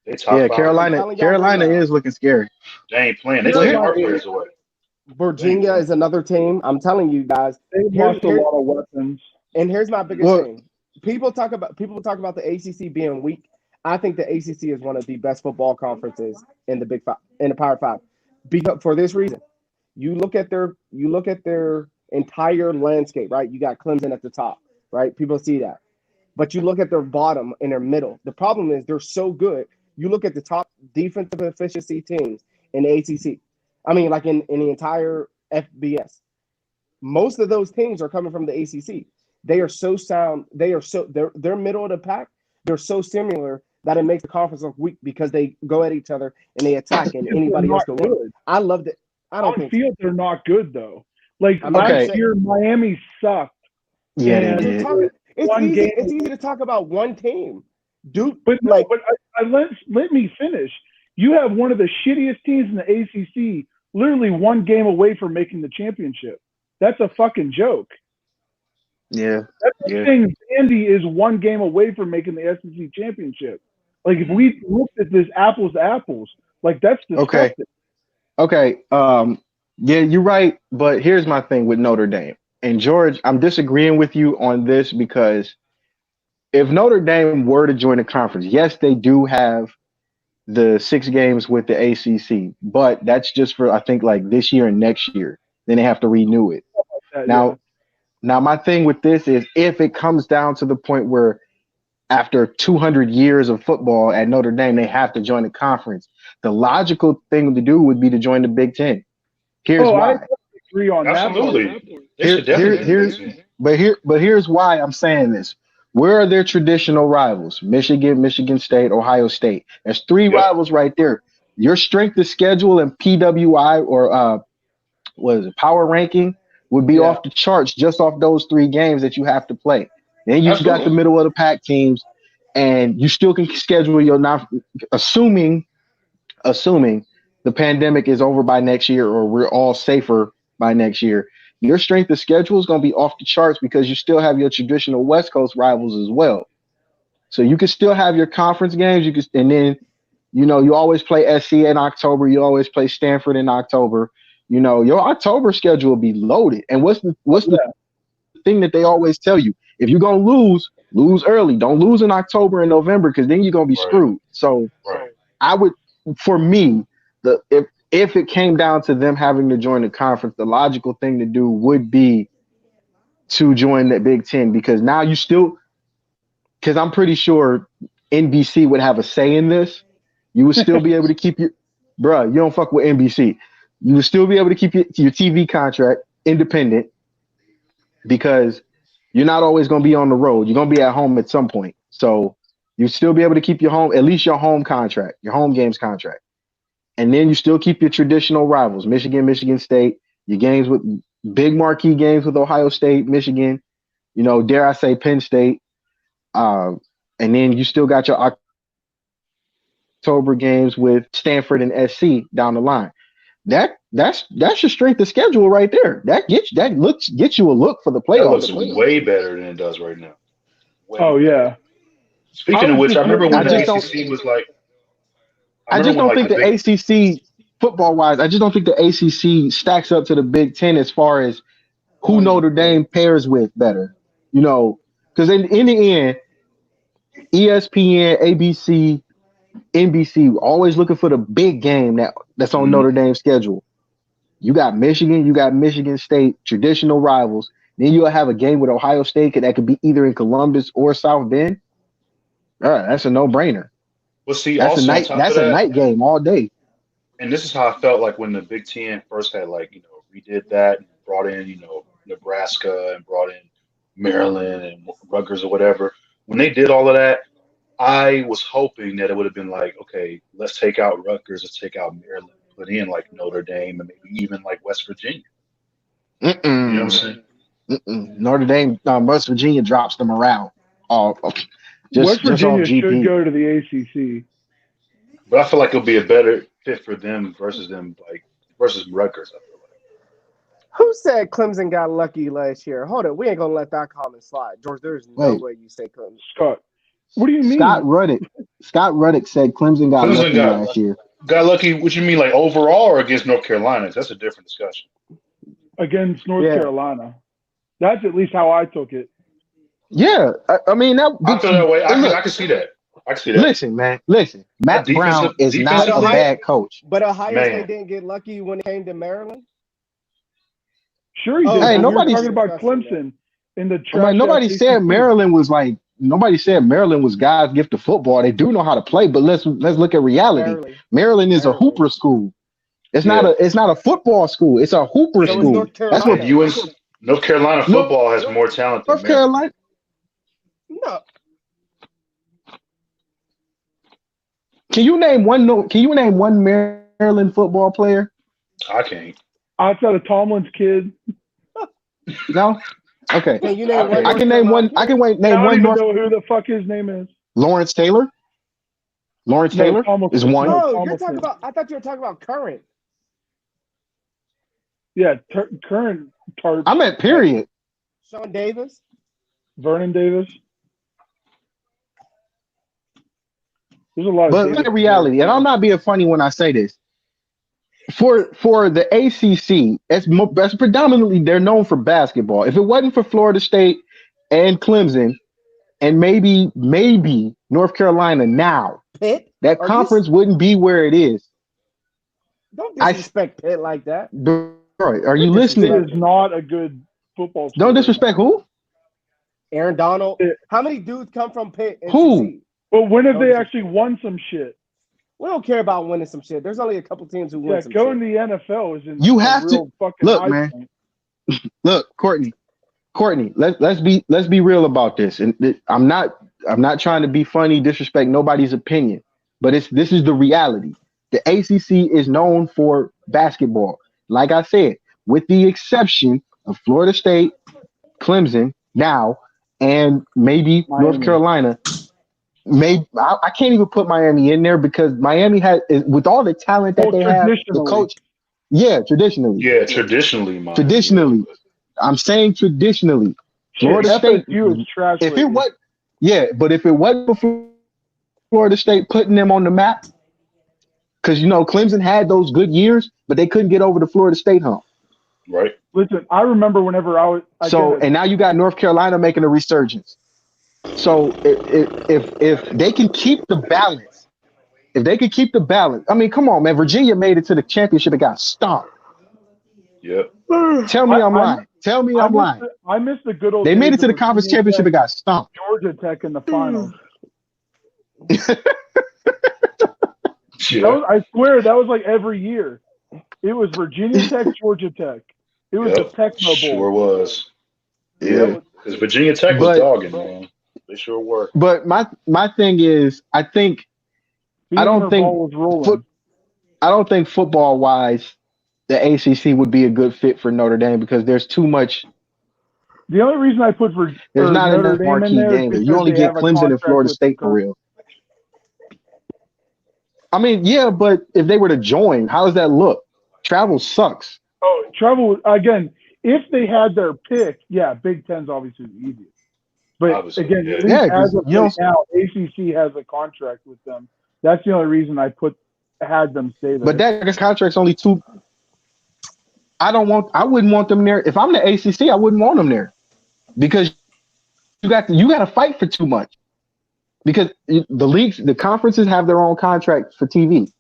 They top Yeah, 5 right I'm now. telling y'all right Carolina now. is looking scary. They ain't playing. They Well, taking here, our Carolina, players away. They ain't Virginia playing. is another team. I'm telling you guys. they've Here's lost a here lot of weapons. and here's my biggest well, thing. People talk about the ACC being weak. I think the ACC is one of the best football conferences in the Big Five, in the Power Five, because for this reason. You look at their entire landscape, right? You got Clemson at the top, right? People see that. But you look at their bottom and their middle. The problem is they're so good. You look at the top defensive efficiency teams in the ACC. I mean, like in the entire FBS. Most of those teams are coming from the ACC. They are so sound. They're middle of the pack. They're so similar that it makes the conference look weak because they go at each other and they attack and If they're anybody else not can win. good. I loved it. I don't On think so. field, they're not good though. Like I mean, I'm last okay. saying year, Miami sucked, Yeah, they and you're did. talking. one game. It's easy to talk about one team, Duke. But no, Like but let me finish. You have one of the shittiest teams in the ACC, literally one game away from making the championship. That's a fucking joke. Yeah, That's yeah. the thing. Andy is one game away from making the SEC championship. Like if we looked at this apples to apples, like that's Okay, disgusting. okay. Yeah, you're right. But here's my thing with Notre Dame and George. I'm disagreeing with you on this because if Notre Dame were to join the conference, yes, they do have the 6 games with the ACC, but that's just for I think like this year and next year. Then they have to renew it. Yeah. Now, my thing with this is if it comes down to the point where after 200 years of football at Notre Dame, they have to join the conference. The logical thing to do would be to join the Big Ten. Here's Oh, I why. agree on that part. Absolutely. They should definitely do Here's this. here's why I'm saying this. Where are their traditional rivals? Michigan, Michigan State, Ohio State. There's 3 rivals right there. Your strength of schedule and PWI or what is it, power ranking would be Yeah. off the charts just off those 3 games that you have to play. Then you got the Absolutely. middle of the pack teams, and you still can schedule your not assuming the pandemic is over by next year or we're all safer by next year. Your strength of schedule is going to be off the charts because you still have your traditional West Coast rivals as well. So you can still have your conference games. You can, and then you always play SC in October. You always play Stanford in October. Your October schedule will be loaded. And what's the Yeah. thing that they always tell you? If you're gonna lose early. Don't lose in October and November because then you're gonna be Right. screwed. So Right. I would, for me, the if it came down to them having to join the conference, the logical thing to do would be to join the Big Ten because now you still, because I'm pretty sure NBC would have a say in this. You would still be able to keep your, bruh, you don't fuck with NBC. You would still be able to keep your TV contract independent because you're not always going to be on the road. You're going to be at home at some point. So you still be able to keep your home, at least your home contract, your home games contract. And then you still keep your traditional rivals, Michigan, Michigan State, your games with big marquee games with Ohio State, Michigan, dare I say Penn State. Um, and then you still got your October games with Stanford and SC down the line. That's your strength of schedule right there. Gets you a look for the That playoffs looks at least. way better than it does right now. Way Oh better. yeah. I Speaking of was which, just I remember I when the just don't ACC was like, I I remember just when don't like think the the big, ACC football wise, I just don't think the ACC stacks up to the Big Ten as far as who Notre Dame pairs with better. Because in the end, ESPN, ABC, NBC always looking for the big game that's on mm, Notre Dame's schedule. You got Michigan, you got Michigan State, traditional rivals. Then you'll have a game with Ohio State that could be either in Columbus or South Bend. All right, that's a no brainer. well, see, That's a also on night. top of That's a that, night game all day. and this is how I felt like when the Big Ten first had like, redid that and brought in, Nebraska and brought in Maryland and Rutgers or whatever. When they did all of that, I was hoping that it would have been like, okay, let's take out Rutgers, let's take out Maryland, put in like Notre Dame and maybe even like West Virginia. You know what I'm Mm-mm. saying? Notre Dame, West Virginia drops them around. All West just off Virginia should GP. go to the ACC. But I feel like it'll be a better fit for them versus Rutgers. I feel Who said Clemson got lucky last year? Hold it. We ain't going to let that comment slide. George, there's no Wait, way you say Clemson. Scott, what do you Scott mean Ruddick. Scott Ruddick said Clemson got Clemson lucky last year. got lucky. What you mean, like overall or against North Carolina? That's a different discussion. against North Yeah. Carolina? That's at least how I took it. Yeah, I mean that. I feel that way. and look, I can see that. I can see that. listen, man, listen. Matt Brown is not defensive a Ohio- bad coach. But Ohio Man. State didn't get lucky when it came to Maryland? Sure, he Oh, did. Hey, but nobody's- we were talking about Clemson in the I'm trash. like, nobody said Maryland was like. Nobody said Maryland was God's gift to football. They do know how to play, but let's look at reality. Barely. Maryland is a Barely. hooper school. It's Yeah. not a football school. It's a hooper So is school. North That's what Carolina. North Carolina football has more talent than North Maryland. Carolina. No. Can you name one Maryland football player? I can't. outside of Tomlin's kid. No. Okay. Can you name one? I can name one. I can name I don't one even North. know who the fuck his name is. Lawrence Taylor. Lawrence No, Taylor Tomlinson. is one. No, you're Tomlinson. talking about. I thought you were talking about current. Yeah, current Tart. I'm at period. Sean Davis. Vernon Davis. There's a lot of But Davis look at reality, and I'm not being funny when I say this. For the ACC, that's predominantly they're known for basketball. If it wasn't for Florida State and Clemson, and maybe North Carolina now, Pitt. that Are you- conference wouldn't be where it is. Don't disrespect Pitt like that. Bro, are you It listening? is not a good football. Don't school. disrespect who? Aaron Donald. Pitt. How many dudes come from Pitt? and Who? succeed? But when have Don't they dis- actually won some shit? We don't care about winning some shit. There's only a couple teams who win Yeah, some going shit. to the NFL is in You a have to- real fucking look, high man. point. Look, Courtney, let's be real about this. And I'm not trying to be funny, disrespect nobody's opinion, but this is the reality. The ACC is known for basketball. Like I said, with the exception of Florida State, Clemson now, and maybe North Miami. Carolina. Maybe I can't even put Miami in there because Miami with all the talent that Well, they have, the traditionally. coach. Yeah, traditionally. Yeah, traditionally, man. Traditionally. I'm saying traditionally. Florida Shit, State. FSU is trash. If lately. it was, yeah, but if it wasn't for Florida State putting them on the map, because Clemson had those good years, but they couldn't get over the Florida State hump. Right. Listen, I remember whenever I And now you got North Carolina making a resurgence. So if they can keep the balance, I mean, come on, man. Virginia made it to the championship and got stomped. Yep. Tell me I'm lying. Tell me I'm lying. I miss the good old. They made days it to of the conference Virginia championship and Tech, got stomped. Georgia Tech in the finals. Yeah. I swear that was like every year. It was Virginia Tech, Georgia Tech. It was Yep. the Tecmo Bowl. Sure was. Yeah. Because Virginia Tech was But- dogging, man. They sure were. But my thing is, I don't Beamer think ball was rolling. I don't think football wise, the ACC would be a good fit for Notre Dame because there's too much. The only reason I put There's not Notre enough Dame in marquee there is games. because You only they get have a Clemson and contract Florida with State for real. I mean, yeah, but if they were to join, how does that look? Travel sucks. Oh, travel again. If they had their pick, yeah, Big Ten's obviously the easiest. But Obviously, again, yeah. at least Yeah, 'cause as of you right don't- now, ACC has a contract with them. That's the only reason I had them stay there. But that contract's only two. I wouldn't want them there. If I'm the ACC, I wouldn't want them there because you got to fight for too much. Because the conferences have their own contracts for TV,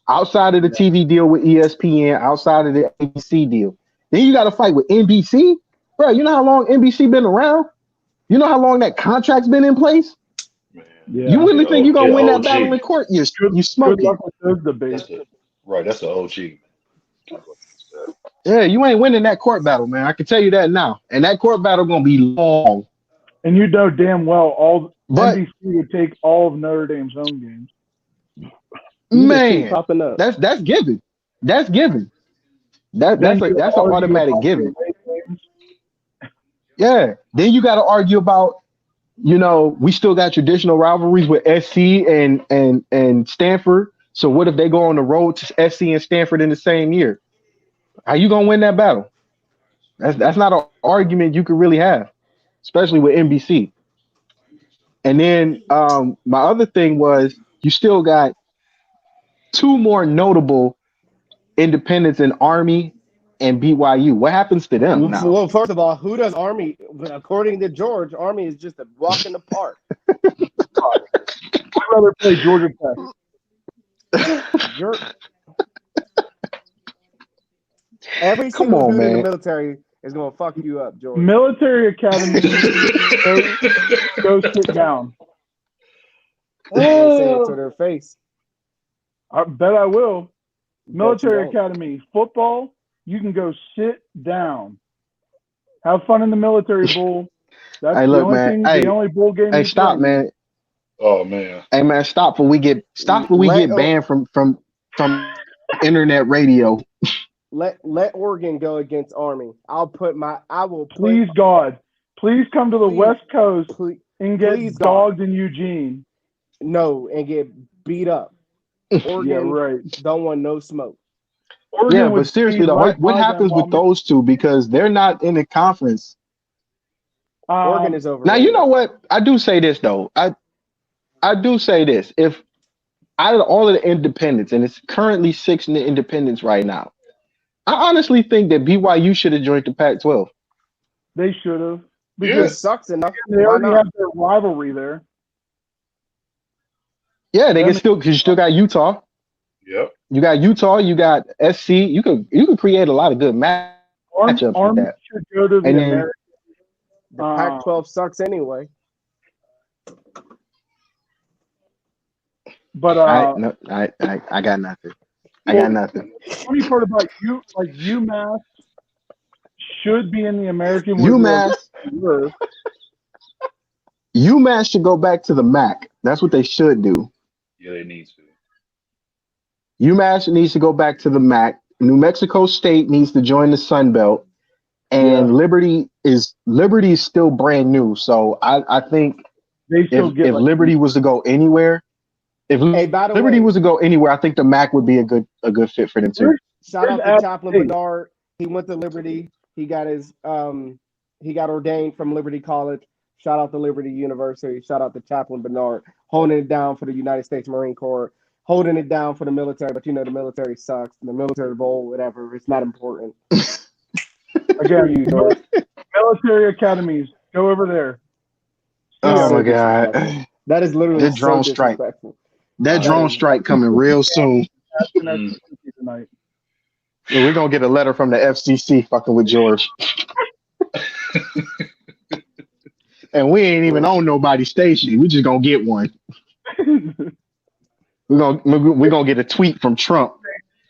outside of the TV deal with ESPN, outside of the ABC deal. Then you got to fight with NBC, bro. You know how long NBC been around? You know how long that contract's been in place? Man. yeah. You really think you're gonna win that OG. battle in court? You Good smoking. luck with those debates. That's the OG. Yeah, you ain't winning that court battle, man. I can tell you that now. And that court battle gonna be long. And you know damn well But NBC would take all of Notre Dame's home games. You just keep man, popping up. that's given. That's given. That's Then an you argue automatic about given. the away games. Yeah. Then you got to argue about, we still got traditional rivalries with SC and Stanford. So what if they go on the road to SC and Stanford in the same year? How you gonna win that battle? That's not an argument you could really have, especially with NBC. And then my other thing was you still got two more notable independents in Army and BYU. What happens to them now? Well, first of all, who does Army? According to George, Army is just a walk in the park. I'd rather play Georgia Tech. Every Come single on, dude in the man. military is going to fuck you up, George. Military Academy, go sit down. You ain't say it to their face. I bet I will. Military Bet you Academy football, you can go sit down. Have fun in the military bowl. That's Hey, the look, only man. thing, Hey, the only bowl game. hey, you stop, play. man. Oh man. Hey, man, stop before we get Let- banned from internet radio. Let Oregon go against Army. Please, God, please come to the Please, West Coast please, and get please, God. dogged in Eugene. No, and get beat up. Oregon Yeah, right. don't want no smoke. Oregon Yeah, but would seriously speed though, right what by them happens while with those two because they're not in the conference? Oregon is overrated. Now you know what? I do say this though. I do say this. If out of all of the independents, and it's currently 6 in the independents right now, I honestly think that BYU should have joined the Pac-12. they should have. It Because sucks enough. they Why already not? have their rivalry there. Yeah, they can still because you still got Utah. Yep. You got Utah. You got SC. You could create a lot of good matchups with Army that. should go to the And then American. The Pac-12 sucks anyway. But I got nothing. I got nothing. The funny part about UMass should be in the American. where they were. UMass should go back to the MAC. That's what they should do. Yeah, they need to. UMass needs to go back to the MAC. New Mexico State needs to join the Sun Belt, and Yeah. Liberty is still brand new. So I think They still if get Liberty was to go anywhere, if Hey, by the Liberty way, was to go anywhere, I think the MAC would be a good fit for them too. shout out Where's to Chaplain State? Bernard. He went to Liberty. He got his he got ordained from Liberty College. Shout out to Liberty University. Shout out to Chaplain Bernard, holding it down for the United States Marine Corps, holding it down for the military. But the military sucks. The military bowl, whatever, it's not important. Again, military academies. Go over there. Oh So my god, disrespectful. That is literally that drone so strike. disrespectful. That drone strike coming real soon. Tonight. We're gonna get a letter from the FCC fucking with George. And we ain't even on nobody's station. We just gonna get one. We're gonna get a tweet from Trump.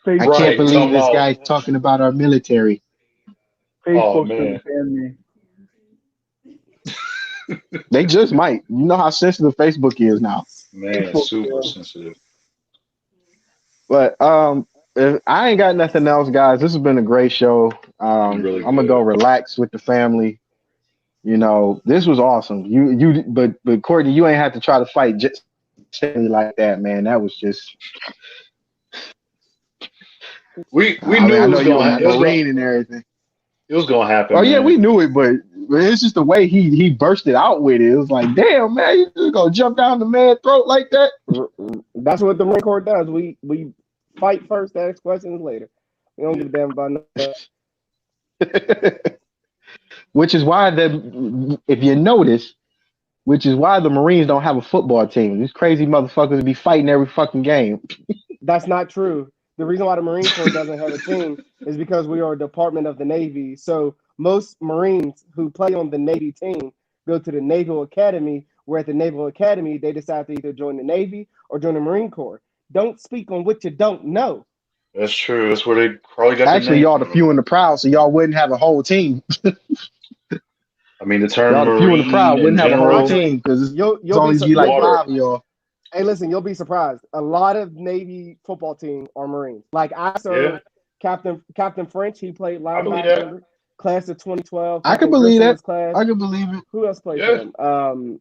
I can't Right, believe talking this about- guy's talking about our military. Facebook man. ban me. They just might. You know how sensitive Facebook is now. Man, super sensitive. But if I ain't got nothing else, guys. This has been a great show. Really I'm gonna go relax with the family. This was awesome. But Courtney, you ain't have to try to fight just like that, man. That was just. We I knew mean, I it know was you going a Marine and everything. It was gonna happen. Oh yeah, man. we knew it, but it's just the way he bursted out with it. It was like, damn, man, you just gonna jump down the man's throat like that? That's what the Marine Corps does. We fight first, ask questions later. We don't give a damn about nothing. Which is why if you notice, which is why the Marines don't have a football team. These crazy motherfuckers be fighting every fucking game. That's not true. The reason why the Marine Corps doesn't have a team is because we are a department of the Navy. So most Marines who play on the Navy team go to the Naval Academy, where at the Naval Academy, they decide to either join the Navy or join the Marine Corps. Don't speak on what you don't know. That's true. That's where they probably got Actually, the name y'all the from. few and the proud, so y'all wouldn't have a whole team. I mean, the term Y'all the few and the Marine proud in wouldn't have a whole general. team because You'll it's only be be like Water. 5 of y'all. Hey, listen, you'll be surprised. A lot of Navy football team are Marines. Like I served Captain French. He played I believe linebacker. that. class of 2012. I can Captain believe Grissom that. was class. I can believe it. Who else played Yeah. for him?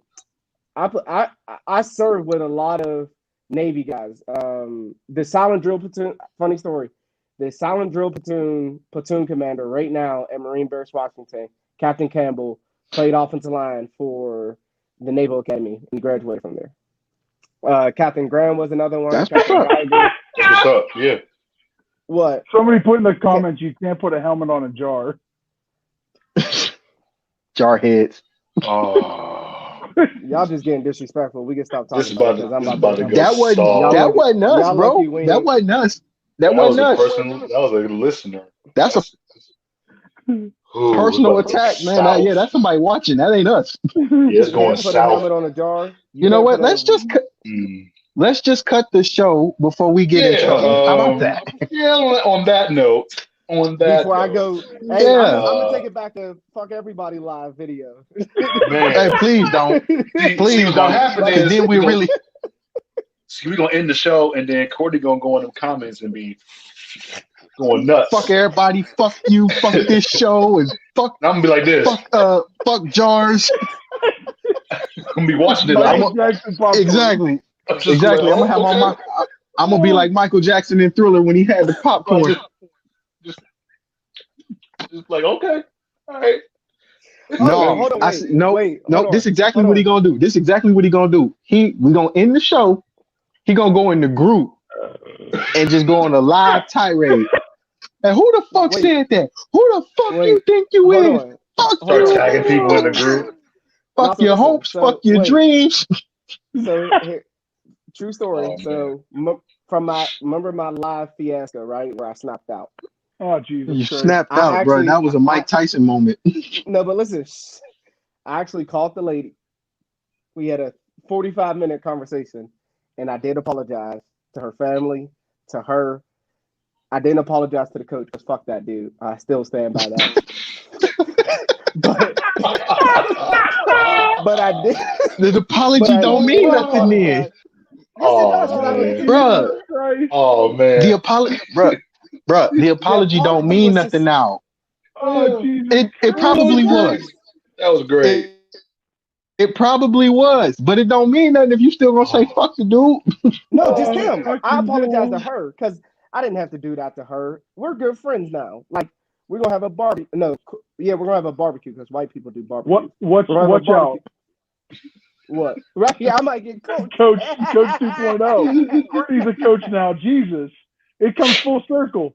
I served with a lot of Navy guys. The silent drill platoon. Funny story. The silent drill platoon commander right now at Marine Barracks, Washington, Captain Campbell, played offensive line for the Naval Academy and graduated from there. Captain Graham was another one. That's Captain what's up. Geiger. That's what's up. Yeah. What? Somebody put in the comments you can't put a helmet on a jar. Jar heads. Oh, Y'all just getting disrespectful. We can stop this talking is about about it to, because I'm this is about about to to. go That wasn't soft. that wasn't us, y'all bro. lucky we That ain't- wasn't us. That That wasn't was a us. person. That was a listener. That's a Ooh, personal it's about to go attack, man. south. Yeah, that's somebody watching. That ain't us. Yeah, it's You going can't put a south. helmet on a jar. You know can't what? put a- Let's just cut the show before we get in Yeah. trouble. How about that? Yeah. On that note. Before I go, hey, Yeah. I'm gonna take it back to fuck everybody live video. Man. Hey, please don't. See, Please what's don't. gonna happen Because is then we really we're gonna end the show, and then Courtney gonna go in the comments and be going nuts. fuck everybody, fuck you, fuck this show, and fuck And I'm gonna be like this. fuck jars. I'm gonna be watching it like Michael Jackson popcorn. Exactly. I'm just Exactly. like, I'm gonna have okay. my I'm gonna be like Michael Jackson in Thriller when he had the popcorn. Just like okay, all right. No, hold on, I wait, s- no, wait, no. hold This is on, exactly hold what he on. gonna do. This is exactly what he gonna do. We gonna end the show. He gonna go in the group and just go on a live tirade. And who the fuck Wait. said that? Who the fuck Wait. you think you Hold is? on. Fuck Hold you. Start tagging people in the group. Fuck No, your so hopes. listen, Fuck your wait. dreams. So here, true story. Oh, So remember my live fiasco, right, where I snapped out. Oh, Jesus You Christ. snapped out, bro. That was a Mike Tyson moment. No, but listen, I actually called the lady. We had a 45-minute conversation, and I did apologize to her family, to her. I didn't apologize to the coach because fuck that dude. I still stand by that. but I did. The apology don't mean nothing then. Yes, it does. 'Cause I man. Bruh. Oh man. The apology, bruh, the apology don't apology mean was nothing now. Oh, Jesus It probably was. That was great. It probably was, but it don't mean nothing if you still gonna say fuck the dude. No, just him. fucking I apologize to dude. her because I didn't have to do that to her. We're good friends now. Like we're gonna have a barbecue. No, yeah, we're gonna have a barbecue because white people do barbecue. Watch out. What? Right? Yeah, I might get coached. Coach 2.0. Courtney's a coach now. Jesus. It comes full circle.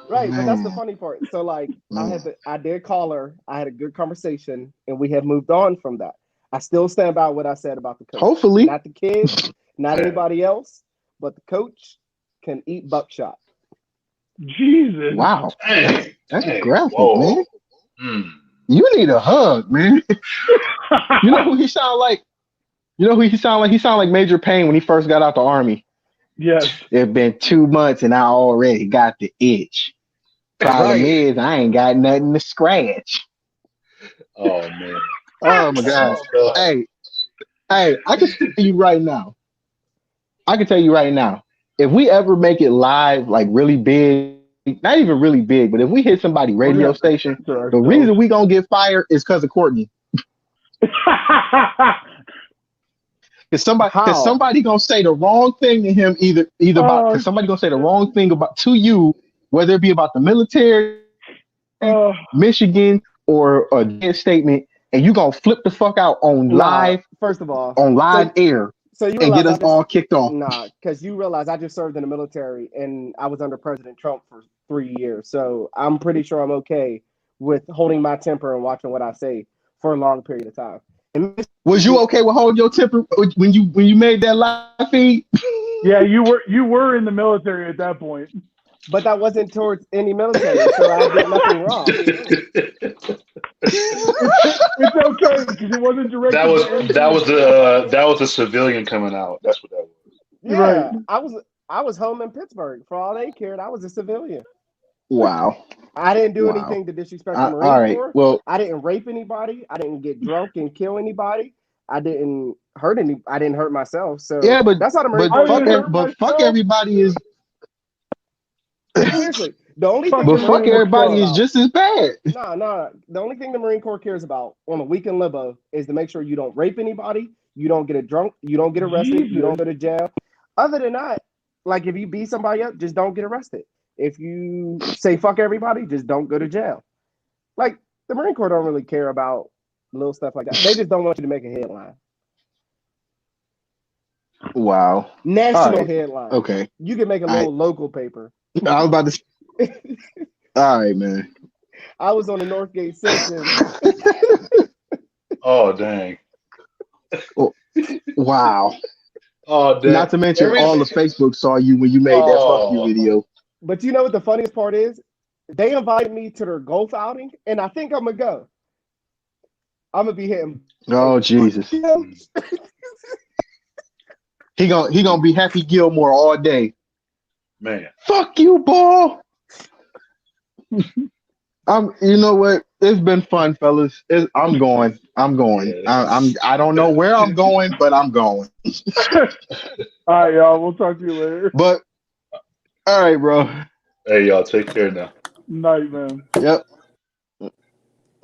Right, but that's the Man. funny part. So like I did call her, I had a good conversation, and we have moved on from that. I still stand by what I said about the coach. Hopefully. Not the kids, not anybody else, but the coach can eat buckshot. Jesus. Wow. Dang. That's Dang. graphic, Whoa. man. Mm. You need a hug, man. You know who he sound like? You know who he sound like? He sound like Major Payne when he first got out the army. Yes. It's been 2 months and I already got the itch. Problem Right. is I ain't got nothing to scratch. Oh man. Oh my God. Hey, I can tell you right now. If we ever make it live, like really big, not even really big, but if we hit somebody radio station, the reason we gonna get fired is because of Courtney. Because somebody gonna say the wrong thing to him, either about because somebody gonna say the wrong thing to you, whether it be about the military, Michigan, or a dead statement, and you gonna flip the fuck out on live. First of all, on live air. So you and get us all kicked off. Nah, because you realize I just served in the military and I was under President Trump for 3 years. So I'm pretty sure I'm okay with holding my temper and watching what I say for a long period of time. And was you okay with holding your temper when you made that live feed? Yeah, you were in the military at that point. But that wasn't towards any military, so I did nothing wrong. It's okay because it wasn't directed. That was the civilian coming out. That's what that was. Yeah, right. I was home in Pittsburgh. For all they cared, I was a civilian. Wow. I didn't do anything to disrespect the Marine Corps. Well, I didn't rape anybody. I didn't get drunk and kill anybody. I didn't hurt myself. So yeah, but that's how the Marine Corps. But fuck everybody is. Seriously, The only Fuck thing But the fuck Marine Corps everybody cares is about, just as bad. nah. The only thing the Marine Corps cares about on a weekend libo is to make sure you don't rape anybody, you don't get a drunk, you don't get arrested, you don't go to jail. Other than that, like if you beat somebody up, just don't get arrested. If you say fuck everybody, just don't go to jail. Like the Marine Corps don't really care about little stuff like that. They just don't want you to make a headline. Wow. National Right. headline. Okay. You can make a little local paper. I was about to. All right, man. I was on the Northgate Simpsons. Oh dang. Wow. Oh dang. Not to mention all the Facebook saw you when you made that fuck you video. But you know what the funniest part is? They invited me to their golf outing, and I think I'm gonna go. I'm gonna be him. Oh Jesus. He gonna be Happy Gilmore all day. Man. Fuck you, ball. You know what? It's been fun, fellas. I'm going. Yeah, I don't know where I'm going, but I'm going. All right, y'all. We'll talk to you later. But all right, bro. Hey y'all, take care now. Night, man. Yep.